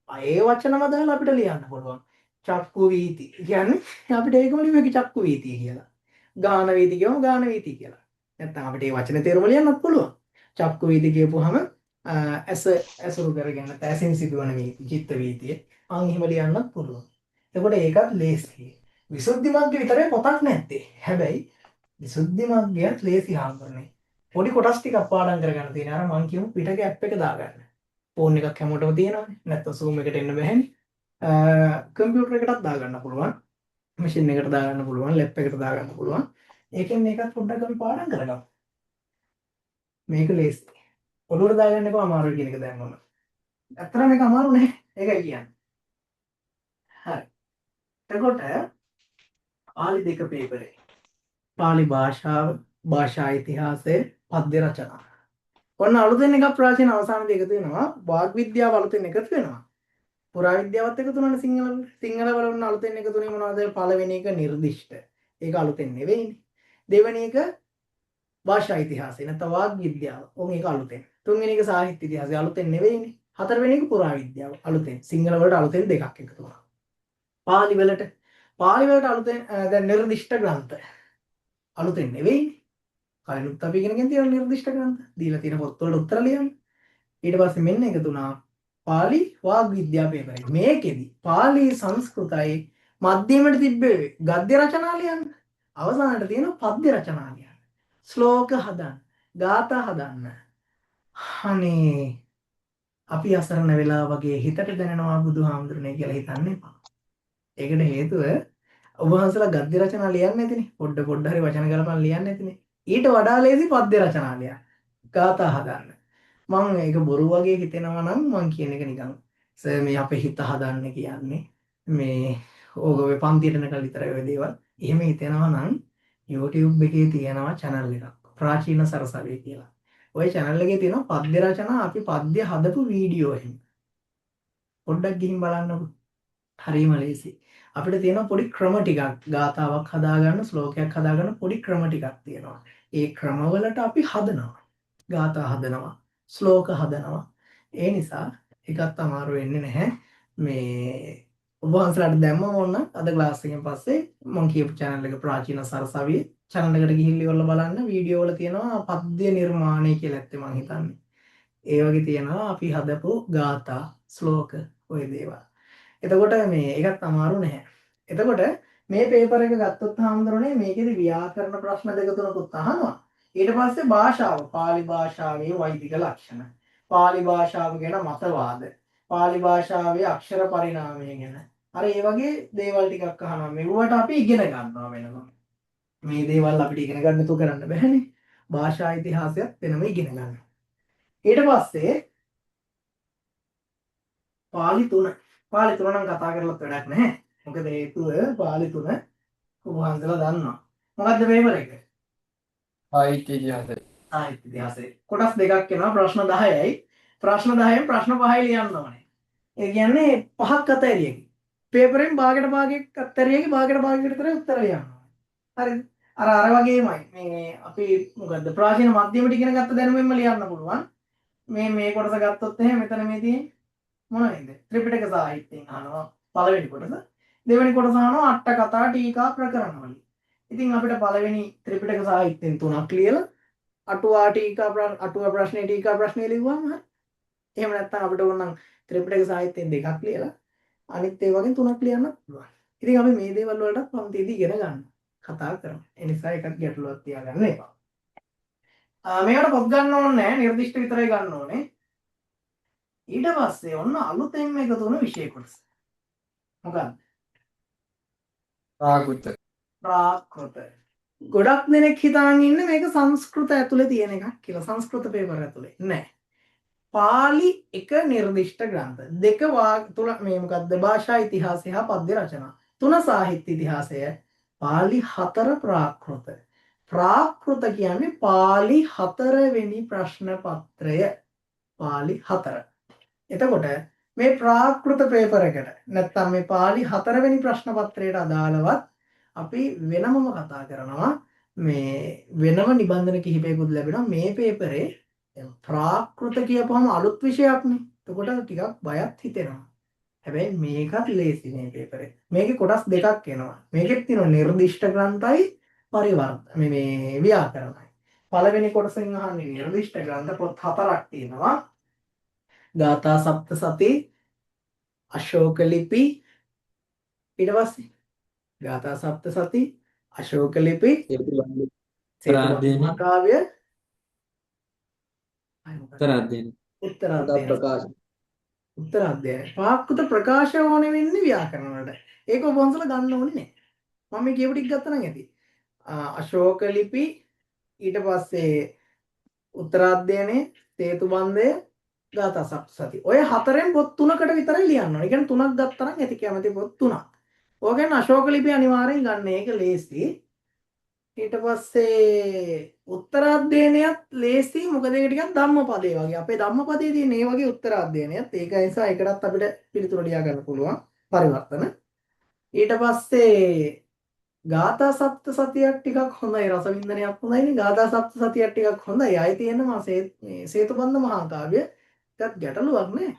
ඒ වචනම දාලා අපිට ලියන්න පුළුවන්. චක්කු වීති කියන්නේ අපිට ඒකම ලියුවේ චක්කු වීතිය කියලා. ගාන වීති කියවම ගාන වීති කියලා. නැත්නම් අපිට මේ වචන තේරුම ලියන්නත් පුළුවන්. චක්කු වීති කියපුවාම ඇසුරු කරගෙන ඇසින් සිදුවන වීති, චිත්ත වීතිය. අන් එහෙම ලියන්නත් පුළුවන්. එතකොට ඒකත් ලේසියි. විසුද්ධි මග්ගය විතරේ පොතක් නැත්තේ. හැබැයි විසුද්ධි මග්ගයත් ලේසි හාමුදුරනේ. පොඩි කොටස් ටිකක් පාඩම් කරගන්න තියෙන. අර මං කියමු පිටක ඇප් එක දාගන්න. ෆෝන් එකක් හැමෝටම තියෙනවානේ. නැත්නම් Zoom එකට එන්න බැහැනේ. කම්පියුටර් එකටත් දාගන්න පුළුවන්. මැෂින් එකට දාගන්න පුළුවන්, ලැප් එකට දාගන්න පුළුවන්. ඒකෙන් මේකත් පොඩ්ඩක් අපි පාඩම් කරගමු. මේක ලේසි. ඔළුවට දාගන්න එපා අමාරුයි කියන එක දැන් ඕන. ඇත්තටම මේක අමාරු නෑ. ඒකයි කියන්නේ. හරි. එතකොට පාලි දෙක පේපරේ. පාලි භාෂාව, භාෂා ඉතිහාසය, පද්‍ය රචනා. ඔන්න අලුතෙන් එකක් ප්‍රාචීන අවසානයේදී එකතු වෙනවා. වාග් විද්‍යාව අලුතෙන් එකතු වෙනවා. පුරා විද්‍යාවත් එකතු වෙනවනේ සිංහල වල ඔන්න අලුතෙන් එකතු වෙන්නේ මොනවද? පළවෙනි එක නිර්දිෂ්ට. ඒක අලුතෙන් නෙවෙයිනේ. දෙවෙනි එක භාෂා ඉතිහාසය නැත්නම් වාග් විද්‍යාව. ඔන්න ඒක අලුතෙන්. තුන්වෙනි එක සාහිත්‍ය ඉතිහාසය අලුතෙන් නෙවෙයිනේ. හතරවෙනි එක පුරා විද්‍යාව අලුතෙන්. සිංහල වලට අලුතෙන් දෙකක් එකතු වුණා. පාලි වලට අලුතෙන් දැන් නිර්දිෂ්ට ග්‍රන්ථ අලුතෙන් නෙවෙයිනේ. කලිනුත් අපි ඉගෙනගෙන තියෙන නිර්දිෂ්ට ග්‍රන්ථ. දීලා තියෙන පොත්වලට උත්තර ලියන්න. ඊට පස්සේ මෙන්න එකතු වුණා පාලි වාග් විද්‍යා පේපරේ. මේකෙදි පාලි සංස්කෘතයි මධ්‍යමයට තිබ්බේ ගද්‍ය රචනා ලියන්න. අවසානට තියෙන පද්‍ය රචනා ලියන්න. ශ්ලෝක හදන්න, ගාථා හදන්න. අනේ අපි අසරණ වෙලා වගේ හිතට දැනෙනවා බුදුහාමුදුරනේ කියලා හිතන්න එපා. ඒකට හේතුව ඔබ වහන්සේලා ගද්‍ය රචනා ලියන්නේ නැතිනේ. පොඩ හරි වචන ගලපන් ලියන්නේ නැතිනේ. ඊට වඩා ලේසි පද්‍ය රචනා ලියන්න. ගාථා හදන්න. මම ඒක බොරු වගේ හිතෙනවා නම් මම කියන එක නිකන් සර් මේ අපේ හිත හදන්න කියන්නේ මේ ඕක ඔය පන්තියට නකල් විතරයි ඔය දේවල්. එහෙම හිතෙනවා නම් YouTube එකේ තියෙනවා channel එකක්. ප්‍රාචීන සරසවිය කියලා. ওই channel එකේ තියෙනවා පද්‍ය රචනා අපි පද්‍ය හදපු වීඩියෝ එහෙම. පොඩ්ඩක් ගිහින් බලන්නකෝ. හරිම ලේසි. අපිට තියෙන පොඩි ක්‍රම ටිකක් ගාතාවක් හදාගන්න ශ්ලෝකයක් හදාගන්න පොඩි ක්‍රම ටිකක් තියෙනවා. ඒ ක්‍රමවලට අපි හදනවා. ගාථා හදනවා. ශ්ලෝක හදනවා. ඒ නිසා එකත් අමාරු වෙන්නේ නැහැ. මේ ඔබ වහන්සේලාට දැම්මම ඕන අද ක්ලාස් එකෙන් පස්සේ මම කියපු channel එක ප්‍රාචීන සරසවියේ channel එකට ගිහින් ඉවරලා බලන්න වීඩියෝ වල තියෙනවා පද්‍ය නිර්මාණය කියලා ඇත්තේ මම හිතන්නේ. ඒ වගේ තියෙනවා අපි හදපු ගාථා ශ්ලෝක ওই දේවල්. එතකොට මේ ඒකත් අමාරු නැහැ. එතකොට මේ පේපර් එක ගත්තොත් හාමුදුරනේ මේකේදී ව්‍යාකරණ ප්‍රශ්න දෙක තුනකුත් අහනවා. ඊට පස්සේ භාෂාව, පාලි භාෂාවේ වෛදික ලක්ෂණ, පාලි භාෂාව ගැන මතවාද, පාලි භාෂාවේ අක්ෂර පරිණාමය ගැන. අර ඒ වගේ දේවල් ටිකක් අහනවා. මෙවට අපි ඉගෙන ගන්නවා වෙනම. මේ දේවල් අපිට ඉගෙන ගන්න තු කරන්න බැහැනේ. භාෂා ඉතිහාසයත් වෙනම ඉගෙන ගන්න. ඊට පස්සේ පාලි 3 පාලි 3 නම් කතා කරලත් වැඩක් නැහැ. මොකද හේතුව පාලි 3 ඔබ වහන්සේලා දන්නවා. මොකද්ද පේපර් එක? සාහිත්‍ය ඉතිහාසය. සාහිත්‍ය ඉතිහාසය. කොටස් දෙකක් එනවා ප්‍රශ්න 10යි. ප්‍රශ්න 10න් ප්‍රශ්න 5යි ලියන්න ඕනේ. ඒ කියන්නේ 5ක් අතහැරියකි. පේපරෙන් භාගයට භාගයක් අතහැරියකි භාගයට භාගයකට විතර උත්තර ලියන්න ඕනේ. හරිද? අර වගේමයි. මේ අපි මොකද්ද ප්‍රාචීන මධ්‍යමට ඉගෙන ගත්ත දැනුමෙන්ම ලියන්න පුළුවන්. මේ කොටස ගත්තොත් එහෙනම් මෙතන මේ තියෙන්නේ මොනවද? ත්‍රිපිටක සාහිත්‍යයෙන් අහනවා පළවෙනි කොටස. දෙවෙනි කොටස අහනවා අට කතා ටීකා ප්‍රකරණ වලින්. ඉතින් අපිට පළවෙනි ත්‍රිපිටක සාහිත්‍යයෙන් 3ක් ලියලා අටුවා ටීකා අටුවා ප්‍රශ්නේ ටීකා ප්‍රශ්නේ ලිව්වම හරි. එහෙම නැත්නම් අපිට ඕනනම් ත්‍රිපිටක සාහිත්‍යයෙන් 2ක් ලියලා අනිත් ඒ වගේ 3ක් ලියන්නත් පුළුවන්. ඉතින් අපි මේ දේවල් වලට පන්තියේදී ඉගෙන ගන්න කතා කරමු. ඒ නිසා එකක් ගැටලුවක් තියාගන්න එපා. මේකට පොත් ගන්න ඕනේ නැහැ. නිර්දිෂ්ට විතරයි ගන්න ඕනේ. ඊට පස්සේ ඔන්න අලුතෙන් එකතු වුණු විෂය කොටස. මොකක්ද? ප්‍රාකෘත. ප්‍රාකෘත. ගොඩක් දෙනෙක් හිතාගෙන ඉන්නේ මේක සංස්කෘත ඇතුලේ තියෙන එකක් කියලා. සංස්කෘත පේපර් ඇතුලේ නෑ. පාලි එක නිර්දිෂ්ට ග්‍රන්ථ. දෙක තුල මේ මොකද්ද? භාෂා ඉතිහාසය හා පද්‍ය රචනා. 3 සාහිත්‍ය ඉතිහාසය. පාලි 4 ප්‍රාකෘත. ප්‍රාකෘත කියන්නේ පාලි 4 වෙනි ප්‍රශ්න පත්‍රය. පාලි 4. එතකොට මේ ප්‍රාකෘත පේපර් එකට නැත්තම් මේ පාලි 4 වෙනි ප්‍රශ්න පත්‍රයට අදාළවත් අපි වෙනමම කතා කරනවා. මේ වෙනම නිබන්ධන කිහිපයකුත් ලැබෙනවා මේ පේපරේ. ප්‍රාකෘත කියපුවම අලුත් විෂයක්නේ. එතකොට ටිකක් බයත් හිතෙනවා. හැබැයි මේකත් ලේසි මේ පේපරේ. මේකේ කොටස් දෙකක් එනවා. මේකෙත් තියෙනවා නිර්දිෂ්ට ග්‍රන්ථයි පරිවර්ත මේ ව්‍යාකරණයි. පළවෙනි කොටසෙන් අහන්නේ නිර්දිෂ්ට ග්‍රන්ථ පොත් 4ක් තියෙනවා. ගාථා සප්තසති, අශෝක ලිපි, ඊට පස්සේ ගාථා සප්තසති, අශෝක ලිපි, උත්තරාධ්‍යයන මහාකාව්‍ය, උත්තරාධ්‍යයන උත්තරාධ්‍යයන. උත්තරාධ්‍යයන. ප්‍රාකෘත ප්‍රකාශ ඕනේ වෙන්නේ ව්‍යාකරණ වලට. ඒක ඔබ වහන්සේලා ගන්න ඕනේ නෑ. මම මේ කියපු ටික ගත්තා නම් ඇති. අශෝක ලිපි, ඊට පස්සේ උත්තරාධ්‍යයනේ, සේතුබන්ධය, ගාථා සප්තසති. ඔය 4න් පොත් 3කට විතරයි ලියන්න ඕනේ. ඒ කියන්නේ 3ක් ගත්තා නම් ඇති කැමති පොත් 3ක්. ඕකෙන් අශෝක ලිපි අනිවාර්යෙන් ගන්න. ඒක ලේසි. ඊට පස්සේ උත්තරාධ්‍යයනයත් ලේසි. මොකද ඒක ටිකක් ධම්මපදේ වගේ. අපේ ධම්මපදේ තියෙන මේ වගේ උත්තරාධ්‍යයනයත් ඒක නිසා ඒකටත් අපිට පිළිතුරු ලියා ගන්න පුළුවන් පරිවර්තන. ඊට පස්සේ ගාථා සප්තසතියක් ටිකක් හොඳයි. රසවින්දනයක් හොඳයිනේ. ගාථා සප්තසතියක් ටිකක් හොඳයි. ආයි තියෙනවා සේතුබන්ධ මහා කාව්‍ය. ඒකත් ගැටලුවක් නෑ.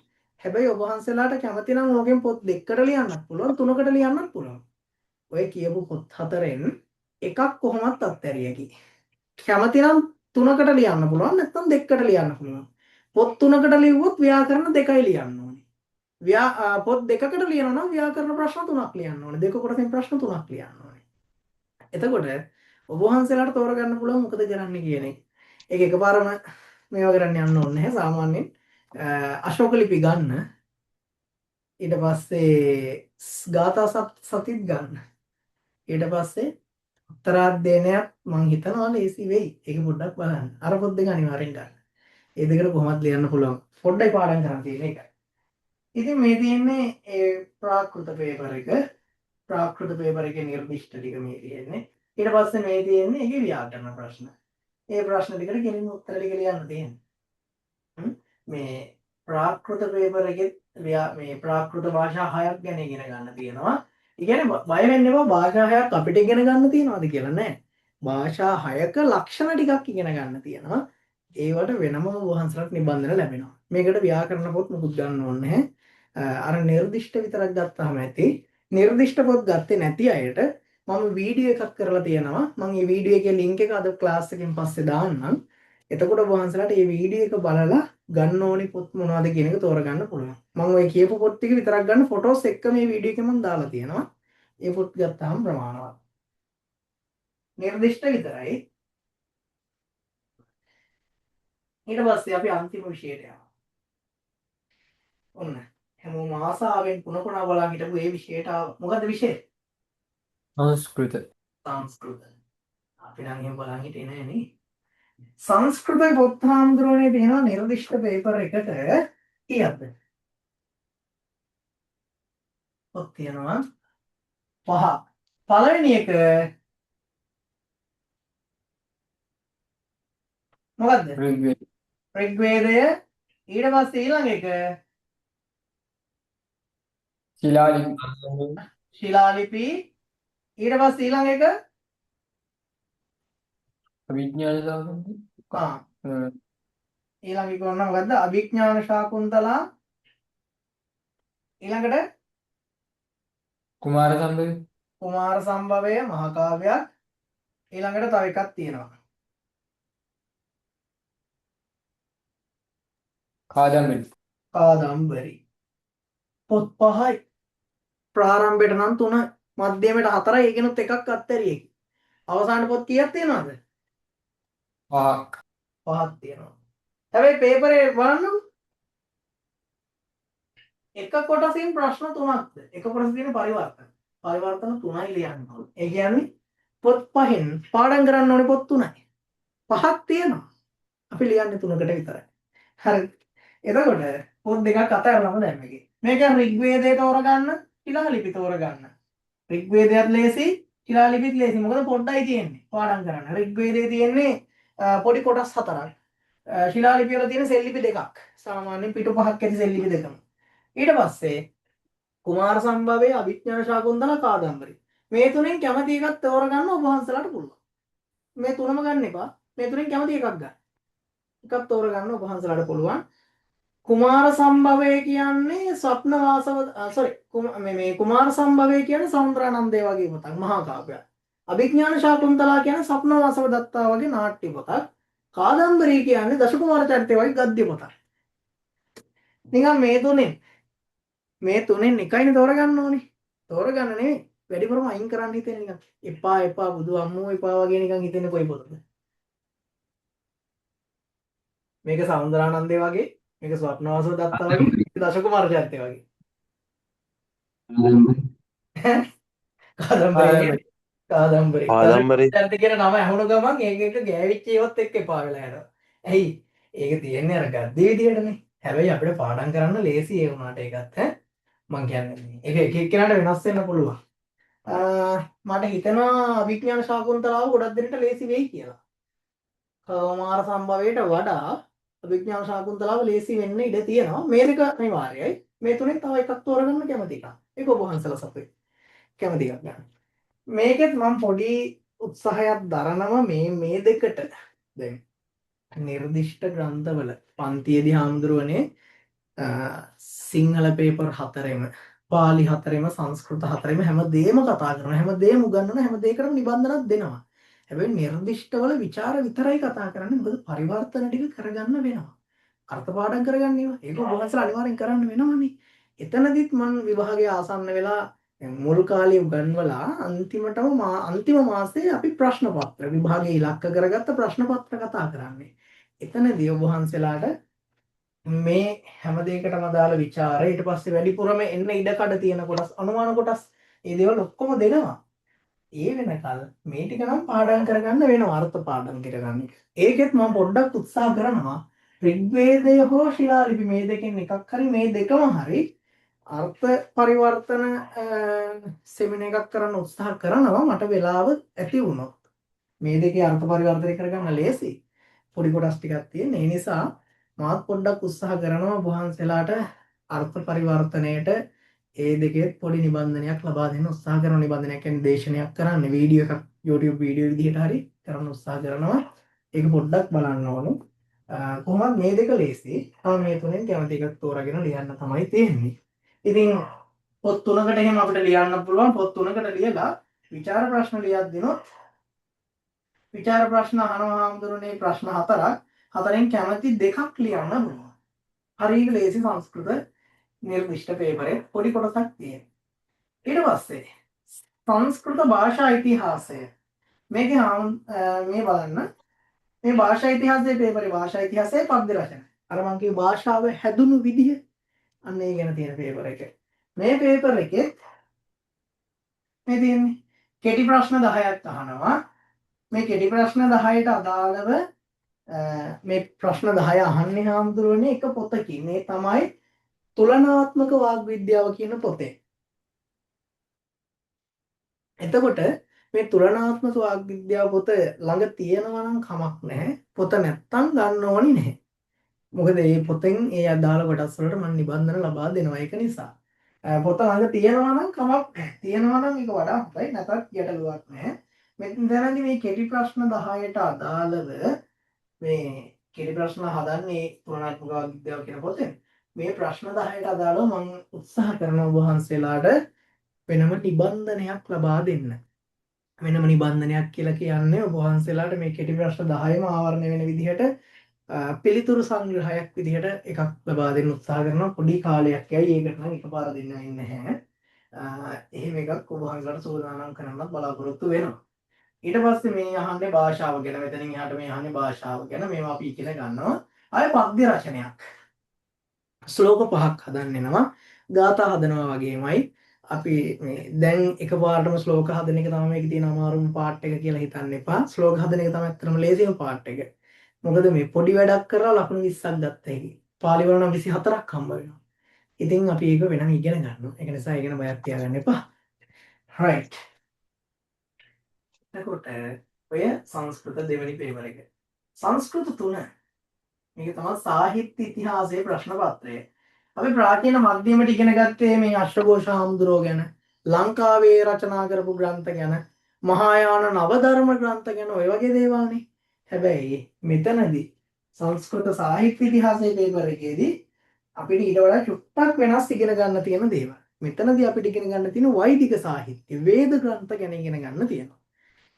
හැබැයි ඔබ වහන්සේලාට කැමති නම් ඕකෙන් පොත් 2කට ලියන්නත් පුළුවන් 3කට ලියන්නත් පුළුවන්. ඔය කියපු පොත් 4න් එකක් කොහොමත් අත්හැරියකි. කැමති නම් 3කට ලියන්න පුළුවන් නැත්නම් 2කට ලියන්න පුළුවන්. පොත් 3කට ලිව්වොත් ව්‍යාකරණ 2යි ලියන්න ඕනේ. පොත් 2කට ලියනවා නම් ව්‍යාකරණ ප්‍රශ්න 3ක් ලියන්න ඕනේ. දෙක කොටසෙන් ප්‍රශ්න 3ක් ලියන්න ඕනේ. එතකොට ඔබ වහන්සේලාට තෝරගන්න පුළුවන් මොකද කරන්න කියන එක. ඒක එකපාරම මේවා කරන්න යන්න ඕනේ නැහැ. සාමාන්‍යයෙන් අශෝක ලිපි ගන්න. ඊට පස්සේ ගාථා සප්තසතිත් ගන්න. ඊට පස්සේ උත්තරාධ්‍යයනයත් මම හිතනවා ලේසි වෙයි. ඒක පොඩ්ඩක් බලන්න. අර පොත් දෙක අනිවාර්යෙන් ගන්න. ඒ දෙකට කොහොමද ලියන්න පුළුවන්. පොඩ්ඩයි පාඩම් කරන් තියෙන එකයි. ඉතින් මේ තියෙන්නේ ඒ ප්‍රාකෘත පේපර් එක. ප්‍රාකෘත පේපර් එකේ නිර්දිෂ්ට ටික මේ තියෙන්නේ. ඊට පස්සේ මේ තියෙන්නේ ඒකේ ව්‍යාකරණ ප්‍රශ්න. ඒ ප්‍රශ්න ටිකට කෙලින්ම උත්තර ටික ලියන්න තියෙන්නේ. මේ ප්‍රාකෘත පේපර් එකේ මේ ප්‍රාකෘත භාෂා 6ක් ගැන ඉගෙන ගන්න තියෙනවා. ඒ කියන්නේ බය වෙන්න එපා භාෂා 6ක් අපිට ඉගෙන ගන්න තියනවාද කියලා නෑ. භාෂා 6ක ලක්ෂණ ටිකක් ඉගෙන ගන්න තියෙනවා. ඒවට වෙනම වහන්සලට නිබන්ධන ලැබෙනවා. මේකට ව්‍යාකරණ පොත් මුකුත් ගන්න ඕනේ නැහැ. අර නිර්දිෂ්ට විතරක් ගත්තාම ඇති. නිර්දිෂ්ට පොත් ගත්තේ නැති අයට මම වීඩියෝ එකක් කරලා තියෙනවා. මම මේ වීඩියෝ එකේ ලින්ක් එක අද ක්ලාස් එකෙන් පස්සේ දාන්නම්. එතකොට වහන්සලට මේ වීඩියෝ එක බලලා ගන්න ඕනි පොත් මොනවද කියන එක තෝරගන්න පුළුවන්. මම ඔය කියපු පොත් ටික විතරක් ගන්න ෆොටෝස් එක්ක මේ වීඩියෝ එකේ මම දාලා තියෙනවා. ඒ පොත් ගත්තාම ප්‍රමාණවත්. නිර්දිෂ්ට විතරයි. ඊට පස්සේ අපි අන්තිම විෂයට යනවා. ඔන්න හැමෝම ආසාවෙන් පුන බලන් හිටපු ඒ විෂයට මොකද්ද විෂය? සංස්කෘත. සංස්කෘත. අපි නම් එහෙම බලන් හිටියේ නෑ නේ. සංස්කෘත පොත් හාමුදුරනේ තියෙනවා නිර්දිෂ්ට පේපර් එකට කීයක්ද? පොත් තියෙනවා 5. පළවෙනි එක මොකද්ද? ඍග්වේද. ඍග්වේදය. ඊට පස්සේ ඊළඟ එක ශිලාලිපි. ශිලාලිපි. ඊට පස්සේ ඊළඟ එක අභිඥාන සාකච්ඡා. ආ ඊළඟ එක ඔන්න මොකද්ද? අභිඥාන ශාකුන්තලා. ඊළඟට කුමාර සම්භවය. කුමාර සම්භවය මහා කාව්‍යයක්. ඊළඟට තව එකක් තියෙනවා. කාදම්බරි. කාදම්බරි. පොත් 5යි. ප්‍රාරම්භයට නම් 3, මධ්‍යමයට 4යි. ඒකෙනුත් එකක් අත්හැරියෙකි. අවසාන පොත් කීයක් තියෙනවද? 5ක්. 5ක් තියෙනවා. හැබැයි පේපරේ බලන්නකො. එක කොටසින් ප්‍රශ්න 3ක්ද? එක කොටස තියෙන පරිවර්තන. පරිවර්තන 3යි ලියන්න ඕනේ. ඒ කියන්නේ පොත් 5න් පාඩම් කරන්න ඕනේ පොත් 3යි. 5ක් තියෙනවා. අපි ලියන්නේ 3කට විතරයි. හරි. එතකොට පොත් දෙකක් අතරලම දැන් මේකේ. මේක ඍග්වේදයේ තෝරගන්න, ශිලාලිපි තෝරගන්න. ඍග්වේදයත් ලේසි, ශිලාලිපිත් ලේසි. මොකද පොඩ්ඩයි තියෙන්නේ පාඩම් කරන්න. ඍග්වේදයේ තියෙන්නේ පොඩි කොටස් 4ක්. ශිලාලිපි වල තියෙන සෙල්ලිපි 2ක්. සාමාන්‍යයෙන් පිටු 5ක් ඇති සෙල්ලිපි දෙකම. ඊට පස්සේ කුමාර සම්භවයේ අභිඥාන ශාකුන්තල කාදම්බරි. මේ තුනෙන් කැමති එකක් තෝරගන්න ඔබ වහන්සලාට පුළුවන්. මේ තුනම ගන්න එපා. මේ තුනෙන් කැමති එකක් ගන්න. එකක් තෝරගන්න ඔබ වහන්සලාට පුළුවන්. කුමාර සම්භවය කියන්නේ ස්වප්න වාසව මේ කුමාර සම්භවය කියන්නේ සෞන්දරානන්දේ වගේ පොතක් මහා කාව්‍යයක්. අභිඥාන ශාකුන්තලා කියන්නේ ස්වප්න වාසව දත්තා වගේ නාට්‍ය පොතක්. කාදම්බරි කියන්නේ දශකුමාර චරිතය වගේ ගද්‍ය පොතක්. නිකන් මේ තුනෙන් එකයිනේ තෝරගන්න ඕනේ. තෝරගන්න නෙවෙයි වැඩිපුරම අයින් කරන්න හිතෙන නිකන් එපා බුදු අම්මෝ එපා වගේ නිකන් හිතෙන්නේ කොයි පොතද? මේක සෞන්දරානන්දේ වගේ, මේක ස්වප්නවාසව දත්තා වගේ, දශකුමාර චරිතය වගේ. කාදම්බරි චරිත කියන නම ඇහුණු ගමන් ඒක ගෑවිච්ච ඒවත් එක්ක එපා වෙලා යනවා. ඇයි? ඒක තියෙන්නේ අර ගද්දේ විදියටනේ. හැබැයි අපිට පාඩම් කරන්න ලේසි ඒ වුණාට ඒකත් මං කියන්නේ ඒක එක එක්කෙනාට වෙනස් වෙන්න පුළුවන්. මට හිතෙනවා අභිඥාන ශාකුන්තලාව ගොඩක් දෙනෙක්ට ලේසි වෙයි කියලා. කුමාර සම්භවයට වඩා අභිඥාන ශාකුන්තලාව ලේසි වෙන්න ඉඩ තියෙනවා. මේ දෙක අනිවාර්යයි. මේ තුනෙන් තව එකක් තෝරගන්න කැමති එකක්. ඒක ඔබ වහන්සලා සතුයි. කැමති එකක් ගන්න. මේකෙත් මම පොඩි උත්සාහයක් දරනවා මේ දෙකට. දැන් නිර්දිෂ්ට ග්‍රන්ථවල පන්තියේදී හාමුදුරුවනේ සිංහල පේපර් 4ෙම, පාලි 4ෙම, සංස්කෘත 4ෙම හැමදේම කතා කරනවා. හැමදේම උගන්වනවා. හැම දෙයකටම නිබන්ධනක් දෙනවා. හැබැයි නිර්දිෂ්ටවල ਵਿਚාර විතරයි කතා කරන්නේ. මොකද පරිවර්තන ටික කරගන්න වෙනවා. අර්ථ පාඩම් කරගන්න ඒවා. ඒක ඔබ වහන්සලා අනිවාර්යෙන් කරන්න වෙනවනේ. එතනදිත් මම විභාගයේ ආසන්න වෙලා මුල් කාලේ උගන්වලා අන්තිම මාසයේ අපි ප්‍රශ්න පත්‍ර විභාගයේ ඉලක්ක කරගත්ත ප්‍රශ්න පත්‍ර කතා කරන්නේ. එතනදී ඔබ වහන්සලාට මේ හැම දෙයකටම අදාළ ਵਿਚාර ඊට පස්සේ වැඩිපුරම එන්න ඉඩකඩ තියෙන කොටස් අනුමාන කොටස් ඒ දේවල් ඔක්කොම දෙනවා. ඒ වෙනකල් මේ ටික නම් පාඩම් කරගන්න වෙනවා අර්ථ පාඩම් කරගන්න. ඒකෙත් මම පොඩ්ඩක් උත්සාහ කරනවා ඍග්වේදය හෝ ශිලාලිපි මේ දෙකෙන් එකක් හරි මේ දෙකම හරි අර්ථ පරිවර්තන සෙමින එකක් කරන්න උත්සාහ කරනවා මට වෙලාව ඇති වුණොත්. මේ දෙකේ අර්ථ පරිවර්තනය කරගන්න ලේසි. පොඩි කොටස් ටිකක් තියෙන. ඒ නිසා මාත් පොඩ්ඩක් උත්සාහ කරනවා ඔබ වහන්සේලාට අර්ථ පරිවර්තනයේට ඒ දෙකේ පොඩි නිබන්ධනයක් ලබා දෙන්න උත්සාහ කරන නිබන්ධනයක් කියන්නේ දේශනයක් කරන්න වීඩියෝ එකක් YouTube වීඩියෝ විදිහට හරි කරන්න උත්සාහ කරනවා. ඒක පොඩ්ඩක් බලන්න ඕනේ. කොහොමද මේ දෙක ලේසි. මම මේ තුනෙන් කැමති එකක් තෝරාගෙන ලියන්න තමයි තියෙන්නේ. ඉතින් පොත් තුනකට එහෙම අපිට ලියන්න පුළුවන්. පොත් තුනකට ලියලා විචාර ප්‍රශ්න ලියද්දිනොත් විචාර ප්‍රශ්න අහනවා හාමුදුරනේ ප්‍රශ්න හතරක්. හතරෙන් කැමති දෙකක් ලියන්න පුළුවන්. හරියට ලේසි සංස්කෘත නිර්දිෂ්ට පේපරේ පොඩි කොටසක් තියෙනවා. ඊට පස්සේ සංස්කෘත භාෂා ඉතිහාසය මේකේ මේ බලන්න මේ භාෂා ඉතිහාසයේ පේපරේ භාෂා ඉතිහාසයේ පද්‍ය රචන. අර මං කිව්ව භාෂාව හැදුණු විදිහ අන්න ඒ ගැන තියෙන පේපර් එක. මේ පේපර් එකේ මේ තියෙන්නේ කෙටි ප්‍රශ්න 10ක් අහනවා. මේ කෙටි ප්‍රශ්න 10ට අදාළව මේ ප්‍රශ්න 10 අහන්නේ හාමුදුරනේ එක පොතකින්. මේ තමයි තුලනාත්මක වාග් විද්‍යාව කියන පොතේ. එතකොට මේ තුලනාත්මක වාග් විද්‍යාව පොත ළඟ තියෙනවා නම් කමක් නැහැ. පොත නැත්තම් ගන්න ඕනි නැහැ. මොකද මේ පොතෙන් ඒ අදාළ කොටස් වලට මම නිබන්ධන ලබා දෙනවා. ඒක නිසා පොත ළඟ තියෙනවා නම් කමක් නැහැ. තියෙනවා නම් ඒක වඩා හොඳයි. නැතත් ගැටලුවක් නැහැ. මෙතන දැනදී මේ කෙටි ප්‍රශ්න 10ට අදාළව මේ කෙටි ප්‍රශ්න හදන්නේ තුලනාත්මක වාග් විද්‍යාව කියන පොතෙන්. මේ ප්‍රශ්න 10ට අදාළව මම උත්සාහ කරනවා ඔබ වහන්සේලාට වෙනම නිබන්ධනයක් ලබා දෙන්න. වෙනම නිබන්ධනයක් කියලා කියන්නේ ඔබ වහන්සේලාට මේ කෙටි ප්‍රශ්න 10ම ආවරණය වෙන විදිහට පිළිතුරු සංග්‍රහයක් විදිහට එකක් ලබා දෙන්න උත්සාහ කරනවා. පොඩි කාලයක් යයි ඒකට නම් එකපාර දෙන්න වෙන්නේ නැහැ. එහෙම එකක් ඔබ වහන්සේලාට සූදානම් කරන්නත් බලාපොරොත්තු වෙනවා. ඊට පස්සේ මේ අහන්නේ භාෂාව ගැන. මෙතනින් එහාට මේ අහන්නේ භාෂාව ගැන. මේවා අපි ඉගෙන ගන්නවා. ආය පද්‍ය රචනයක්. ශ්ලෝක 5ක් හදන්න එනවා. ගාථා හදනවා වගේමයි. අපි මේ දැන් එකපාරටම ශ්ලෝක හදන එක තමයි මේකේ තියෙන අමාරුම පාර්ට් එක කියලා හිතන්න එපා. ශ්ලෝක හදන එක තමයි අත්‍තරම ලේසිම පාර්ට් එක. මොකද මේ පොඩි වැඩක් කරලා ලකුණු 20ක් ගත්ත හැකි. පාලි වල නම් 24ක් හම්බ වෙනවා. ඉතින් අපි ඒක වෙනම ඉගෙන ගන්නවා. ඒක නිසා ඒක ගැන බයක් තියාගන්න එපා. right. එතකොට ඔය සංස්කෘත දෙවෙනි පේපර් එක. සංස්කෘත 3 මේක තමයි සාහිත්‍ය ඉතිහාසයේ ප්‍රශ්න පත්‍රය. අපි ප්‍රාචීන මධ්‍යමයට ඉගෙන ගත්තේ මේ අශ්වඝෝෂ හාමුදුරුවෝ ගැන, ලංකාවේ රචනා කරපු ග්‍රන්ථ ගැන, මහායාන නවධර්ම ග්‍රන්ථ ගැන ඔය වගේ දේවල්නේ. හැබැයි මෙතනදී සංස්කෘත සාහිත්‍ය ඉතිහාසයේ පේපර් එකේදී අපිට ඊට වඩා චුට්ටක් වෙනස් ඉගෙන ගන්න තියෙන දේවල්. මෙතනදී අපිට ඉගෙන ගන්න තියෙන වෛදික සාහිත්‍ය, වේද ග්‍රන්ථ ගැන ඉගෙන ගන්න තියෙනවා.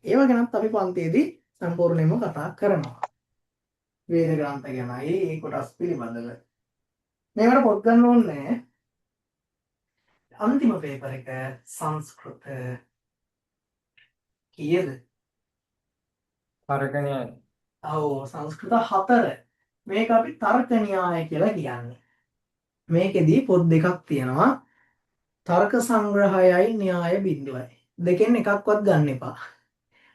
ඒව ගැනත් අපි පන්තියේදී සම්පූර්ණයෙන්ම කතා කරනවා. වේද ග්‍රන්ථ ගැනයි ඒ කොටස් පිළිබඳව. මේවට පොත් ගන්න ඕනේ. අන්තිම පේපර් එක සංස්කෘත කීයද? තර්ක න්‍යාය. ඔව් සංස්කෘත 4. මේක අපි තර්ක න්‍යාය කියලා කියන්නේ. මේකෙදී පොත් දෙකක් තියෙනවා. තර්ක සංග්‍රහයයි න්‍යාය බිඳුවයි. දෙකෙන් එකක්වත් ගන්න එපා.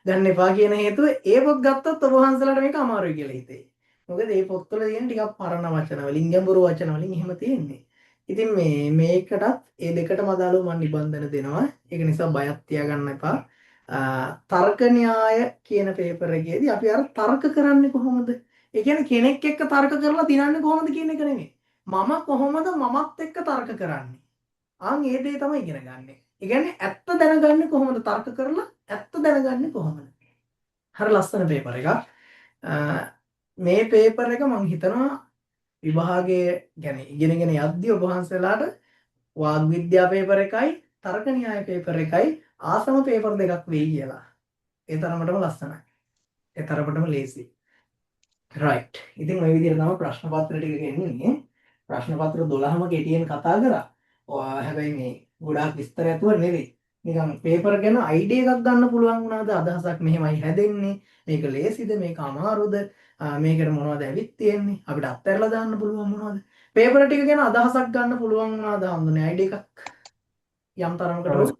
ගන්න එපා කියන හේතුව ඒ පොත් ගත්තොත් ඔබ වහන්සේලාට මේක අමාරුයි කියලා හිතේ. මොකද මේ පොත්වල තියෙන ටිකක් පරණ වචන වලින් ගැඹුරු වචන වලින් එහෙම තියෙන්නේ. ඉතින් මේකටත් ඒ දෙකටම අදාළව මම නිබන්ධන දෙනවා. ඒක නිසා බයක් තියාගන්න එපා. තර්ක න්‍යාය කියන පේපර් එකේදී අපි අර තර්ක කරන්නේ කොහොමද? ඒ කියන්නේ කෙනෙක් එක්ක තර්ක කරලා දිනන්නේ කොහොමද කියන එක නෙමෙයි. මම කොහොමද මමත් එක්ක තර්ක කරන්නේ? ආන් ඒ දේ තමයි ඉගෙන ගන්න. ඒ කියන්නේ ඇත්ත දැනගන්නේ කොහොමද තර්ක කරලා ඇත්ත දැනගන්නේ කොහොමද? හරි ලස්සන පේපර් එකක්. මේ පේපර් එක මම හිතනවා විභාගයේ يعني ඉගෙනගෙන යද්දී ඔබ වහන්සේලාට වාග් විද්‍යා පේපර් එකයි තර්ක න්‍යාය පේපර් එකයි ආසම පේපර් දෙකක් වෙයි කියලා. ඒ තරමටම ලස්සනයි. ඒ තරමටම ලේසි. right. ඉතින් මේ විදිහට තමයි ප්‍රශ්න පත්‍ර ටික ගෙන්නේ. ප්‍රශ්න පත්‍ර 12ම කෙටියෙන් කතා කරා. හැබැයි මේ ගොඩාක් විස්තර ඇතුව නෙවෙයි. නිකන් පේපර් ගැන අයිඩියා එකක් ගන්න පුළුවන් වුණාද අදහසක් මෙහෙමයි හැදෙන්නේ. මේක ලේසිද මේක අමාරුද? මේකට මොනවද ඇවිත් තියෙන්නේ? අපිට අත්හැරලා දාන්න පුළුවන් මොනවද? පේපර් ටික ගැන අදහසක් ගන්න පුළුවන් වුණාද හඳුනේ අයිඩියා එකක් යම් තරමකට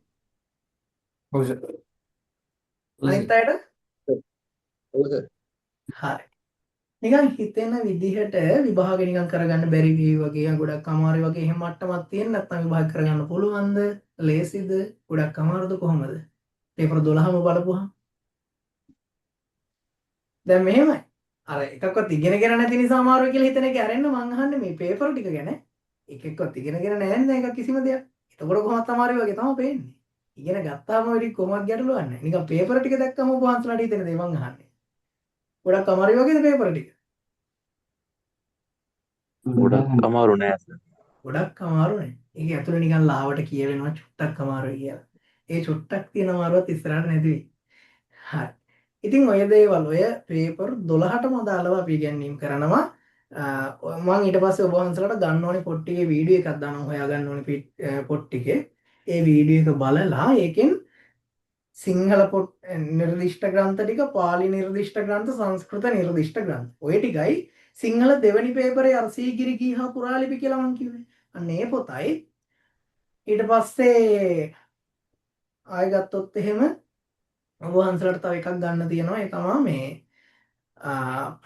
ඔව් සර්. අනිත් අයට හරි. නිකන් හිතෙන විදිහට විභාගෙ නිකන් කරගන්න බැරි වී වගේ ගොඩක් අමාරු වගේ එහෙම මට්ටමක් තියෙන නැත්නම් විභාග කරගන්න පුළුවන්ද? ලේසිද? ගොඩක් අමාරුද කොහොමද? පේපර් 12ම බලපුවහම දැන් මෙහෙමයි. අර එකක්වත් ඉගෙනගෙන නැති නිසා අමාරුයි කියලා හිතන එක ඇරෙන්න මං අහන්නේ මේ පේපර් ටික ගැන. එකෙක්වත් ඉගෙනගෙන නැහැ නේද ඒක කිසිම දෙයක්. එතකොට කොහොමද අමාරුයි වගේ තමයි පේන්නේ. ඉගෙන ගත්තාම වෙලි කොහොමද ගැටලුවක් නැහැ. නිකන් පේපර් ටික දැක්කම ඔබ වහන්සලාට හිතෙන දේ මං අහන්නේ. ගොඩක් අමාරුයි වගේද පේපර් ටික? ගොඩක් අමාරු නෑ සර්. ගොඩක් අමාරු නේ. ඒක ඇතුලේ නිකන් ලාවට කියවෙනවා චුට්ටක් අමාරුයි කියලා. ඒ චුට්ටක් තියෙන අමාරුවත් ඉස්සරහට නැති වෙයි. හරි. ඉතින් ඔය දේවල් ඔය පේපර් 12ටම අදාළව අපි ඉගෙනීම් කරනවා. මම ඊට පස්සේ ඔබ වහන්සලාට ගන්න ඕනේ පොත් ටිකේ වීඩියෝ එකක් දානවා හොයා ගන්න ඕනේ පොත් ටිකේ. ඒ වීඩියෝ එක බලලා ඒකෙන් සිංහල පොත් නිර්දිෂ්ට ග්‍රන්ථ ටික, පාලි නිර්දිෂ්ට ග්‍රන්ථ, සංස්කෘත නිර්දිෂ්ට ග්‍රන්ථ. ඔය ටිකයි සිංහල දෙවනි පේපරේ අර සීගිරි ගීහා පුරාලිපි කියලා මම කිව්වේ. අන්න ඒ පොතයි. ඊට පස්සේ ආයෙ ගත්තොත් එහෙම ඔබ වහන්සලාට තව එකක් ගන්න තියෙනවා. ඒ තමයි මේ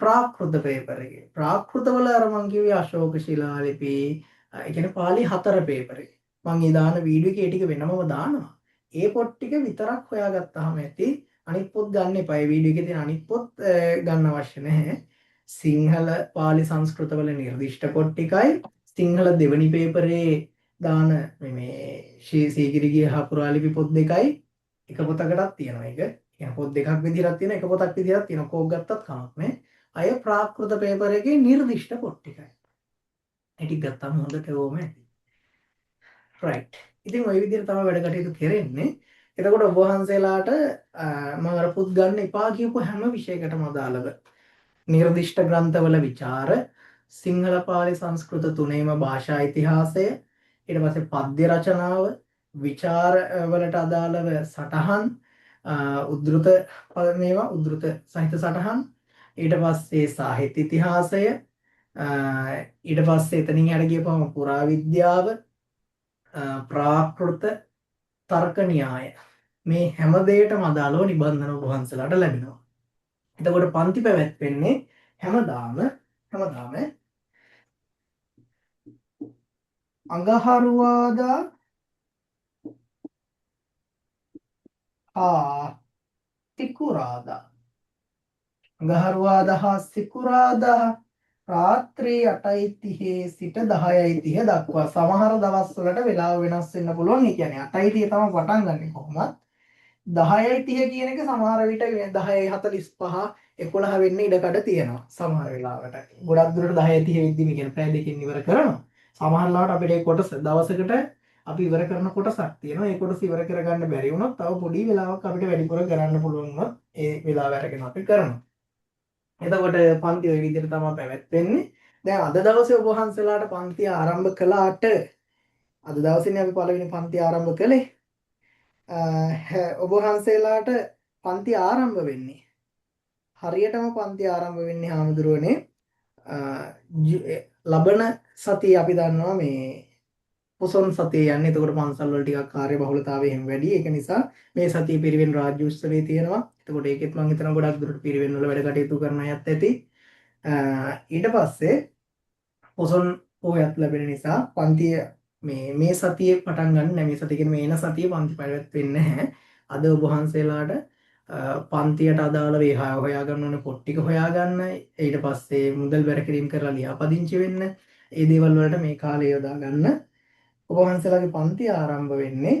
ප්‍රාකෘත පේපර් එකේ. ප්‍රාකෘත වල අර මම කිව්වේ අශෝක ශිලාලිපි, ඒ කියන්නේ පාලි 4 පේපර් එකේ. මම ඒ දාන වීඩියෝ එකේ ටික වෙනමම දානවා. ඒ පොත් ටික විතරක් හොයාගත්තාම ඇති. අනිත් පොත් ගන්න එපා. ඒ වීඩියෝ එකේ තියෙන අනිත් පොත් ගන්න අවශ්‍ය නැහැ. සිංහල පාලි සංස්කෘත වල නිර්දිෂ්ට පොත් ටිකයි සිංහල දෙවනි පේපරේ දාන මේ සීගිරිගේ හපුරාලිපි පොත් දෙකයි එක පොතකටත් තියෙනවා. ඒක කියන්නේ පොත් දෙකක් විදිහට තියෙනවා, එක පොතක් විදිහට තියෙනවා. කෝක් ගත්තත් කමක් නැහැ. අය ප්‍රාකෘත පේපර් එකේ නිර්දිෂ්ට පොත් ටිකයි. ඒ ටික ගත්තාම හොඳට ඕම ඇති. රයිට්. ඉතින් ওই විදිහට තමයි වැඩ කටයුතු කරන්නේ. එතකොට ඔබ වහන්සේලාට මම අර පුත් ගන්න එපා කියපු හැම විෂයකටම අදාළව නිර්දිෂ්ට ග්‍රන්ථවල විචාර, සිංහල පාලි සංස්කෘත තුනේම භාෂා ඉතිහාසය, ඊට පස්සේ පද්‍ය රචනාව, විචාර වලට අදාළව සටහන්, උද්දෘත මේවා උද්දෘත සහිත සටහන්, ඊට පස්සේ සාහිත්‍ය ඉතිහාසය, ඊට පස්සේ එතනින් යට ගියපම පුරාවිද්‍යාව, ප්‍රාකෘත, තර්ක න්‍යාය, මේ හැම දෙයකටම අදාළව නිබන්ධන ඔබ වහන්සේලාට ලැබෙනවා. එතකොට පන්ති පැවැත්වෙන්නේ හැමදාම අඟහරුවාදා සිකුරාදා. අඟහරුවාදා හා සිකුරාදා රාත්‍රී 8:30 සිට 10:30 දක්වා. සමහර දවස්වලට වෙලාව වෙනස් වෙන්න පුළුවන්. ඒ කියන්නේ 8:30 තමයි පටන් ගන්නෙ කොහොමත්. 10:30 කියන එක සමහර විට 10:45 11 වෙන්න ඉඩකඩ තියෙනවා සමහර වෙලාවට. ගොඩක් දුරට 10:30 වෙද්දි මේ කියන පැය දෙකකින් ඉවර කරනවා. සමහර ලාවට අපිට ඒ කොටස දවසකට අපි ඉවර කරන කොටසක් තියෙනවා. ඒ කොටස ඉවර කරගන්න බැරි වුණොත් තව පොඩි වෙලාවක් අපිට වැඩිපුර කරන්න පුළුවන් වුණොත් ඒ වෙලාව අරගෙන අපි කරනවා. එතකොට පන්ති ওই විදිහට තමයි පැවැත්වෙන්නේ. දැන් අද දවසේ ඔබ වහන්සේලාට පන්ති ආරම්භ කළාට අද දවසේනේ අපි පළවෙනි පන්ති ආරම්භ කළේ. ඔබ වහන්සේලාට පන්ති ආරම්භ වෙන්නේ හරියටම පන්ති ආරම්භ වෙන්නේ හාමුදුරුවනේ ලබන සතියේ අපි දන්නවා මේ පොසොන් සතියේ යන්නේ. එතකොට පන්සල් වල ටිකක් කාර්යබහුලතාවය එහෙම වැඩි. ඒක නිසා මේ සතියේ පිරිවෙන් රාජ්‍ය උත්සවය තියෙනවා. එතකොට ඒකෙත් මම හිතනවා ගොඩක් දුරට පිරිවෙන් වල වැඩ කටයුතු කරන අයත් ඇති. ඊට පස්සේ පොසොන් පොයත් ලැබෙන නිසා පන්තිය මේ සතියේ පටන් ගන්න නැහැ. මේ සතිය කියන්නේ මේ එන සතියේ පන්ති පැවැත්වෙන්නේ නැහැ. අද ඔබ වහන්සේලාට පන්තියට අදාළ වේ හොයාගන්න ඕනේ පොත් ටික හොයාගන්න. ඊට පස්සේ මුදල් බැර කිරීම කරලා ලියාපදිංචි වෙන්න. ඒ දේවල් වලට මේ කාලය යොදා ගන්න. ඔබ වහන්සේලාගේ පන්ති ආරම්භ වෙන්නේ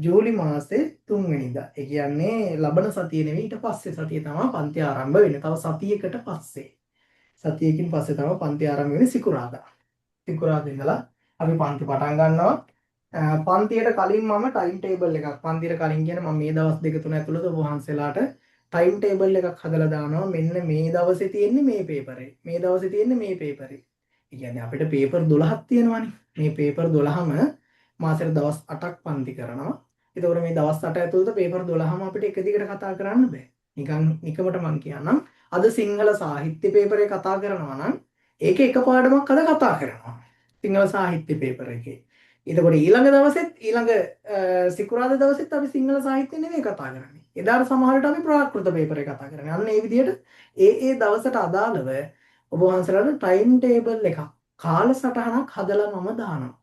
ජූලි මාසේ 3 වෙනිදා. ඒ කියන්නේ ලබන සතිය නෙවෙයි ඊට පස්සේ සතිය තමයි පන්ති ආරම්භ වෙන්නේ. තව සතියකට පස්සේ. සතියකින් පස්සේ තමයි පන්ති ආරම්භ වෙන්නේ සිකුරාදා. සිකුරාදා ඉඳලා අපි පන්ති පටන් ගන්නවා. පන්තියට කලින් මම ටයිම් ටේබල් එකක් පන්තියට කලින් කියන මම මේ දවස් දෙක තුන ඇතුළත ඔබ වහන්සේලාට ටයිම් ටේබල් එකක් හදලා දානවා. මෙන්න මේ දවසේ තියෙන්නේ මේ පේපරේ. මේ දවසේ තියෙන්නේ මේ පේපරේ. ඒ කියන්නේ අපිට පේපර් 12ක් තියෙනවානේ. මේ පේපර් 12ම මාසෙට දවස් 8ක් පන්ති කරනවා. ඒතකොට මේ දවස් 8 ඇතුළත පේපර් 12ම අපිට එක දිගට කතා කරන්න බෑ. නිකන් නිකමට මම කියන්නම් අද සිංහල සාහිත්‍ය පේපරේ කතා කරනවා නම් ඒකේ එක පාඩමක් අද කතා කරනවා. සිංහල සාහිත්‍ය පේපර් එකේ. එතකොට ඊළඟ දවසෙත් ඊළඟ සිකුරාදා දවසෙත් අපි සිංහල සාහිත්‍ය නෙමෙයි කතා කරන්නේ. එදාට සමහරවිට අපි ප්‍රාකෘත පේපර් එක කතා කරන්නේ. අන්න ඒ විදිහට ඒ දවසට අදාළව ඔබ වහන්සේලාට ටයිම් ටේබල් එකක් කාලසටහනක් හදලා මම දානවා.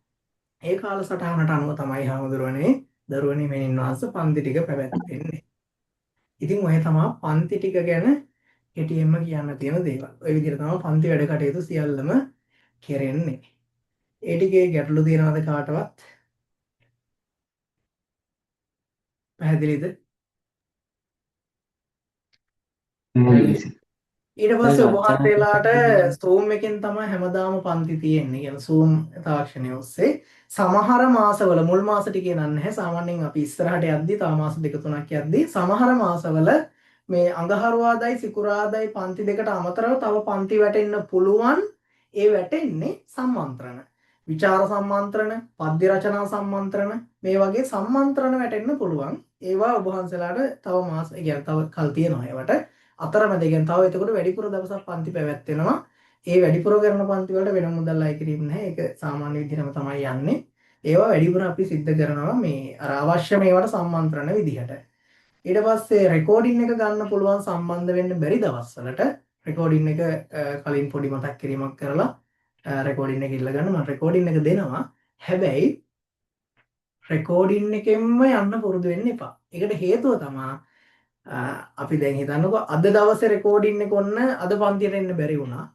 ඒ කාලසටහනට අනුව තමයි හාමුදුරනේ දරුවනේ මෙනින් වහන්සේ පන්ති ටික පැවැත්වෙන්නේ. ඉතින් ඔය තමයි පන්ති ටික ගැන කෙටියෙන්ම කියන්න තියෙන දේවල්. ওই විදිහට තමයි පන්ති වැඩ කටයුතු සියල්ලම කෙරෙන්නේ. ඒ ටිකේ ගැටලු තියනවාද කාටවත්? පැහැදිලිද? ඊට පස්සේ ඔබ වහන්සේලාට Zoom එකෙන් තමයි හැමදාම පන්ති තියෙන්නේ. يعني Zoom තාක්ෂණය ඔස්සේ සමහර මාසවල මුල් මාස ටිකේ නෑ. සාමාන්‍යයෙන් අපි ඉස්සරහට යද්දි තව මාස දෙක තුනක් යද්දි සමහර මාසවල මේ අඟහරුවාදයි සිකුරාදයි පන්ති දෙකට අමතරව තව පන්ති වැටෙන්න පුළුවන්. ඒ වැටෙන්නේ සම්මන්ත්‍රණ. විචාර සම්මන්ත්‍රණ, පද්‍ය රචනා සම්මන්ත්‍රණ මේ වගේ සම්මන්ත්‍රණ වැටෙන්න පුළුවන්. ඒවා ඔබ වහන්සේලාට තව මාස يعني තව කල් තියෙනවා ඒවට. අතරමැද කියන්නේ තව එතකොට වැඩිපුර දවසක් පන්ති පැවැත්වෙනවා. ඒ වැඩිපුර කරන පන්ති වලට වෙන මුදල් අය කිරීම නැහැ. ඒක සාමාන්‍ය විදිහටම තමයි යන්නේ. ඒවා වැඩිපුර අපි සිද්ධ කරනවා මේ අර අවශ්‍ය මේවට සම්මන්ත්‍රණ විදිහට. ඊට පස්සේ රෙකෝඩින් එක ගන්න පුළුවන් සම්බන්ධ වෙන්න බැරි දවස්වලට රෙකෝඩින් එක කලින් පොඩි මතක් කිරීමක් කරලා රෙකෝඩින් එක ඉල්ල ගන්න. මම රෙකෝඩින් එක දෙනවා. හැබැයි රෙකෝඩින් එකෙන්ම යන්න පුරුදු වෙන්න එපා. ඒකට හේතුව තමයි අපි දැන් හිතන්නකෝ අද දවසේ රෙකෝඩින් එක ඔන්න අද පන්තියට එන්න බැරි වුණා.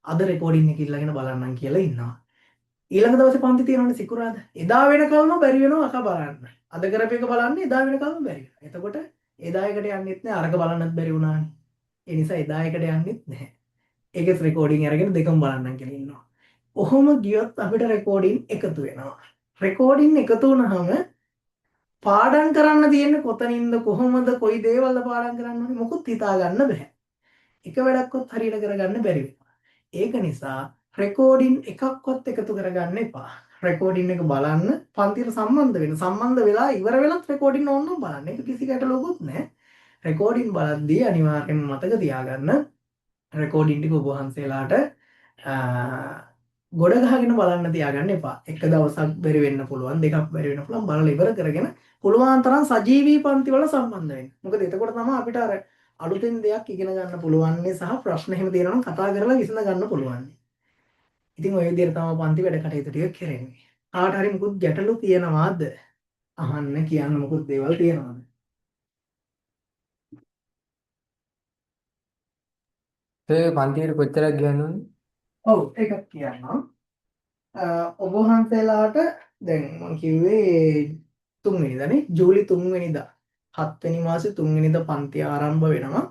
අද රෙකෝඩින් එක ඉල්ලගෙන බලන්නම් කියලා ඉන්නවා. ඊළඟ දවසේ පන්ති තියෙනවනේ සිකුරාදා. එදා වෙනකල්ම බැරි වෙනවා අක බලන්න. අද කරපේක බලන්න එදා වෙනකල්ම බැරි වෙනවා. එතකොට එදා එකට යන්නෙත් නෑ අරක බලන්නත් බැරි වුණානේ. ඒ නිසා එදා එකට යන්නෙත් නැහැ. ඒකේ රෙකෝඩින් අරගෙන දෙකම බලන්නම් කියලා ඉන්නවා. ඔහොම ගියොත් අපිට රෙකෝඩින් එකතු වෙනවා. රෙකෝඩින් එකතු වුණාම පාඩම් කරන්න තියෙන්නේ කොතනින්ද කොහොමද කොයි දේවල්ද පාඩම් කරන්න ඕනේ මොකුත් හිතා ගන්න බෑ. එක වැඩක්වත් හරියට කරගන්න බැරි වෙනවා. ඒක නිසා රෙකෝඩින් එකක්වත් එකතු කරගන්න එපා. රෙකෝඩින් එක බලන්න පන්තියට සම්බන්ධ වෙන්න. සම්බන්ධ වෙලා ඉවර වෙලත් රෙකෝඩින් ඕනනම් බලන්න. ඒක කිසි ගැටලුවකුත් නැහැ. රෙකෝඩින් බලද්දී අනිවාර්යෙන්ම මතක තියාගන්න රෙකෝඩින් ටික ඔබ වහන්සේලාට ගොඩ ගහගෙන බලන්න තියාගන්න එපා. එක දවසක් බැරි වෙන්න පුළුවන්, දෙකක් බැරි වෙන්න පුළුවන්. බලලා ඉවර කරගෙන පුළුවන් තරම් සජීවී පන්ති වල සම්බන්ධ වෙන්න. මොකද එතකොට තමයි අපිට අර අලුතෙන් දෙයක් ඉගෙන ගන්න පුළුවන් සහ ප්‍රශ්න එහෙම තියෙනවා නම් කතා කරලා විසඳ ගන්න පුළුවන්. ඉතින් ඔය විදිහට තමයි පන්ති වැඩ කටයුතු ටික කරන්නේ. කාට හරි මුකුත් ගැටලු තියෙනවාද? අහන්න කියන්න මුකුත් දේවල් තියෙනවාද? ඒ පන්තියට කොච්චරක් ගියන්න ඕනේ? ඔව් එකක් කියන්නම්. ඔබ වහන්සේලාට දැන් මම කිව්වේ 3 වෙනිදානේ ජූලි 3 වෙනිදා 7 වෙනි මාසේ 3 වෙනිදා පන්ති ආරම්භ වෙනවා.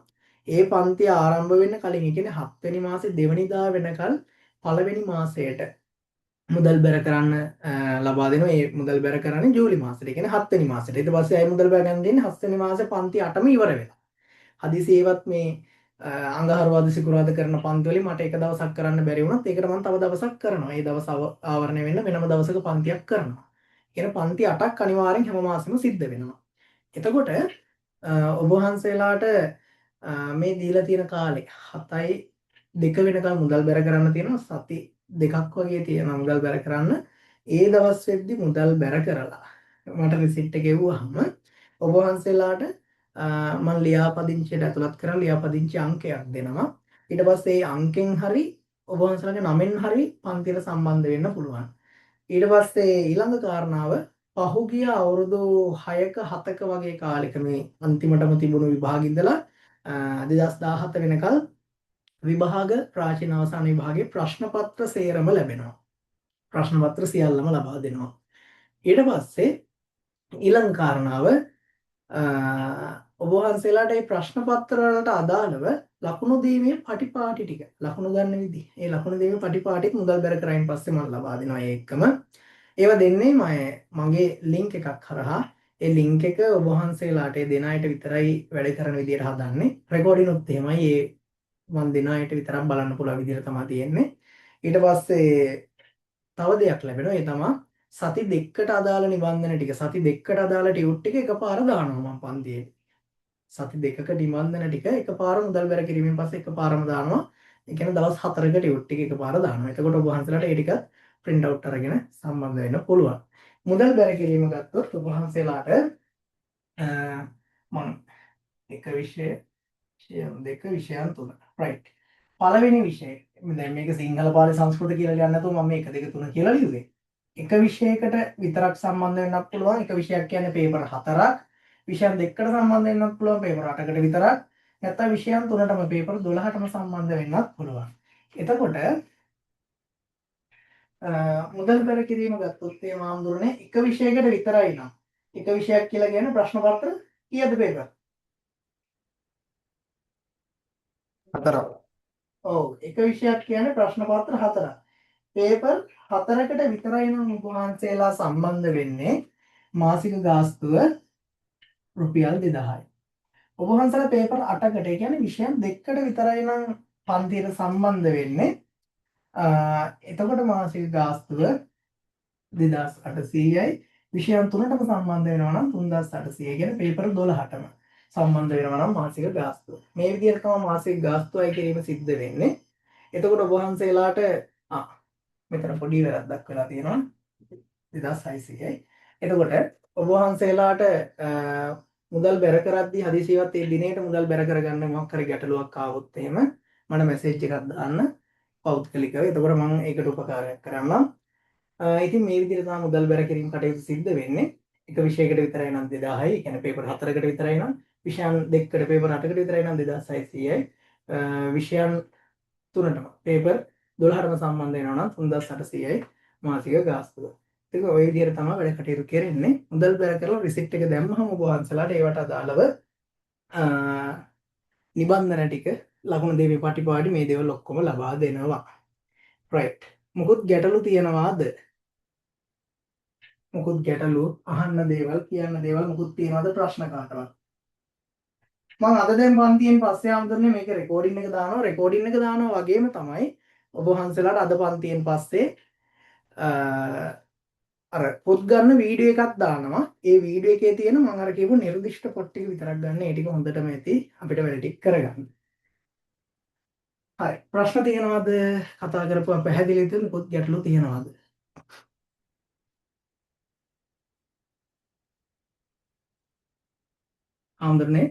ඒ පන්ති ආරම්භ වෙන්න කලින් ඒ කියන්නේ 7 වෙනි මාසේ 2 වෙනිදා වෙනකල් පළවෙනි මාසයට මුදල් බැර කරන්න ලබා දෙනවා. ඒ මුදල් බැර කරන්නේ ජූලි මාසෙට. ඒ කියන්නේ 7 වෙනි මාසෙට. ඊට පස්සේ අය මුදල් බැර ගන්න දෙන්නේ 7 වෙනි මාසේ පන්ති 8ම ඉවර වෙලා. හදිසියෙවත් මේ අඟහරුවාද සිකුරාද කරන පන්ති වලින් මට එක දවසක් කරන්න බැරි වුණත් ඒකට මම තව දවසක් කරනවා. ඒ දවස් ආවරණය වෙන්න වෙනම දවසක පන්තියක් කරනවා. කියන පන්ති 8ක් අනිවාර්යෙන් හැම මාසෙම සිද්ධ වෙනවා. එතකොට ඔබ වහන්සේලාට මේ දීලා තියෙන කාලේ 7යි 2 වෙනකල් මුදල් බැර කරන්න තියෙනවා. සති දෙකක් වගේ තියෙනවා මුදල් බැර කරන්න. ඒ දවස් වෙද්දි මුදල් බැර කරලා මට රිසිට් එක එවුවාම ඔබ වහන්සේලාට මම ලියාපදිංචියට ඇතුළත් කරලා ලියාපදිංචි අංකයක් දෙනවා. ඊට පස්සේ ඒ අංකෙන් හරි ඔබ වහන්සේලාගේ නමෙන් හරි පන්තියට සම්බන්ධ වෙන්න පුළුවන්. ඊට පස්සේ ඊළඟ කාරණාව පහුගිය අවුරුදු 6ක 7ක වගේ කාලෙක මේ අන්තිමටම තිබුණු විභාග ඉඳලා 2017 වෙනකල් විභාග ප්‍රාචීන අවසාන විභාගයේ ප්‍රශ්න පත්‍ර සේරම ලැබෙනවා. ප්‍රශ්න පත්‍ර සියල්ලම ලබා දෙනවා. ඊට පස්සේ ඊළඟ කාරණාව ඔබ වහන්සේලාට මේ ප්‍රශ්න පත්‍ර වලට අදාළව ලකුණු දීමේ පටිපාටි ටික ලකුණු ගන්න විදිහ. ඒ ලකුණු දීමේ පටිපාටිත් මුදල් බැර කරයින් පස්සේ මම ලබා දෙනවා ඒකම. ඒවා දෙන්නේ මගේ ලින්ක් එකක් හරහා. ඒ ලින්ක් එක ඔබ වහන්සේලාට දෙන අයට විතරයි වැඩ කරන විදිහට හදන්නේ. රෙකෝඩින් උත් එහෙමයි. ඒ මම දෙන අයට විතරක් බලන්න පුළුවන් විදිහට තමයි තියෙන්නේ. ඊට පස්සේ තව දෙයක් ලැබෙනවා. ඒ තමයි සති දෙකකට අදාළ නිබන්ධන ටික සති දෙකකට අදාළ ටියුට් ටික එකපාර දානවා මම පන්තියේ. සති දෙකක නිබන්ධන ටික එකපාර මුදල් බැර කිරීමෙන් පස්සේ එකපාරම දානවා. ඒ කියන්නේ දවස් 4ක ටියුට් ටික එකපාර දානවා. එතකොට ඔබ වහන්සේලාට ඒ ටික print out අරගෙන සම්බන්ධ වෙන්න පුළුවන්. මුදල් බැර කිරීම ගත්තොත් ඔබ වහන්සේලාට මම එක දෙක විෂයන් තුන right. පළවෙනි විෂය දැන් මේක සිංහල පාලි සංස්කෘත කියලා ලියන්න නැතුව මම මේක දෙක තුන කියලා ලියුවේ. එක විෂයකට විතරක් සම්බන්ධ වෙන්නත් පුළුවන්. එක විෂයක් කියන්නේ පේපර් 4ක්. විෂයන් දෙකකට සම්බන්ධ වෙන්නත් පුළුවන්. පේපර් 8කට විතරක්. නැත්නම් විෂයන් තුනටම පේපර් 12ටම සම්බන්ධ වෙන්නත් පුළුවන්. එතකොට මුදල් පෙර කිරීම ගත්තොත් ඒ මාම්දුරනේ එක විෂයකට විතරයි නම් එක විෂයක් කියලා කියන්නේ ප්‍රශ්න පත්‍ර කීයද පේපර්? 4ක්. ඔව් එක විෂයක් කියන්නේ ප්‍රශ්න පත්‍ර 4ක්. පේපර් 4කට විතරයි නම් ඔබ වහන්සේලා සම්බන්ධ වෙන්නේ මාසික ගාස්තුව රුපියල් 2000යි. ඔබ වහන්සේලා පේපර් 8කට ඒ කියන්නේ විෂයන් දෙකකට විතරයි නම් පන්තියට සම්බන්ධ වෙන්නේ. එතකොට මාසික ගාස්තුව 2800යි. විෂයන් තුනටම සම්බන්ධ වෙනවා නම් 3800 කියන පේපර් 12ටම සම්බන්ධ වෙනවා නම් මාසික ගාස්තුව. මේ විදිහට තමයි මාසික ගාස්තුව අය කිරීම සිද්ධ වෙන්නේ. එතකොට ඔබ වහන්සේලාට මෙතන පොඩි වැරද්දක් වෙලා තියෙනවා 2600යි. එතකොට ඔබ වහන්සේලාට මුදල් බැර කරද්දී හදිසියවත් ඒ දිනේට මුදල් බැර කරගන්න මොකක් හරි ගැටලුවක් ආවොත් එහෙම මට මැසේජ් එකක් දාන්න පෞද්ගලිකව. එතකොට මම ඒකට උපකාරයක් කරන්නම්. ඉතින් මේ විදිහට තමයි මුදල් බැර කිරීම කටයුතු සිද්ධ වෙන්නේ. එක විෂයකට විතරයි නම් 2000යි. කියන්නේ පේපර් 4කට විතරයි නම් විෂයන් දෙකකට පේපර් 8කට විතරයි නම් 2600යි. විෂයන් තුනටම පේපර් 12ටම සම්බන්ධ වෙනවා නම් 3800යි මාසික ගාස්තුව. ඒක ওই විදිහට තමයි වැඩ කටයුතු කරන්නේ. මුදල් බැර කරලා රිසිට් එක දැම්මහම ඔබ වහන්සලාට ඒවට අදාළව නිබන්ධන ටික ලකුණු දෙවි පටිපාටි මේ දේවල් ඔක්කොම ලබා දෙනවා. right. මොකුත් ගැටලු තියනවාද? මොකුත් ගැටලු අහන්න දේවල් කියන්න දේවල් මොකුත් තියනවාද ප්‍රශ්න කාටවත්? මම අද දැන් පන්තියෙන් පස්සේ ආම්දරනේ මේක රෙකෝඩින් එක දානවා. රෙකෝඩින් එක දානවා වගේම තමයි ඔබ වහන්සේලාට අද පන්තියෙන් පස්සේ අර පොත් ගන්න වීඩියෝ එකක් දානවා. ඒ වීඩියෝ එකේ තියෙන මම අර කියපු නිර්දිෂ්ට පොත් ටික විතරක් ගන්න. ඒ ටික හොඳටම ඇති අපිට වැඩ ටික කරගන්න. හරි. ප්‍රශ්න තියෙනවද? කතා කරපුවා පැහැදිලිද? පොත් ගැටලු තියෙනවද? ආම්දරනේ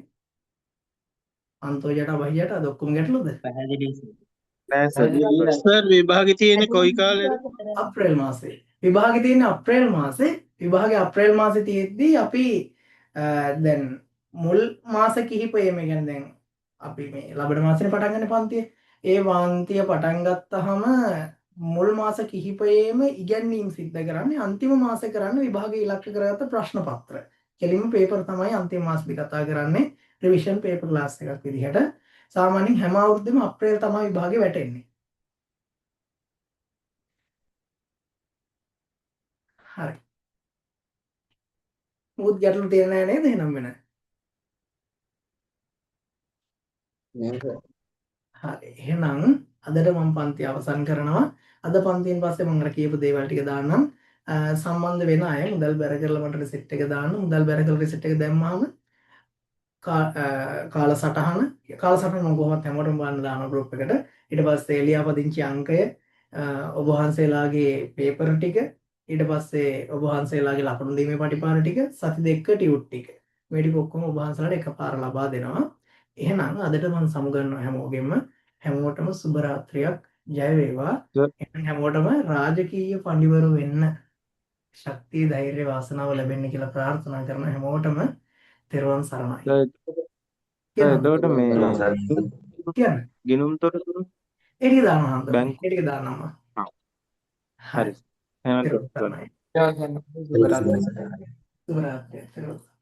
අන්තෝජට අබහියට අද ඔක්කොම ගැටලුද? පැහැදිලි නෑ සර්. පැහැදිලියි. සර් විභාගේ තියෙන්නේ කොයි කාලෙද? අප්‍රේල් මාසේ. විභාගේ තියෙන්නේ අප්‍රේල් මාසේ. විභාගේ අප්‍රේල් මාසේ තියෙද්දි අපි දැන් මුල් මාස කිහිපෙම කියන්නේ දැන් අපි මේ ලබන මාසෙනේ පටන් ගන්න පන්තිය. ඒ පන්තිය පටන් ගත්තාම මුල් මාස කිහිපෙම ඉගැන්වීම් සිද්ධ කරන්නේ අන්තිම මාසේ කරන්න විභාගේ ඉලක්ක කරගත්ත ප්‍රශ්න පත්‍ර. කෙලින්ම පේපර් තමයි අන්තිම මාසෙදි කතා කරන්නේ. රිවිෂන් පේපර් ක්ලාස් එකක් විදිහට. සාමාන්‍යයෙන් හැම අවුරුද්දෙම අප්‍රේල් තමයි විභාගේ වැටෙන්නේ. හරි. මොකද ගැටලු තියෙන්නේ නැහැ නේද එහෙනම් වෙන? හරි. එහෙනම් අදට මම පන්ති අවසන් කරනවා. අද පන්තියෙන් පස්සේ මම අර කියපු දේවල් ටික දාන්නම්. සම්බන්ධ වෙන අය මුදල් බැර කරලා මට රිසිට් එක දාන්න. මුදල් බැර කරලා රිසිට් එක දැම්මම කාලසටහන මම කොහොමද හැමෝටම බලන්න දානවා ගෲප් එකට. ඊට පස්සේ ලියාපදිංචි අංකය ඔබ වහන්සේලාගේ පේපර් ටික ඊට පස්සේ ඔබ වහන්සේලාගේ ලකුණු දීමේ පටිපාර ටික සති දෙක ටියුට් ටික මේ ටික ඔක්කොම ඔබ වහන්සේලාට එකපාර ලබා දෙනවා. එහෙනම් අදට මම සමුගන්නවා හැමෝටම සුබ රාත්‍රියක් ජය වේවා. එහෙනම් හැමෝටම රාජකීය පඬිවරු වෙන්න ශක්තිය ධෛර්ය වාසනාව ලැබෙන්න කියලා ප්‍රාර්ථනා කරන හැමෝටම තෙරුවන් සරණයි. එතකොට මේ කියන්න ගිනුම් තොරතුරු ඒ ටික දානවා හන්ද. බැංකු ඒ ටික දානවා. හරි. එහෙනම් තෙරුවන් සරණයි. යා ගන්න. සුබ රාත්‍රියක්.